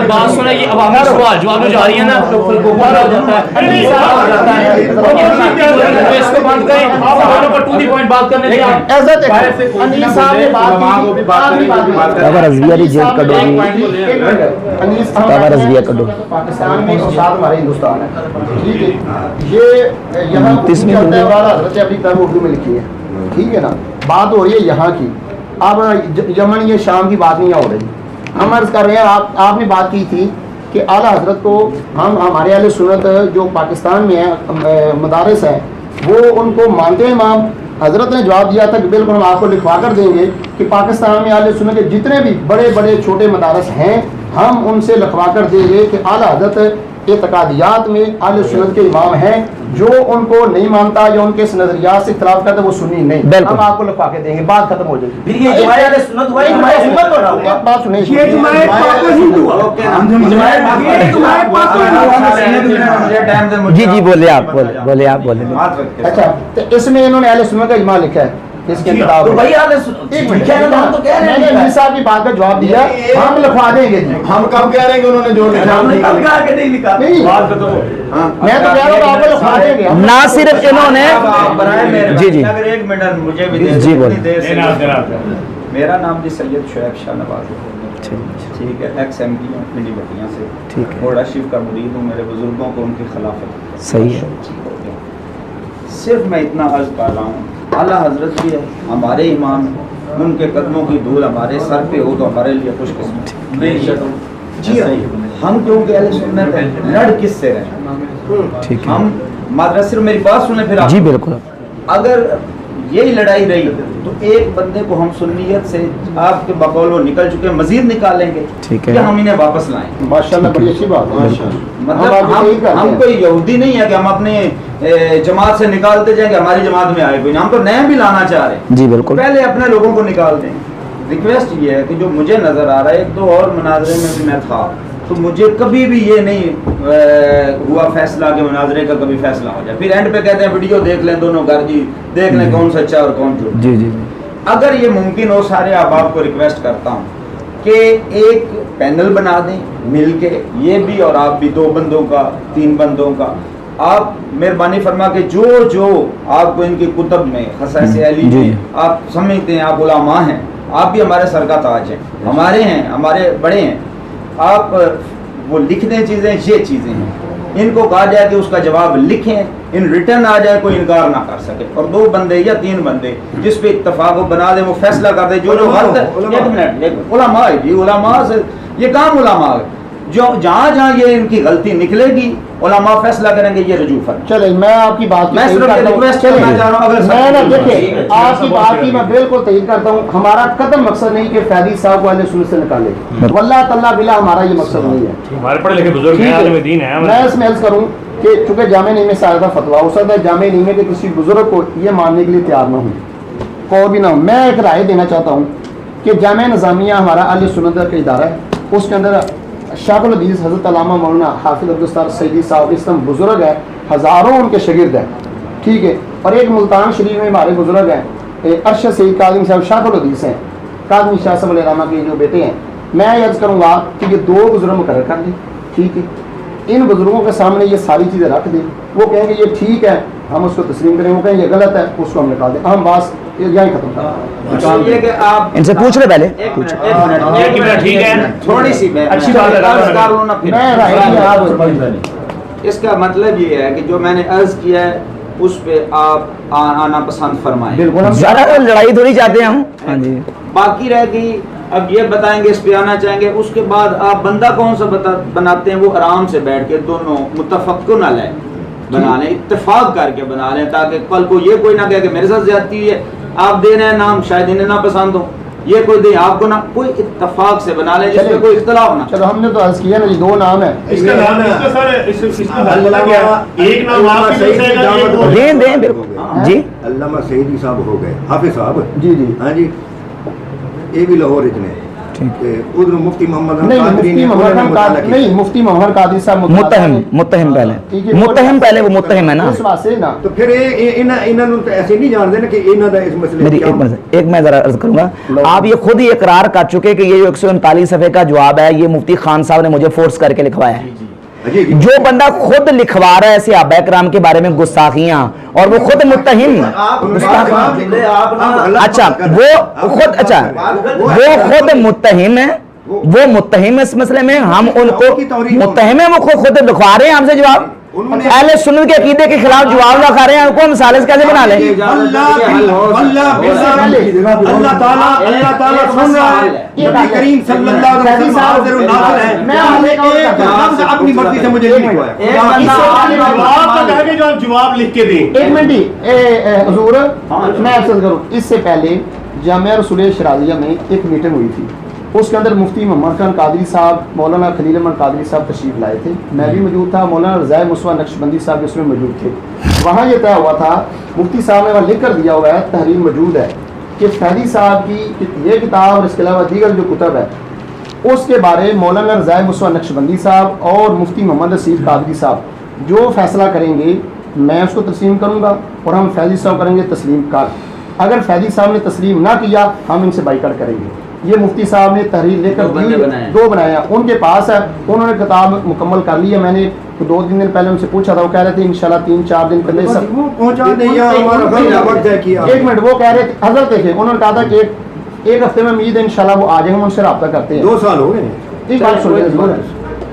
بات سنیں، یہ عوامی سوال جواب جو جاری ہے نا اس کو بند کریں، پر ٹو دی پوائنٹ بات کرنے دیں، پاکستان میں استاد ہمارے ہندوستان ہے، ٹھیک ہے، یہ یہاں حضرت ابھی تک اردو میں لکھی ہے، ٹھیک ہے نا، بات ہو رہی ہے یہاں کی، اب یمن یہ شام کی بات نہیں ہو رہی، ہم عرض کر رہے ہیں، آپ نے بات کی تھی کہ اعلیٰ حضرت کو ہمارے اہل سنت جو پاکستان میں ہیں مدارس ہیں وہ ان کو مانتے ہیں امام، حضرت نے جواب دیا تھا کہ بالکل ہم آپ کو لکھوا کر دیں گے کہ پاکستان میں اہل سنت کے جتنے بھی بڑے بڑے چھوٹے مدارس ہیں ہم ان سے لکھوا کر دیں گے کہ اعلیٰ حضرت اعتقادیات میں اہل سنت کے امام ہیں، جو ان کو نہیں مانتا یا ان کے نظریات سے اختلاف کرتا ہے وہ سنی نہیں، ہم آپ کو لکھوا کے دیں گے، بات ختم ہو جائے گی۔ بات سنیں، جی جی بولے آپ، بولے آپ، بولے۔ اچھا تو اس میں انہوں نے اہل سنت کا اجماع لکھا ہے اس کے کتاب میں، میں نے امیر صاحب کی بات کا جواب دیا، ہم لکھوا دیں گے، ہم کب کہہ رہے ہیں کہ انہوں نے جو لکھا میں تو کہہ رہا ہوں آپ کو لکھوا دیں گے، نہ صرف انہوں نے، جی جی اگر ایک منٹ مجھے بھی جی بولیں، میرا نام جی سید شعیب شاہ نواز ہے، ٹھیک ہے، ایکس ایم پی ہوں پنڈی بٹیاں سے، ٹھیک ہے، موڑا شریف کا مرید ہوں، میرے بزرگوں کو ان کی خلافت صحیح ہے، صرف میں اتنا عرض کر رہا ہوں، اعلیٰ حضرت بھی ہے ہمارے امام ہیں، ان کے قدموں کی دھول ہمارے سر پہ ہو تو ہمارے لیے خوش قسمت، جی ہم کیونکہ اہل سنت ہیں، لڑ کس سے رہے، ہم مدرسے، صرف میری بات سنیں پھر آپ، جی بالکل، اگر یہی لڑائی رہی تو ایک بندے کو ہم سنیت سے آپ کے بقول وہ نکل چکے ہیں، مزید نکالیں گے یا ہم انہیں واپس لائیں؟ ماشاءاللہ بڑی اچھی بات ہے. مطلب ہم کوئی یہودی نہیں ہے کہ ہم اپنے جماعت سے نکالتے جائیں کہ ہماری جماعت میں آئے کوئی، ہم تو نئے بھی لانا چاہ رہے ہیں. جی بالکل. پہلے اپنے لوگوں کو نکال دیں. ریکویسٹ یہ ہے کہ جو مجھے نظر آ رہا ہے، ایک دو اور مناظرے میں بھی میں تھا تو مجھے کبھی بھی یہ نہیں ہوا فیصلہ کہ مناظرے کا کبھی فیصلہ ہو جائے، پھر اینڈ پہ کہتے ہیں ویڈیو دیکھ لیں دونوں گھر جی، دیکھ لیں کون سچا اور کون جھوٹ. جی جی. اگر یہ ممکن ہو، سارے احباب کو ریکویسٹ کرتا ہوں کہ ایک پینل بنا دیں مل کے، یہ بھی اور آپ بھی، 2 بندوں کا 3 بندوں کا. آپ مہربانی فرما کے جو آپ کو ان کی کتب میں خصائص علی میں آپ سمجھتے ہیں، آپ علماء ہیں، آپ بھی ہمارے سر کا تاج ہیں، ہمارے ہیں، ہمارے بڑے ہیں، آپ وہ لکھ دیں چیزیں، یہ چیزیں ہیں، ان کو کہا جائے کہ اس کا جواب لکھیں، ان ریٹرن آ جائے، کوئی انکار نہ کر سکے. اور 2 بندے یا 3 بندے جس پہ اتفاق ہو بنا دیں، وہ فیصلہ کر دیں. جو غلط ہے، ایک منٹ، علماء ہے جی، علماء سے یہ کام علماء ہے، جو جہاں یہ ان کی غلطی نکلے گی علماء فیصلہ کریں گے، یہ رجوع فرمائیں. چلیں میں آپ کی بات میں صرف ریکویسٹ کرنا چاہ رہا ہوں. اگر دیکھیں آپ کی بات کی میں بالکل تائید کرتا ہوں. ہمارا قدم مقصد نہیں کہ فیضی صاحب کو اہل سنت سے نکالے، واللہ تعالیٰ بلا ہمارا یہ مقصد نہیں ہے. ہمارے پڑھے لکھے بزرگ ہیں، عالم دین ہیں. میں اس میں عرض کروں کہ چونکہ جامع نعیمہ سے آیا تھا فتویٰ، ہو سکتا ہے جامع نعیمہ کے کسی بزرگ کو یہ ماننے کے لیے تیار نہ ہوں، کو بھی نہ ہوں. میں ایک رائے دینا چاہتا ہوں کہ جامعہ نظامیہ ہمارا اہل سنت کا ادارہ ہے، اس کے اندر شیخ الحدیث حضرت علامہ مولانا حافظ عبدالستار سیدی صاحب اس طرح بزرگ ہے، ہزاروں ان کے شاگرد ہیں، ٹھیک ہے. اور ایک ملتان شریف میں ہمارے بزرگ ہیں، ارشد سید کاظمی صاحب شیخ الحدیث ہیں، کاظمی شاہ صاحب علیہ رحمہ کے جو بیٹے ہیں. میں عرض کروں گا کہ یہ 2 بزرگ مقرر کر دیں، ٹھیک ہے. ان بزرگوں کے سامنے یہ ساری چیزیں رکھ دیں، وہ کہیں گے یہ ٹھیک ہے ہم اس کو تسلیم کریں، وہ کہیں یہ غلط ہے اس کو ہم نکال دیں. ہم بات یہی ختم کریں. ان سے پوچھ لے پہلے. ٹھیک ہے، تھوڑی سی اچھی بات ہے. اس کا مطلب یہ ہے کہ جو میں نے عرض کیا ہے اس پہ آپ آنا پسند فرمائیں. بالکل. لڑائی تھوڑی چاہتے ہیں ہم. ہاں جی. باقی رہ گئی، اب یہ بتائیں گے، اس پہ آنا چاہیں گے، اس کے بعد آپ بندہ کون سا بناتے ہیں، وہ آرام سے بیٹھ کے دونوں متفقن علیہ بنا لیں، اتفاق کر کے بنا لیں، تاکہ کل کو یہ کوئی نہ کہے کہ میرے ساتھ زیادتی ہے، آپ دے رہے ہیں نام، شاید انہیں نہ پسند ہو، یہ کوئی دے آپ کو نہ، کوئی اتفاق سے بنا لیں جس میں کوئی اختلاف نہ. چلو ہم نے تو عرض کیا نا جی 2 نام ہے، اس کا نام ہے، اس کا سارے اس کا اللہ کیا ایک نام آپ کی سے دیں بالکل جی. علامہ سیدی صاحب ہو گئے، حافظ صاحب جی جی ہاں جی، یہ بھی لاہور اتنے ادھر مفتی محمد نہیں، مفتی محمد قادری صاحب متہم پہلے وہ متہم ہے نا. تو پھر انہوں نے ایسے نہیں جان دے نا کہ انہوں کا اس مسئلے. ایک میں ذرا عرض کروں گا، آپ یہ خود ہی اقرار کر چکے کہ یہ جو 139 صفحے کا جواب ہے یہ مفتی خان صاحب نے مجھے فورس کر کے لکھوایا ہے. جو بندہ خود لکھوا رہا ہے صحابہ کرام کے بارے میں گستاخیاں اور وہ خود متہم، اچھا وہ خود متہم ہے، وہ متہم ہے اس مسئلے میں، ہم ان کو متہم ہے، وہ خود لکھوا رہے ہیں ہم سے جواب. اہل سنت کے عقیدے کے خلاف جواب لکھا رہے ہیں، ان کو ہم ثالث کیسے بنا لیں؟ اللہ تعالیٰ سن رہا ہے، نبی کریم صلی اللہ علیہ وسلم حاضر و ناظر ہے. میں اپنی مرضی سے مجھے نہیں لکھوایا، جواب لکھ کے دیں. ایک منٹ حضور میں عرض کروں، اس سے پہلے جامعہ رسول شرازیہ میں ایک میٹنگ ہوئی تھی، اس کے اندر مفتی محمد خان قادری صاحب، مولانا خلیل احمد قادری صاحب تشریف لائے تھے، میں بھی موجود تھا، مولانا رضا مصطفیٰ نقشبندی صاحب اس میں موجود تھے. وہاں یہ طے ہوا تھا، مفتی صاحب نے وہاں لکھ کر دیا ہوا ہے، تحریر موجود ہے کہ فیضی صاحب کی یہ کتاب اور اس کے علاوہ دیگر جو کتب ہے اس کے بارے مولانا رضا مصطفیٰ نقشبندی صاحب اور مفتی محمد رسیف قادری صاحب جو فیصلہ کریں گے میں اس کو تسلیم کروں گا، اور ہم فیضی صاحب کریں گے تسلیم کر. اگر فیضی صاحب نے تسلیم نہ کیا ہم ان سے بائیکاٹ کریں گے. یہ مفتی صاحب نے تحریر لے کر 2 بنایا، ان کے پاس ہے، انہوں نے کتاب مکمل کر لی ہے. میں نے 2-3 دن پہلے ان سے پوچھا تھا، وہ کہہ رہے تھے انشاءاللہ 3-4 دن پہلے ایک منٹ وہ کہہ رہے تھے حضرت دیکھیں، انہوں نے کہا تھا کہ ایک ہفتے میں امید ہے انشاءاللہ وہ آ جائیں گے، ہم ان سے رابطہ کرتے ہیں. 2 سال ہو گئے. ایک بات سن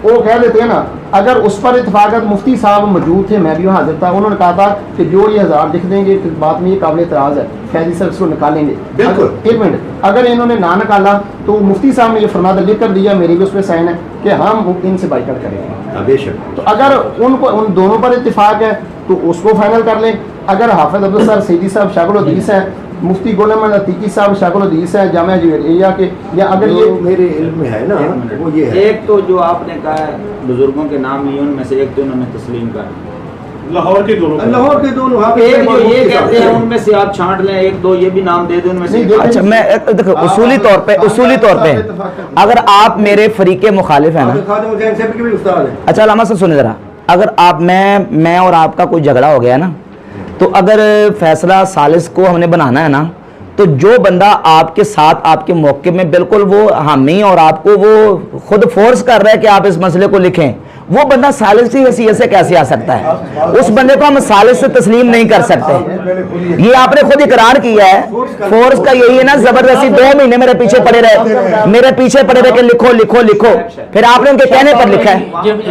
वो कह देते हैं ना, अगर उस पर इतफाक़त मुफ्ती साहब मौजूद थे, मैं भी वहाँ हाजिर था, उन्होंने कहा था कि जो ये 1000 लिख देंगे तो बात में ये काबिल एतराज़ है, फैजी साहब इसको निकालेंगे। बिल्कुल। एक मिनट, अगर इन्होंने ना निकाला तो मुफ्ती साहब ने ये फरमादा लिख कर दिया, मेरी भी उस पर साइन है कि हम इनसे बाइकआउट करेंगे। बेशक। तो अगर उनको उन दोनों पर इत्तेफाक है तो उसको फाइनल कर लें। अगर हाफिज अब्दुल सर सैदी साहब शाकुल हदीस हैं, मुफ्ती गोलम अतीकी साहब शाकुल हदीस हैं जामिया जुवेरिया के, या अगर ये मेरे इल्म में है ना वो ये है। एक तो जो आपने कहा है बुजुर्गों के नाम लिए, उनमें से एक तो उन्होंने तस्लीम कर लाहौर के दोनों एक जो ये कहते हैं उनमें से आप छांट लें, एक दो ये भी नाम दे दें उनमें से। अच्छा मैं देखो उसूली तौर पे अगर आप मेरे फरीके मुखालिफ है ना, अच्छा अलामा से सुने जरा, अगर आप मैं और आपका कोई झगड़ा हो गया ना, तो अगर फैसला सालिस को हमने बनाना है ना, तो जो बंदा आपके साथ आपके मौके में बिल्कुल वो हामी और आपको वो खुद फोर्स कर रहा है कि आप इस मसले को लिखें, वो बंदा सालिस की हैसियत से कैसे आ सकता है? उस बंदे को हम सालिस से तस्लीम नहीं कर सकते। ये आपने खुद इकरार किया है, फोर्स का यही है ना, जबरदस्ती 2 महीने मेरे पीछे पड़े रहे कि लिखो लिखो लिखो, फिर आपने उनके कहने पर लिखा है।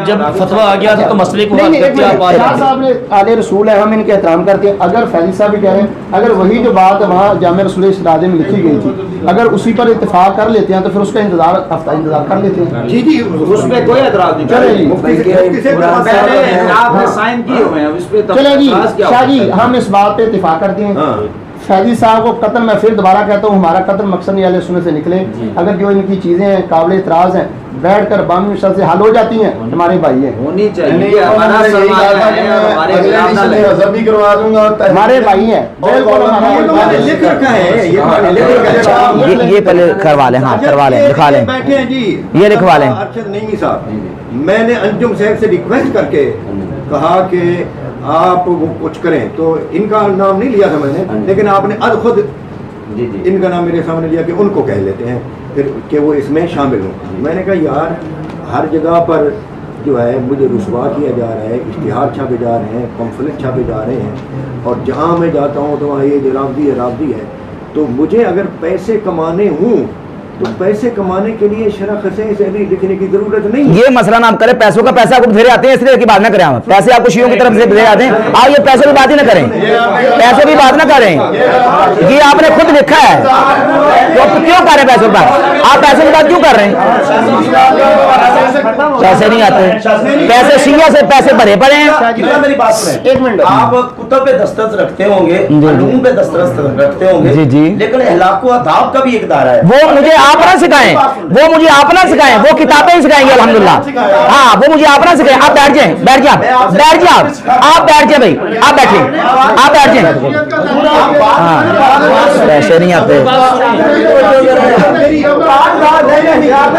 जब फतवा आ गया था तो मसले को साहब ने आले रसूल है, हम इनके एहतराम करते हैं। अगर फैजी साहब भी कह रहे हैं, अगर वही जो बात वहाँ जामिया रसूल इस्लादे में लिखी गई थी, अगर उसी पर इत्तेफाक कर लेते हैं तो फिर उसका इंतजार कर लेते हैं। जी जी, उसमें कोई एतराज नहीं। आपने साइन किए हुए हैं उस पे, चले जी शाह जी, हम इस बात पे इत्तेफाक करते हैं। फैजी साहब को कत्ल, मैं फिर दोबारा कहता हूँ, हमारा कत्ल मकसद नहीं अहले सुन्नत से निकले। अगर जो इनकी चीजें काबिल एतराज हैं बैठ कर बामी से हल हो जाती हैं, हमारे भाई हैं, होनी चाहिए, हमारे भाई हैं, ये पहले करवा लें, हाँ करवा लें, लिखा लें, बैठे हैं जी, ये लिखवा लें। अरशद नईमी साहब, मैंने अंजुम साहब से रिक्वेस्ट करके कहा कि आप वो कुछ करें, तो इनका नाम नहीं लिया था मैंने, लेकिन आपने अब खुद इनका नाम मेरे सामने लिया कि उनको कह लेते हैं फिर कि वो इसमें शामिल हों। मैंने कहा यार हर जगह पर जो है मुझे रुसवा किया जा रहा है, इश्तिहार छापे जा रहे हैं, पम्फलेट छापे जा रहे हैं, और जहाँ मैं जाता हूँ तो वहाँ ये जो रावदी है, तो मुझे अगर पैसे कमाने हूँ तो पैसे कमाने के लिए शरह खसे से भी लिखने की जरूरत नहीं। ये मसला ना आप करें, पैसों का पैसा आपको धेरे आते हैं, इसलिए की बात ना करें, हम पैसे आपको शियों की तरफ से धेरे आते हैं, आप ये पैसे की बात ही ना करें, पैसे की बात ना करें, ये आपने खुद लिखा है, तो क्यों कर रहे हैं पैसों की बात? आप पैसे की बात क्यों कर रहे हैं? पैसे नहीं आते, पैसे शिया से पैसे भरे पड़े हैं। मेरी बात सुने, एक मिनट, आप कुतुब पे दस्तरस रखते होंगे, अलूम पे दस्तरस रखते होंगे, जी जी, लेकिन अहलाक व अदाब का भी एक दायरा है। वो मुझे आप ना सिखाएं, वो मुझे आप ना सिखाएं, वो किताबें ही सिखाएंगे अल्हम्दुलिल्लाह। हाँ वो मुझे आप ना सिखाएं, आप बैठ जाएं, बैठ जाए आप बैठ जाए भाई, आप बैठे, आप बैठ जाए। हाँ पैसे नहीं आते,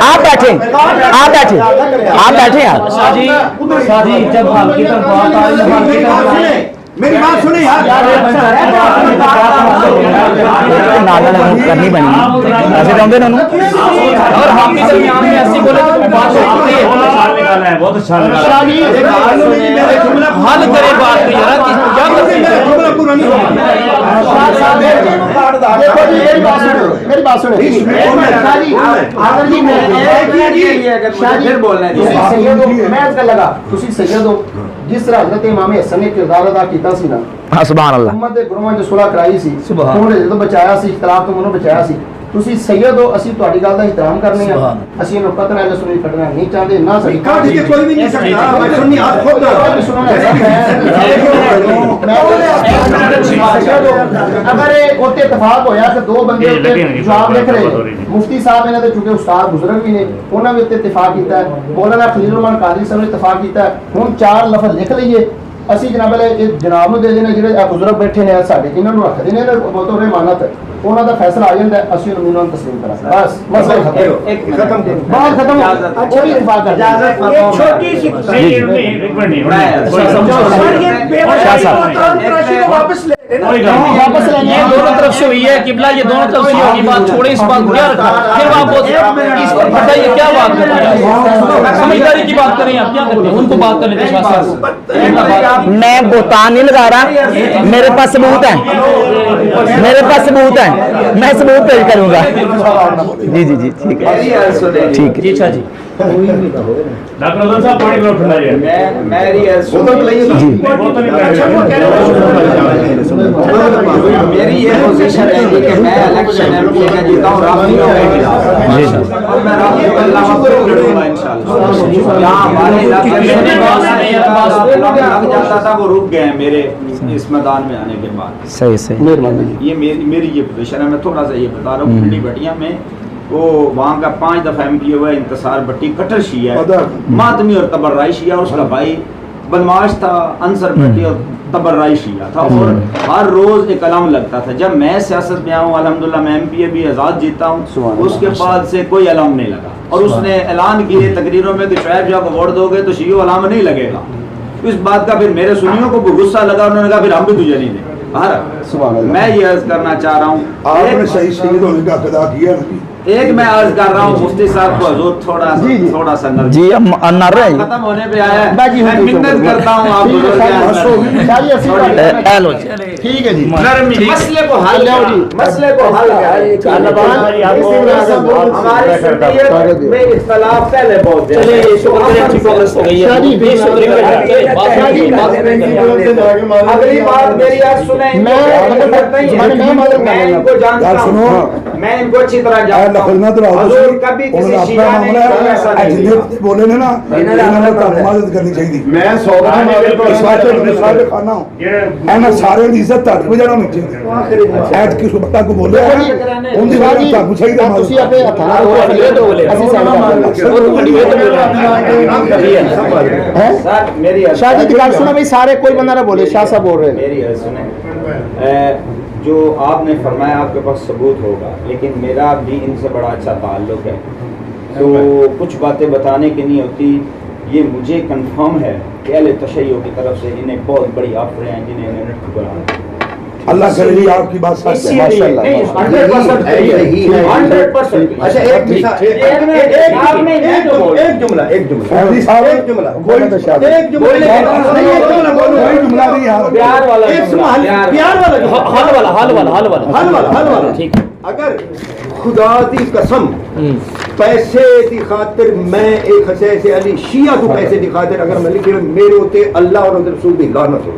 आप बैठे, आप बैठे, आप बैठे यार। शादी जब हल्की तक बात आई, मेरी बात सुने यार, करनी बनी ऐसे जाऊंगे ना, और हम भी दरमियान में ऐसी बोले तो बात होती है, बहुत अच्छा लगा, हल करे बात को यार, क्या करते हैं? मेरी बात सुनो, जिस तरह हज़रत इमाम हसन ने किरदार अदा किया सी ना, हाँ सुभान अल्लाह, उम्मत दे गुरुआं जो सुलह कराई सी, उन्होंने जो बचाया सी, इख्तिलाफ तो उन्होंने बचाया सी। ਤੁਸੀਂ ਸੈਯਦ ਹੋ, ਅਸੀਂ ਤੁਹਾਡੀ ਗੱਲ ਦਾ ਇhtਰਾਮ ਕਰਨੇ ਆ, ਅਸੀਂ ਇਹਨੂੰ ਕਤਲ ਅਹਿਲ ਸੁन्नत ਕੱਢਣਾ ਨਹੀਂ ਚਾਹਦੇ ਨਾ। ਸਹੀ काट के कोई भी नहीं सकता, मैं सुन्नी हाथ खोद अगर ਉੱਤੇ ਇਤਫਾਕ ਹੋਇਆ ਕਿ ਦੋ ਬੰਦੇ ਉੱਤੇ ਜਵਾਬ ਲਿਖ ਰਹੇ, ਮੁਫਤੀ ਸਾਹਿਬ ਇਹਨਾਂ ਦੇ ਚੁੱਕੇ ਉਸਤਾਦ ਬਜ਼ੁਰਗ ਵੀ ਨੇ, ਉਹਨਾਂ ਵੀ ਉੱਤੇ ਇਤਫਾਕ ਕੀਤਾ ਹੈ, ਮੌਲਾਨਾ ਖਲੀਲ ਰਹਿਮਾਨ ਕਾਦਰੀ ਸਾਹਿਬ ਨੇ ਇਤਫਾਕ ਕੀਤਾ ਹੈ। ਹੁਣ 4 ਲਫ਼ਜ਼ ਲਿਖ ਲਈਏ, ਅਸੀਂ ਜਨਾਬ ਇਹ ਜਨਾਬ ਨੂੰ ਦੇ ਦੇਣੇ, ਜਿਹੜੇ ਬਜ਼ੁਰਗ ਬੈਠੇ ਨੇ ਸਾਡੇ, ਇਹਨਾਂ ਨੂੰ ਰੱਖ ਦੇਣੇ, ਬਤੌਰ ਇਮਾਨਤ ਉਹਨਾਂ ਦਾ ਫੈਸਲਾ ਆ ਜਾਂਦਾ, ਅਸੀਂ ਉਹਨਾਂ ਨੂੰ ਤਸਲੀਮ ਕਰਾਂਗੇ, ਬਸ ਮਸਲਾ ਖਤਮ, ਬਾਤ ਖਤਮ। ਅੱਛਾ ਵੀ ਇਤਫਾਕ ਕਰ एक छोटी सी वापस ये दोनों तरफ से हुई है किबला, ये दोनों तरफ से होगी बात, छोड़े इस बात को क्या रखा, फिर आप इस पर बताइए क्या बात कर रहे हैं, समझदारी की बात करें, आप क्या करते हैं, उनको बात करने दें। मैं बोतान नहीं लगा रहा, मेरे पास सबूत है, मेरे पास सबूत है, मैं सबूत पेश करूंगा। जी जी जी ठीक है, ठीक है जी। डॉक्टर अफजल साहब पानी में ठंडा जी मेरी मेरी ये पोजीशन है कि मैं इलेक्शन एमपी का जीता हूँ राफियों के खिलाफ और मैं राफियों के अल्लाह को लड़ूंगा इंशाल्लाह। यहाँ हमारे इलाके में लग जाता था वो रुक गए मेरे इस मैदान में आने के बाद। सही सही ये मेरी ये पोजीशन है। मैं थोड़ा सा ये बता रहा हूँ पिंडी बटिया में वो वहाँ का 5 दफ़ा एमपी हुआ इंतसार भट्टी कट्टर शिया है, मातमी और तबर्राई शिया, उसका भाई बदमाश था अंसर भट्टी और तबर्राई शिया था और हर रोज़ एक अलार्म लगता था। जब मैं सियासत में आऊँ अल्हम्दुलिल्लाह मैं एमपी भी आज़ाद जीता हूँ, उसके बाद से कोई अलार्म नहीं लगा और उसने ऐलान किए तकरीरों में कि शुएब शाह को वोट दोगे तो शियो अलार्म नहीं लगेगा। इस बात का फिर मेरे सुनियों को गुस्सा लगा, उन्होंने कहा फिर हम भी तुझे नहीं देंगे। मैं ये अर्ज करना चाह रहा हूँ, आपने सही शहीद होने का अदा किया ना। एक मैं अर्ज कर रहा हूँ मुफ्ती साहब को हजूर थोड़ा सा जी हम अनार रहे खत्म होने पे आया है, मैं मिन्नत करता हूँ आप ठीक है जी मसले को हल हमारी शरीयत में इख्तलाफ पहले बहुत अगली बात मेरी आज सुने, मैं इनको जानता हूँ, मैं इनको अच्छी तरह जानता हूँ। हजूर कभी किसी शिया ने ऐसा नहीं बोले ना मदद करनी चाहिए। मैं खाना हूँ सारे की इज्जत ताकि वजह होनी चाहिए। ऐड किस बता को बोले उनकी बात ताकू चाहिए ਤੁਸੀਂ ਆਪਣੇ ਹੱਥਾਂ ਨਾਲ ਉਹ ਅਫਲੀਅਤ ਹੋ ਗਏ ਅਸੀਂ सर मेरी शाह जी की बात सुना भाई सारे कोई बंदा ना बोले शाह साहब बोल रहे हैं। मेरी अर्ज सुने, जो आपने फरमाया आपके पास सबूत होगा, लेकिन मेरा भी इनसे बड़ा अच्छा ताल्लुक है तो कुछ बातें बताने की नहीं होती। ये मुझे कंफर्म है कि अहले तशय्युअ की तरफ से इन्हें बहुत बड़ी ऑफरें हैं जिन्हें इन्होंने ठुकराया। अल्लाह करे आपकी बात सच है माशाल्लाह 100%। अच्छा एक जुमला ठीक। अगर खुदा दी कसम पैसे दी खातिर मैं एक हसे से अली शिया को पैसे दी खातिर अगर मैं लिखे मेरे होते अल्लाह और उनके रसूल दी लानत हो।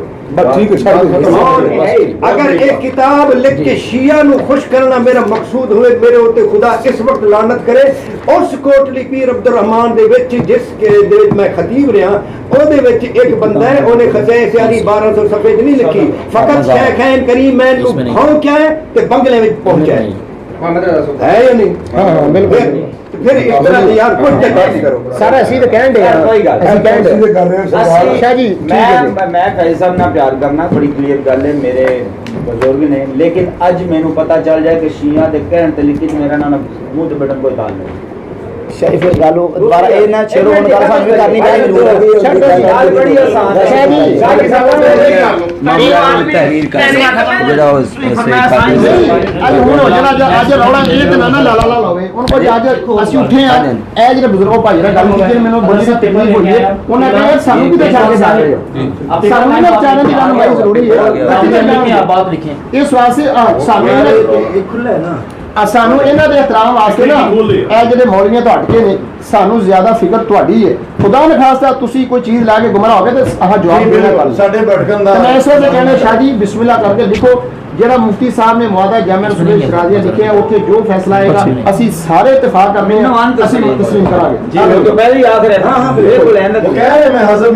अगर एक किताब लिख के शिया नु खुश करना मेरा मकसूद हुए मेरे होते खुदा इस वक्त लानत करे। उस कोटली पीर अब्दुल रहमान दे विच जिस के दे मैं खतीब रहा ओदे विच एक बंदा है ओने खसे से अली 1200 सफेद नहीं लिखी, फकत शेखैन करीम मैं नु भाव क्या है ते बंगले में पहुंचा है या नहीं? हां बिल्कुल। फिर इस तरह यार कुछ नहीं करो सारा ऐसे तो कहन दे यार कोई गल ऐसे कर रहे हो शाह जी। मैं फैज साहब ना प्यार करना बड़ी क्लियर गल है मेरे बुजुर्ग ने, लेकिन अज मैनू पता चल जाए कि शिया दे कहन ते लिखित मेरा ना मुंह ते बटन कोई ताल नहीं। शरीफ गालो दोबारा ए ना छेड़ो उन गाल सामने करनी चाहिए। गाल बड़ी आसान है शाह जी तहरीर कर जेड़ा आज हो जरा आज रौला एक ना ना लाला होवे उनको आज ਅਸੀਂ ਉੱਠੇ ਆ ਇਹ ਜਿਹੜੇ ਬਜ਼ੁਰਗੋ ਭਾਈ ਨਾਲ ਗੱਲ ਕੀਤੀ ਮੈਨੂੰ ਬੜੀ सी तकलीफ ਹੋਈ है ਉਹਨਾਂ ਨੇ ਸਾਨੂੰ ਕਿਤੇ ਛੱਡ ਕੇ ਜਾ ਰਹੇ ਹੋ ਸਾਨੂੰ ਨਾ ਚਾਹਨੇ ਦੀ ਗੱਲ ਬੜੀ ਜ਼ਰੂਰੀ ਹੈ आप बात लिखें ਇਸ ਵਾਸਤੇ ਸਾਨੂੰ ਇਹ ਖੁੱਲਾ ਹੈ ਨਾ ਸਾਨੂੰ ਇਹਨਾਂ ਦੇ ਇhtਰਾਮ ਵਾਸਤੇ ਨਾ ਇਹ ਜਿਹੜੇ ਮੌਲਵੀਆਂ ਤੋਂ ਹਟ ਕੇ ਨੇ ਸਾਨੂੰ ਜ਼ਿਆਦਾ ਫਿਕਰ ਤੁਹਾਡੀ ਹੈ। ਖੁਦਾ ਨੇ ਖਾਸਤਾ ਤੁਸੀਂ ਕੋਈ ਚੀਜ਼ ਲਾ ਕੇ ਗੁੰਮਰਾਹ ਹੋ ਗਏ ਤੇ ਆਹ ਜਵਾਬ ਦੇਣਾ ਕਰ ਸਾਡੇ ਭਟਕਣ ਦਾ ਮੈਂ ਇਸ ਵਾਸਤੇ ਕਹਿੰਦਾ ਸ਼ਾਹ ਜੀ ਬਿਸਮਿਲ੍ਲਾ ਕਰਕੇ ਲਿਖੋ ਜਿਹੜਾ ਮੁਫਤੀ ਸਾਹਿਬ ਨੇ ਮੁਆਦਾ ਜਾਮਿਆ ਰਸੂਲ ਸ਼ਰਾਜ਼ੀਆ ਲਿਖਿਆ ਉੱਥੇ ਜੋ ਫੈਸਲਾ ਆਏਗਾ ਅਸੀਂ ਸਾਰੇ ਇਤਫਾਕ ਕਰਨੇ ਆ ਅਸੀਂ ਤਸਲੀਮ ਕਰਾਂਗੇ। जी तो पहले याद रहे हां हां बिल्कुल है ना कह रहे मैं हजम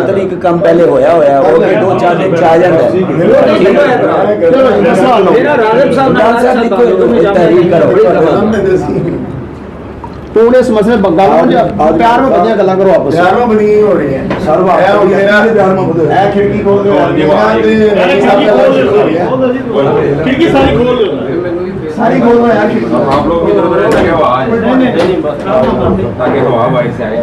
तरीक कम पहले होया हो गए 2-4 दिन आ जाता मेरा राज़िब साहब तहरीर करो तो उन्हें इस मसले बंगाल में प्यार में बढ़िया गल्ला करो आपस प्यार में बनी हो रही है सर्व प्यार में बदल है खिड़की खोल दो खिड़की सारी खोल दो सारी खोल दो यार आप लोग इधर उधर ताकि हवा बाहर से आए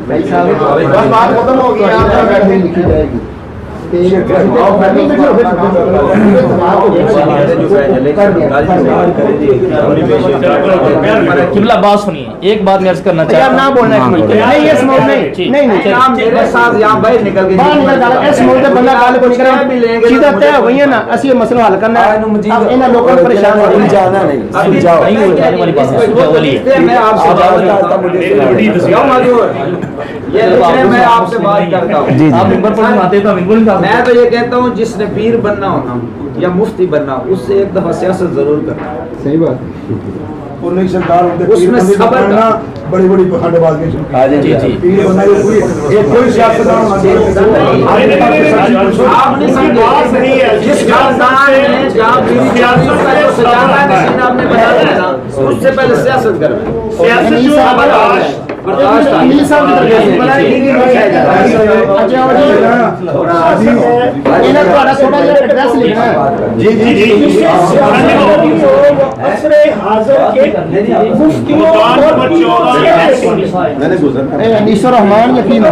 बस बात खत्म हो गई आप बैठे लिखी जाएगी किबला बात सुनिए, एक बात मैं अर्ज करना चाहता हूं, ना बोलना एक मिनट नहीं ये समझ नहीं मेरे साथ यहाँ बाहर निकल के बाहर निकल जाना इस समझ बंदा गाल को निकल सीधा तय हो गई है ना, असली ये मसला हल करना है। अब इन लोगों को परेशान हो जाना नहीं, जाओ नहीं हो जाने वाली बात है, जाओ बोलिए। मैं आपसे बात करता हूँ, मैं आपसे बात करता हूँ। आप मिंबर पर आते तो मिंबर नहीं मैं तो ये कहता हूँ जिसने पीर बनना हो ना या मुफ्ती बनना हो, उससे एक दफा सियासत जरूर करना। सही बात उन्हीं सरकार होते उसमें सब्र करना, बड़ी बड़ी पखंडबाजी शुरू पीर बनना कोई सियासतदान आपने जिस खानदान में जहाँ आपने बताया ना, उससे पहले सियासत करना। रहमान यकीन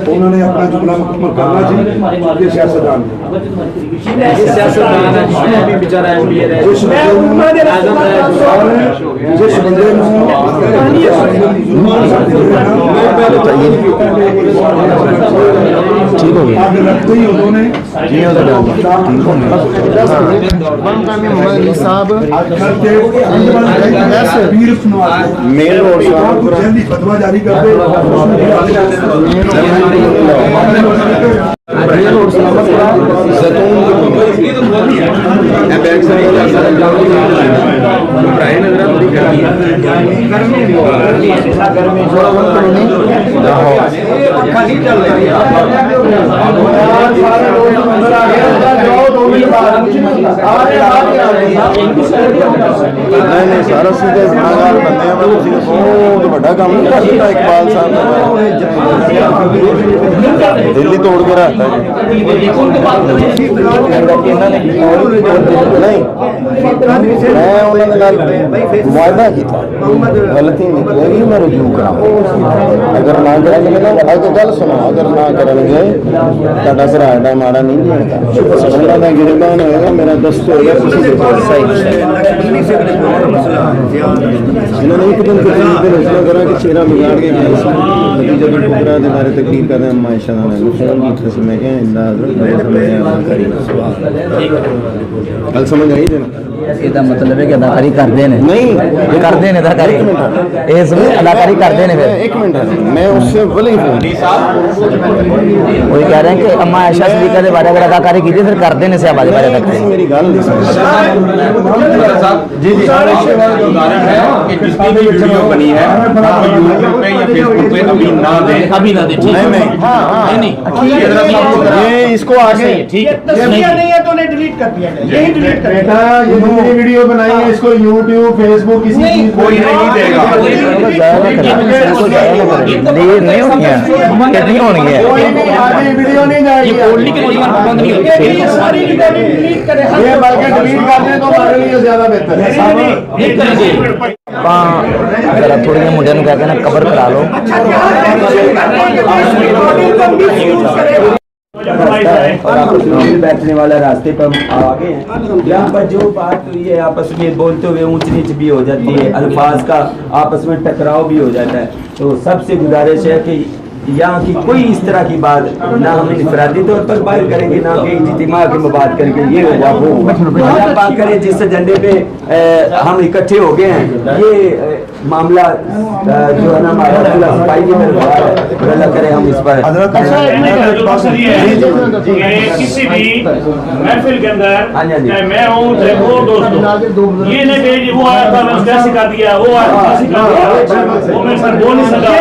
उन्होंने अपना जुमला मुकम्मल करना जी ये सियासतदान बेचारा जिस बंदे ठीक हो गया रखते ही उन्होंने मेल और जल्दी फतवा जारी कर दे नहीं सारा सीधे गुनाहगार बंदे हैं, मैं किसी को बहुत बड़ा काम नहीं कर सकता। इकबाल साहब दिल्ली तोड़ के रहता है नहीं, मैं उन्होंने मुआयदा किया गलती निकलेगी मैं रिव्यू कराऊँ, अगर ना करेंगे ना अगर गल सुनो अगर ना करेंगे ਤੁਹਾਡਾ ਸਰਾੜਾ ਮਾੜਾ ਨਹੀਂ ਬਣਦਾ, ਉਹਨਾਂ ਦਾ ਗਿਰਬਾਨ ਹੋਏਗਾ ਮੇਰਾ ਦਸਤ ਹੋਏਗਾ ਤੁਸੀਂ इन्होंने एक दिन फैसला करा कि चेहरा बिगाड़ के गए जब टुकड़ा दे बारे तकरीर कर रहे हैं मायशा ने फोन की थी मैं क्या कल समझ आई जना ਇਹਦਾ ਮਤਲਬ ਹੈ ਕਿ ਅਦਾਕਾਰੀ ਕਰਦੇ ਨੇ नहीं ਕਰਦੇ ਨੇ ਅਦਾਕਾਰੀ ਇਸ ਵਿੱਚ ਅਦਾਕਾਰੀ ਕਰਦੇ ਨੇ ਫਿਰ एक मिनट मैं उससे बोले वही कह रहे हैं कि अम्मा आयशा सिद्दीका के बारे अगर अदाकारी की फिर करते ने शहबाज बारे तक मेरी गल नहीं जी जी उदाहरण है कि जितनी भी वीडियो बनी है यूट्यूब पे या फेसबुक पे अभी ना दे नहीं ये इसको आगे ठीक है तस्वीर नहीं है तो उन्हें डिलीट कर दिया जाए, यही डिलीट कर बेटा ये जितनी वीडियो बनाई है इसको यूट्यूब फेसबुक किसी चीज कोई नहीं देगा नहीं होनी है कितनी होनी है आगे वीडियो नहीं जाएगी ये सारी वीडियो डिलीट करें। ये बल्कि डिलीट कर दें तो हमारे लिए ज्यादा बेहतर है जरा थोड़ी मुंडे कह के ना कवर करा लो बैठने वाला रास्ते पर आ गए हैं। यहाँ पर जो बात हुई है आपस में बोलते हुए ऊंच नीच भी हो जाती है, अल्फाज का आपस में टकराव भी हो जाता है, तो सबसे गुजारिश है कि यहाँ की कोई इस तरह की बात ना हम इंफरादी तौर पर बात करेंगे ना कि इज्तिमा की बात करेंगे ये होगा वो होगा बात करें जिस एजेंडे पे हम इकट्ठे हो गए हैं। ये मामला जो है ना हमारा सफाई की तरफ अल्लाह करे हम इस पर किसी भी महफिल के अंदर चाहे मैं हूँ चाहे वो दोस्त हो, ये नहीं कि वो आया था मैंने कैसे कर दिया वो आया था कैसे कर दिया वो मेरे साथ बोल नहीं सका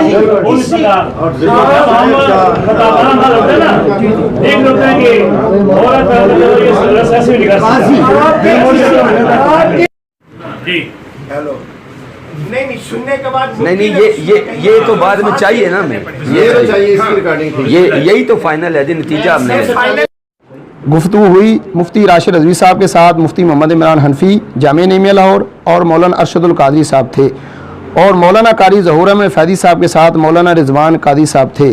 जब हम खताबाना ना होते ना एक होता है कि औरत ऐसे भी निकाल जी हेलो नहीं सुनने के बाद नहीं ये तो बाद में चाहिए ना हमें, ये तो चाहिए इसकी रिकॉर्डिंग ये यही तो फाइनल है जी, नतीजा हमने गुफ्तगू हुई मुफ्ती राशिद रज़वी साहब के साथ मुफ्ती मोहम्मद इमरान हनफी जामिया नईमिया लाहौर और मौलाना अरशदुल कादरी साहब थे। اور مولانا قاری ظہور احمد فیضی صاحب کے ساتھ مولانا رضوان قادری صاحب تھے۔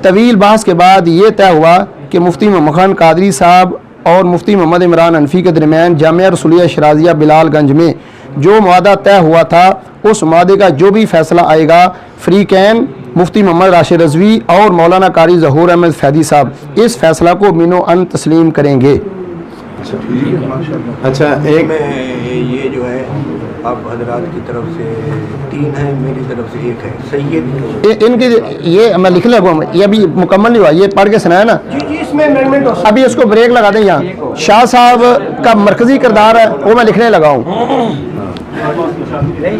طویل بحث کے بعد یہ طے ہوا کہ مفتی محمد خان قادری صاحب اور مفتی محمد عمران حنفی کے درمیان جامعہ رسولیہ شرازیہ بلال گنج میں جو معاہدہ طے ہوا تھا اس معاہدے کا جو بھی فیصلہ آئے گا فریقین مفتی محمد راشد رضوی اور مولانا قاری ظہور احمد فیضی صاحب اس فیصلہ کو منو ان تسلیم کریں گے۔ اچھا ایک یہ جو ہے آپ حضرات کی طرف سے 3 ہے، میری طرف سے 1 ہے، سید ان کے یہ میں لکھ لگا ہوں، یہ ابھی مکمل نہیں ہوا، یہ پڑھ کے سنایا نا، جی اس میں امینڈمنٹ ہو ابھی اس کو بریک لگا دیں یہاں۔ شاہ صاحب کا مرکزی کردار ہے وہ میں لکھنے لگا ہوں۔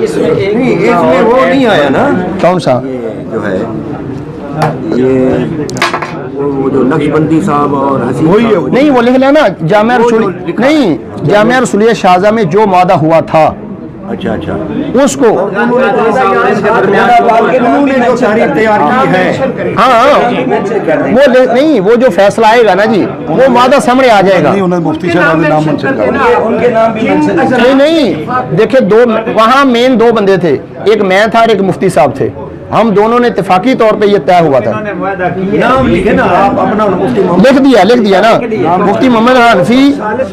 اس میں وہ نہیں آیا نا، کون سا جو ہے یہ وہ جو نقشبندی صاحب اور حسین صاحب، نہیں وہ لکھ لینا جامعہ رسول نہیں جامعہ رسولیہ شازہ میں جو معاہدہ ہوا تھا اچھا اچھا اس کو وہ نہیں وہ جو فیصلہ آئے گا نا جی وہ معاہدہ سامنے آ جائے گا۔ نہیں نہیں دیکھیں دو وہاں مین 2 بندے تھے، ایک میں تھا اور ایک مفتی صاحب تھے، ہم دونوں نے اتفاقی طور پہ یہ طے ہوا تھا۔ لکھ دیا نا مفتی محمد حنفی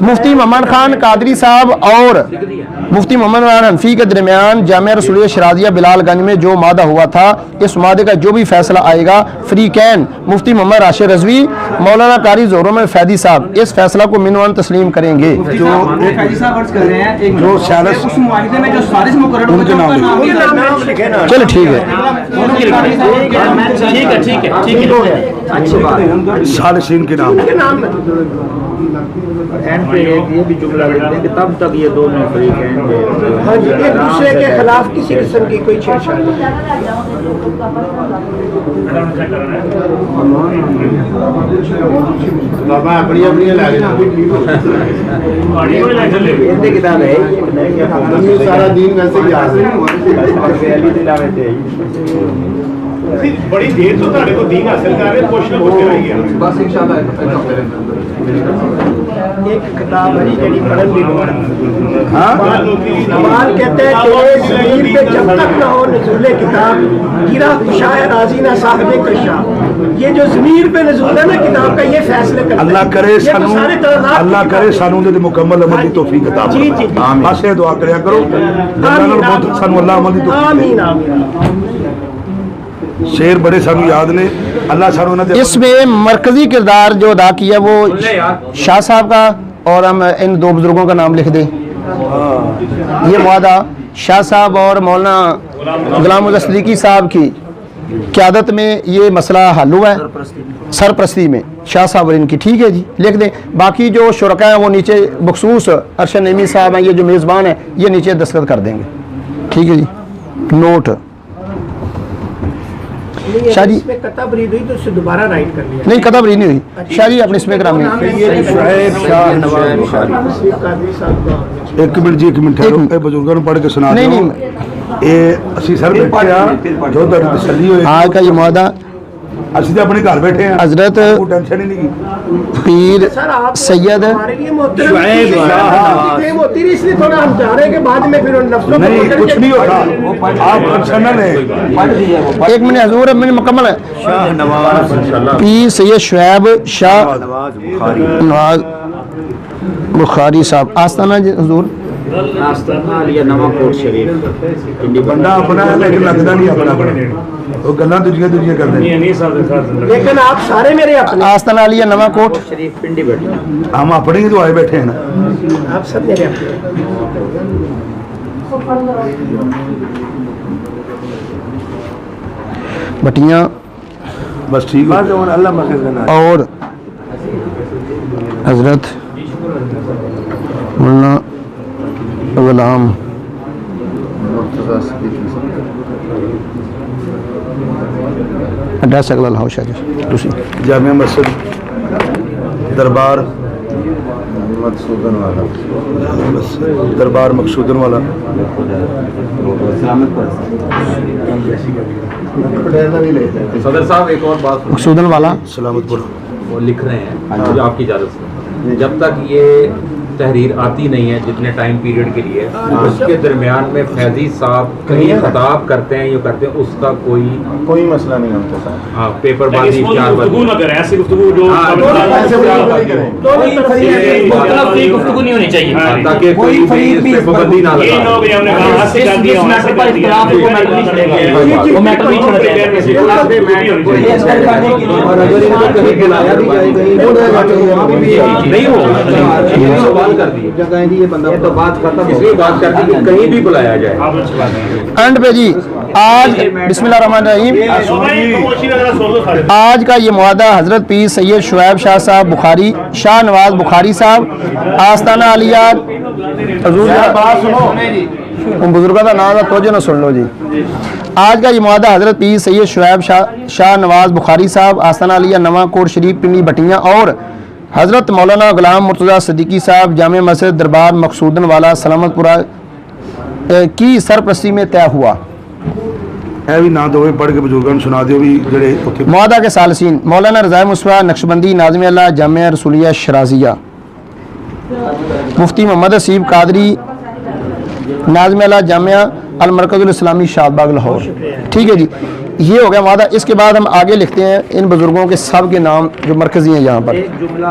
مفتی محمد خان قادری صاحب اور مفتی محمد حنفی کے درمیان جامعہ رسولیہ شرازیہ بلال گنج میں جو معاہدہ ہوا تھا اس معاہدے کا جو بھی فیصلہ آئے گا فریقین مفتی محمد راشد رضوی مولانا قاری ظہور احمد فیضی صاحب اس فیصلہ کو منو ان تسلیم کریں گے۔ چلو ٹھیک ہے صالحین کے نام یہ بھی جملہ لکھتے ہیں کہ تب تک یہ دونوں فریقین ہاں جی ایک دوسرے کے خلاف کسی قسم کی کوئی چھیڑ چھاڑ نہیں۔ بابا اپنی اپنی کتاب ہے سارا دین ویسے ہی یاد بڑی دیر تو تھوڑے کو دین حاصل کر رہے کچھ نہ کچھ کر ہی گیا بس انشاءاللہ ایک کتاب ہے جڑی پڑھن دی لوڑ نوال کہتے ہیں کہ زمین پہ جب تک نہ ہو نزول کتاب گرا خشائے راضی نہ صاحب کشا، یہ جو زمین پہ نزول ہے نا کتاب کا یہ فیصلے کرتا ہے۔ اللہ کرے سانوں دے مکمل عمل دی توفیق عطا فرمائے۔ آمین۔ بس یہ دعا کریا کرو سانوں اللہ عمل دی توفیق۔ آمین آمین۔ شیر بڑے سانوں یاد نے، اللہ سانوں نہ اس میں مرکزی کردار جو ادا کیا وہ شاہ صاحب کا اور ہم ان 2 بزرگوں کا نام لکھ دیں۔ یہ معاہدہ شاہ صاحب اور مولانا غلام اللہ صدیقی صاحب کی قیادت میں یہ مسئلہ حل ہوا ہے سرپرستی میں شاہ صاحب اور ان کی، ٹھیک ہے جی لکھ دیں۔ باقی جو شرکاء ہیں وہ نیچے بخصوص ارشد نعیمی صاحب ہیں یہ جو میزبان ہیں یہ نیچے دستخط کر دیں گے، ٹھیک ہے جی۔ نوٹ شاہ جی قطع برید ہوئی تو اسے دوبارہ رائٹ کر لیا نہیں قطع برید نہیں ہوئی شاہ جی اپنے اس میں گرامی ایک منٹ جی ایک منٹ ٹھہرو بزرگوں نے پڑھ کے سنا نہیں دو۔ نہیں یہ اسی سر بیٹھے ہیں جو تاری تسلی ہوئی آج کا یہ معاہدہ اسی تو اپنے گھر بیٹھے ہیں حضرت کوئی ٹینشن ہی نہیں کی۔ پیر سید نہیں کچھ نہیں ہوتا آپ ٹینشن نہ لیں۔ ایک منٹ حضور اب میں مکمل ہے۔ پیر سید شعیب شاہ نواز بخاری صاحب آستانہ جی حضور آستانہ علیہ نواں کوٹ شریف بندہ اپنا ہے لیکن لگتا نہیں اپنا وہ گلاں دوجیاں کرتے ہیں۔ لیکن آپ سارے میرے اپنے آستانہ علیہ نواں کوٹ شریف پنڈی بیٹھے ہم اپنے ہی تو آئے بیٹھے ہیں نا۔ آپ سب میرے اپنے بٹیاں بس ٹھیک ہے۔ اور حضرت مولانا غلام ایڈریس اگلا لاؤ شاہ جی جامعہ مسجد دربار مقصودن والا صدر صاحب ایک اور بات مقصودن والا سلامت پور وہ لکھ رہے ہیں جو آپ کی اجازت سے جب تک یہ تحریر آتی نہیں ہے جتنے ٹائم پیریڈ کے لیے، اس کے درمیان میں فیضی صاحب کہیں خطاب کرتے ہیں، یہ کرتے ہیں، اس کا کوئی مسئلہ نہیں ہوتا صاحب. ہاں پیپر بازی گفتگو نہ کریں، ایسی گفتگو جو گفتگو نہیں ہونی چاہیے تاکہ کوئی بھی اس پہ پابندی نہ لگا. نہیں کہیں بھی بلایا جائے. اینڈ پہ جی آج بسم اللہ الرحمن الرحیم، آج کا یہ معاہدہ حضرت پیر سید شعیب شاہ صاحب بخاری، شاہ نواز بخاری صاحب، آستانہ علیہ بزرگوں کا نام توجہ نہ سن لو جی. آج کا یہ معاہدہ حضرت پیر سید شعیب شاہ نواز بخاری صاحب، آستانہ علیہ نواں کوٹ شریف پنڈی بٹیاں، اور حضرت مولانا غلام مرتضیٰ صدیقی صاحب جامع مسجد دربار مقصودن والا سلامت پورہ کی سرپرستی میں طے ہوا. معاہدہ کے ثالثین مولانا رضا مصطفیٰ نقشبندی ناظم اللہ جامعہ رسولیہ شرازیہ، مفتی محمد حسیب قادری ناظم اللہ جامعہ المرکز الاسلامی شاد باغ لاہور. ٹھیک ہے جی، یہ ہو گیا معاہدہ. اس کے بعد ہم آگے لکھتے ہیں ان بزرگوں کے سب کے نام جو مرکزی ہیں یہاں پر. ایک جملہ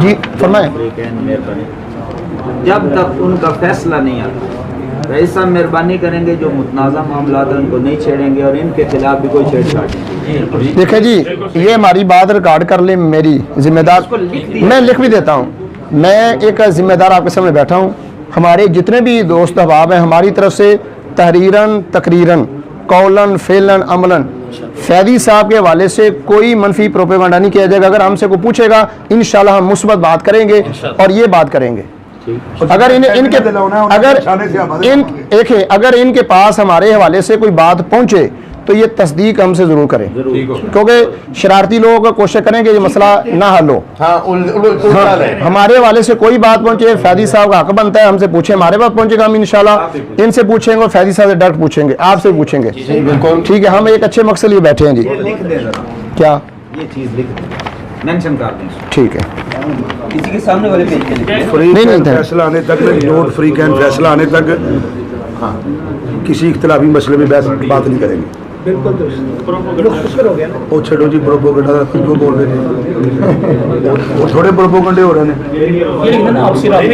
جی فرمائیں. جب تک ان کا فیصلہ نہیں آتا رئیس صاحب مہربانی کریں گے جو متنازع معاملات ہیں ان کو نہیں چھیڑیں گے، اور ان کے خلاف بھی کوئی چھیڑ چھاڑ نہیں. دیکھیں جی یہ ہماری بات ریکارڈ کر لیں، میری ذمہ دار میں لکھ بھی دیتا ہوں. میں ایک ذمہ دار آپ کے سامنے بیٹھا ہوں. ہمارے جتنے بھی دوست احباب ہیں ہماری طرف سے تحریراً تقریراً قولاً فعلاً عملاً فیضی صاحب کے حوالے سے کوئی منفی پروپیگنڈا نہیں کیا جائے گا. اگر ہم سے کوئی پوچھے گا انشاءاللہ ہم مثبت بات کریں گے اور یہ بات کریں گے. اگر ان کے پاس ہمارے حوالے سے کوئی بات پہنچے تو یہ تصدیق ہم سے ضرور کریں، کیونکہ شرارتی لوگ کوشش کریں کہ یہ مسئلہ نہ حل ہو. ہمارے حوالے سے کوئی بات پہنچے فیضی صاحب کا حق بنتا ہے ہم سے پوچھیں. ہمارے پاس پہنچے گا ہم انشاءاللہ ان سے پوچھیں گے، فیضی صاحب سے ڈائریکٹ پوچھیں گے، آپ سے پوچھیں گے. ٹھیک ہے، ہم ایک اچھے مقصد لیے بیٹھے ہیں جی. کیا یہ چیز لکھ دیں، مینشن کر دیں. ٹھیک ہے، کسی کے سامنے والے پیج پہ نہیں فیصلہ آنے تک نوٹ فری کین فیصلہ آنے تک کسی اختلافی مسئلے میں بات نہیں کریں گے. وہ چھڑو جی پروپیگنڈا جو بول رہے ہیں وہ تھوڑے پروپیگنڈے ہو رہے ہیں.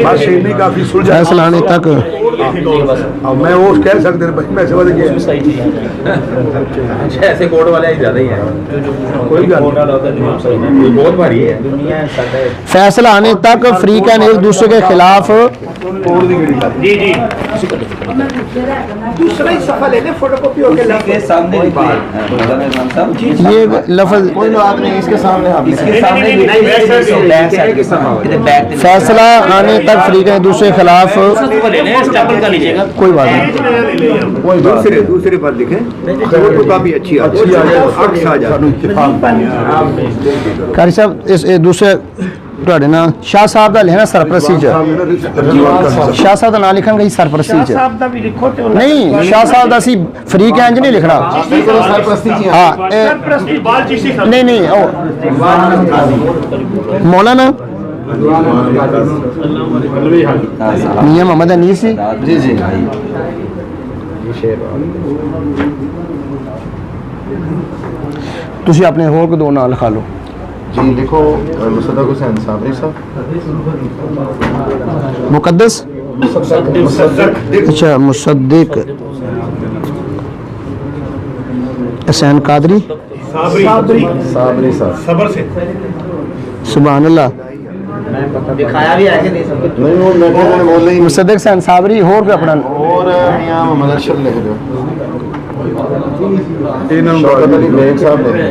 بات شیر نہیں کافی سلجھ فیصلہ آنے تک میں وہ کہہ سکتے ہیں میں سے بات کیا ایسے کوڈ والے زیادہ ہی ہیں، کوئی بہت بھاری ہے. فیصلہ آنے تک فریقین ایک دوسرے کے خلاف. جی جی دوسرا ہی صفحہ لے لیں فوٹو کاپی ہو کے کے سامنے یہ لفظ کوئی بات نہیں، اس کے سامنے آپ فیصلہ آنے تک فریقین ایک دوسرے کے خلاف. کوئی بات نہیں، دوسرے پر لکھیں فوٹو کاپی اچھی عکس آ جائے. قاری صاحب اس دوسرے نا شاہ صاحب کا لکھنا سرپرستی شاہ صاحب کا نام لکھن گئی سرپرستی نہیں، شاہ صاحب کا سی فریق انج نہیں لکھنا. ہاں نہیں نہیں مولانا میاں محمد انیس سی. جی جی تسی اپنے ہور کو دو نام لکھا لو. جی دیکھو مصدق حسین صابری صاحب، مقدس اچھا مصدق حسین قادری صابری صاحب. سبحان اللہ. دکھایا بھی ہے کہ نہیں سب نہیں وہ میں بول رہی مصدق حسین صابری ہور کو اپنا اور میاں محمد ارشد لکھ دو. شوکت علی بیگ صاحب لکھ دو.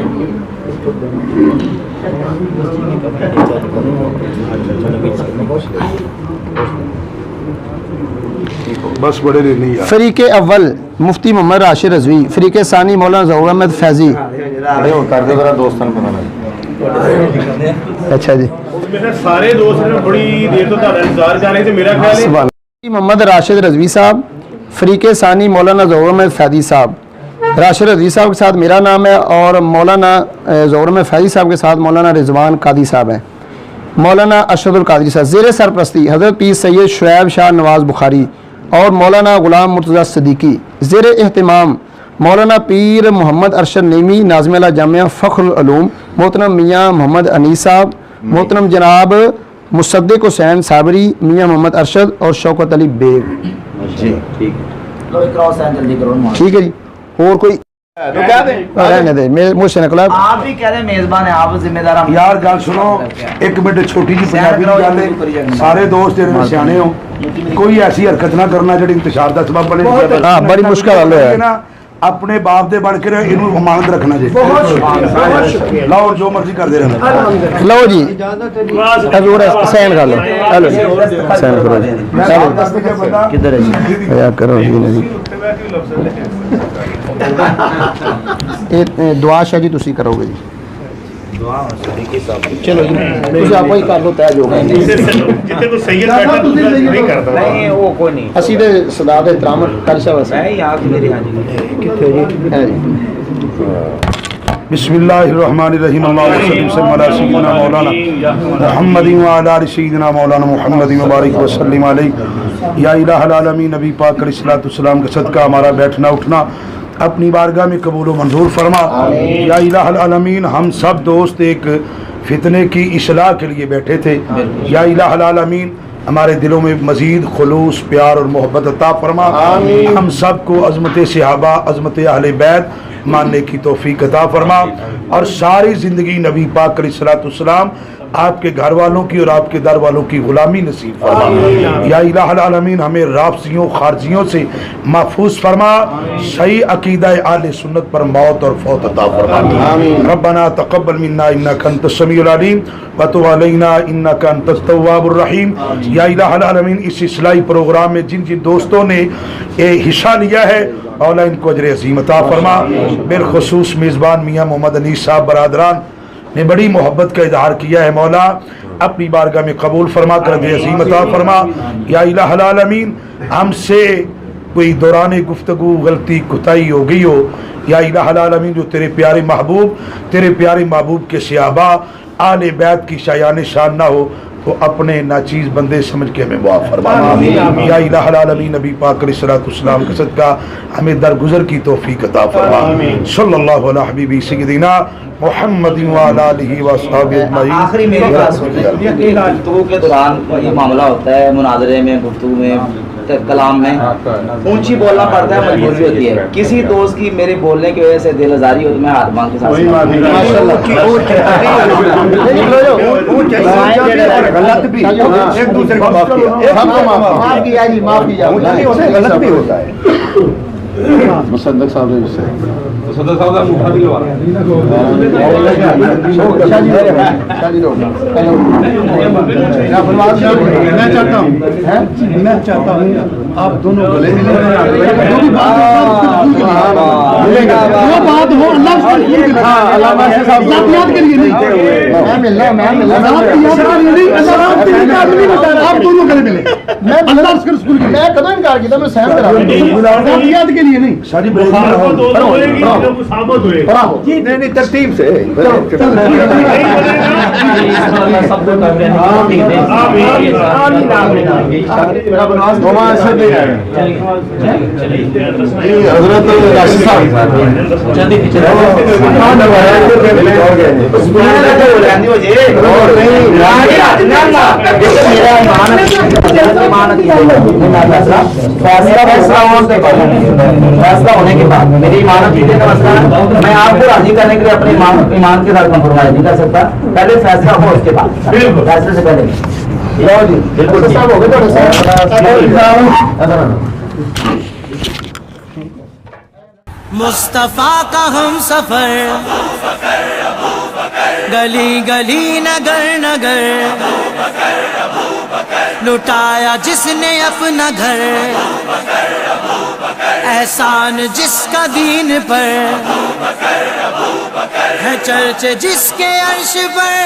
بس بڑے نہیں. فریق اول مفتی محمد راشد رضوی، فریق ثانی مولانا ظہور احمد فیضی. کر دو ذرا دوستان کو. اچھا جی سارے دوست نے بڑی دیر تو انتظار کر رہے تھے. میرا خیال ہے محمد راشد رضوی صاحب، فریق ثانی مولانا ظہور احمد فیضی صاحب. راشد رضوی صاحب کے ساتھ میرا نام ہے اور مولانا ظہور احمد فیضی صاحب کے ساتھ مولانا رضوان قادری صاحب ہیں. मौलाना अशरफुल कादरी साहब, ज़ेर सरप्रस्ती हज़रत पीर सैयद शुएब शाह नवाज़ बुखारी और मौलाना गुलाम मुर्तज़ा सिद्दीकी, ज़ेर एहतमाम मौलाना पीर मोहम्मद अरशद नईमी नाज़िम अला जामिया फ़ख्रुल उलूम, मोहतरम मियाँ मोहम्मद अनीस साहब, मोहतरम जनाब मुसद्दिक हुसैन साबरी, मियाँ मोहम्मद अरशद और शौकत अली बेग। ठीक है जी। और कोई तो क्या दें? रहने दे, मुझसे निकला। आप भी कह रहे मेजबान है, आप जिम्मेदार। हम यार गल सुनो, एक मिनट छोटी जी पंजाबी दी गल है, सारे दोस्त तेरे सियाने हो, कोई ऐसी हरकत ना करना जिहड़ी इंतशार दा सबब बने। हां, बड़ी मुश्किल हाल है ना, अपने बाप दे बन के इनू अमानत रखना जी। लो जो मर्जी कर दे रहना। लो जी हजूर सहन कर लो, हेलो सहन करो जी। किधर है जी? या करो जी नहीं ਇਹ ਦੁਆ ਸ਼ਾਹ ਜੀ ਤੁਸੀਂ ਕਰੋਗੇ ਜੀ। ਚਲੋ ਜੀ ਤੁਸੀਂ ਆਪੋ ਹੀ ਕਰ ਲਓ ਤੈਅ ਜੋ ਜਿੱਥੇ ਕੋਈ ਸੈਯਦ ਬੈਠਾ ਤੁਸੀਂ ਨਹੀਂ ਕਰਦਾ। नहीं वो कोई नहीं, ਅਸੀਂ ਤੇ ਸਦਾ ਦੇ ਇਤਰਾਮ ਕਰ ਸ਼ਾਹ मैं यहाँ की मेरी हाजिरी ਕਿੱਥੇ ਜੀ? ਹੈ ਜੀ। बिस्मिल्लाहिर्रहमानिर्रहीम अल्लाहुम्मा सल्ली अला सय्यिदिना मौलाना मुहम्मदिन व अला आलि सय्यिदिना मौलाना मुहम्मदिन व बारिक व सल्लिम अलैहि। या इलाहल आलमीन, नबी पाक अलैहिस्सलातु वस्सलाम का सदका हमारा बैठना उठना अपनी बारगाह में कबूल व मंजूर फरमा। या इलाहल आलमीन, हम सब दोस्त एक फितने की इस्लाह के लिए बैठे थे। या इलाहल आलमीन, हमारे दिलों में मजीद खुलूस प्यार और मोहब्बत अता फरमा। हम सब को अज़मत सहाबा, अज़मत अहले बैत मानने की तौफीक अता फरमा और सारी ज़िंदगी नबी पाक अलैहिस्सलातु वस्सलाम आपके घर वालों की और आपके दर वालों की गुलामी नसीब फरमा। या इलाहुल आलमीन, हमें राफजियों खारजियों से महफूज फरमा, सही अकीदा आले सुन्नत पर मौत और फौत अता फरमा। रब्बना तक़ब्बल मिन्ना इन्नका अंतस समीउल अलीम व तुब अलैना इन्नका अंतत तव्वाबुर रहीम। या इलाहुल आलमीन, इस इस्लाही प्रोग्राम में जिन जिन दोस्तों ने हिस्सा लिया है मौला इनको अजर अज़ीम अता फरमा। बिलखुसूस मेज़बान मियाँ मोहम्मद अनीस साहब बरादरान ने बड़ी मोहब्बत का इजहार किया है, मौला अपनी बारगाह में कबूल फरमा कर अजर अज़ीम अता फरमा। या इलाहुल आलमीन, हमसे कोई दौरान गुफ्तगू गलती कुताही हो गई हो, या इलाहुल आलमीन, जो तेरे प्यारे महबूब के सहाबा आले बैत की शायान शान ना हो तो अपने नाचीज बंदे समझ के हमें मुआफ़ फरमा। या इलाहुल आलमीन, नबी पाक अलैहिस्सलातु वस्सलाम के सदका हमें दरगुजर की तौफीक अता फरमा। सल्लल्लाहु अला हबीबी सय्यिदिना मुहम्मदिन व अला आलिहि व अस्हाबिहि अजमईन। आखिरी मेरी बात सुनिए, गुफ्तगू के दौरान ये मामला होता है, मुनाजरे में, गुफ्तगू में, कलाम में ऊंची बोलना पड़ता है, मजबूरी होती है। किसी दोस्त की मेरे बोलने की वजह से दिल आजारी हो तो मैं हाथ मांग के साथ गलत भी एक दूसरे को माफ किया जी, माफ किया, गलत भी होता है। मुसद्दक साहब से मुसद्दक साहब का मुखा भी लगा मैं चाहता हूँ आप दोनों गले मिले, वो बात हो अल्लाह के लिए नहीं, आप दोनों गले मिले। मैं कदम इनकार किया, मैं सहमत रहा के लिए नहीं, सारी नहीं तरतीब से फैसला होने के बाद मेरी इमानत की का मसला है, मैं आपको राजी करने के लिए अपने ईमान के साथ कंप्रोमाइज नहीं कर सकता। पहले फैसला हो, उसके बाद फैसले से पहले बिल्कुल हो गए। मुस्तफा का हम सफर, गली गली नगर नगर, लुटाया जिसने अपना घर, एहसान जिसका दीन पर है, चर्चे जिसके अर्श पर,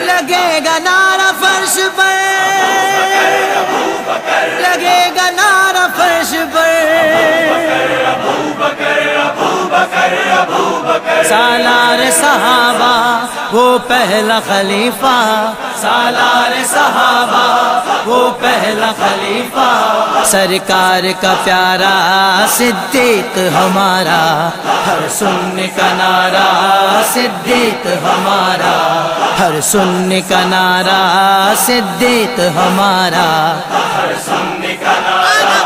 लगेगा नारा फर्श पर, लगेगा नारा फर्श पर, سالار صحابہ وہ پہلا خلیفہ، سالار صحابہ وہ پہلا خلیفہ، سرکار کا پیارا صدیق ہمارا، ہر سننے کا نعرہ صدیق ہمارا، ہر سننے کا نعرہ صدیق ہمارا، ہر سننے کا نعرہ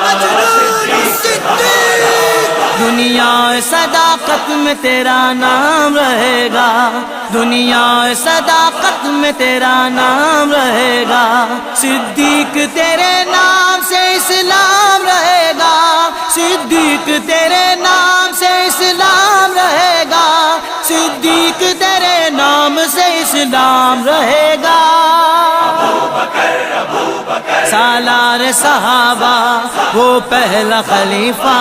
دنیا صداقت میں تیرا نام رہے گا، دنیا صداقت میں تیرا نام رہے گا، صدیق تیرے نام سے اسلام رہے گا، صدیق تیرے نام سے اسلام رہے گا، صدیق تیرے نام سے اسلام رہے گا، سالار صحابہ وہ پہلا خلیفہ،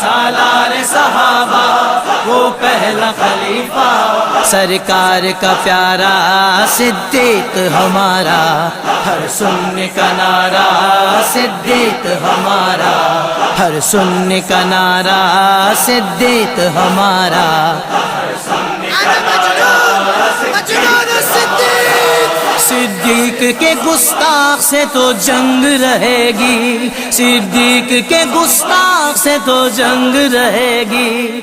سالار صحابہ وہ پہلا خلیفہ، سرکار کا پیارا صدیق ہمارا، ہر سننے کا نعرہ صدیق ہمارا، ہر سننے کا نعرہ صدیق ہمارا، ہر سننے کا نعرہ صدیق کے گستاخ سے تو جنگ رہے گی، صدیق کے گستاخ سے تو جنگ رہے گی،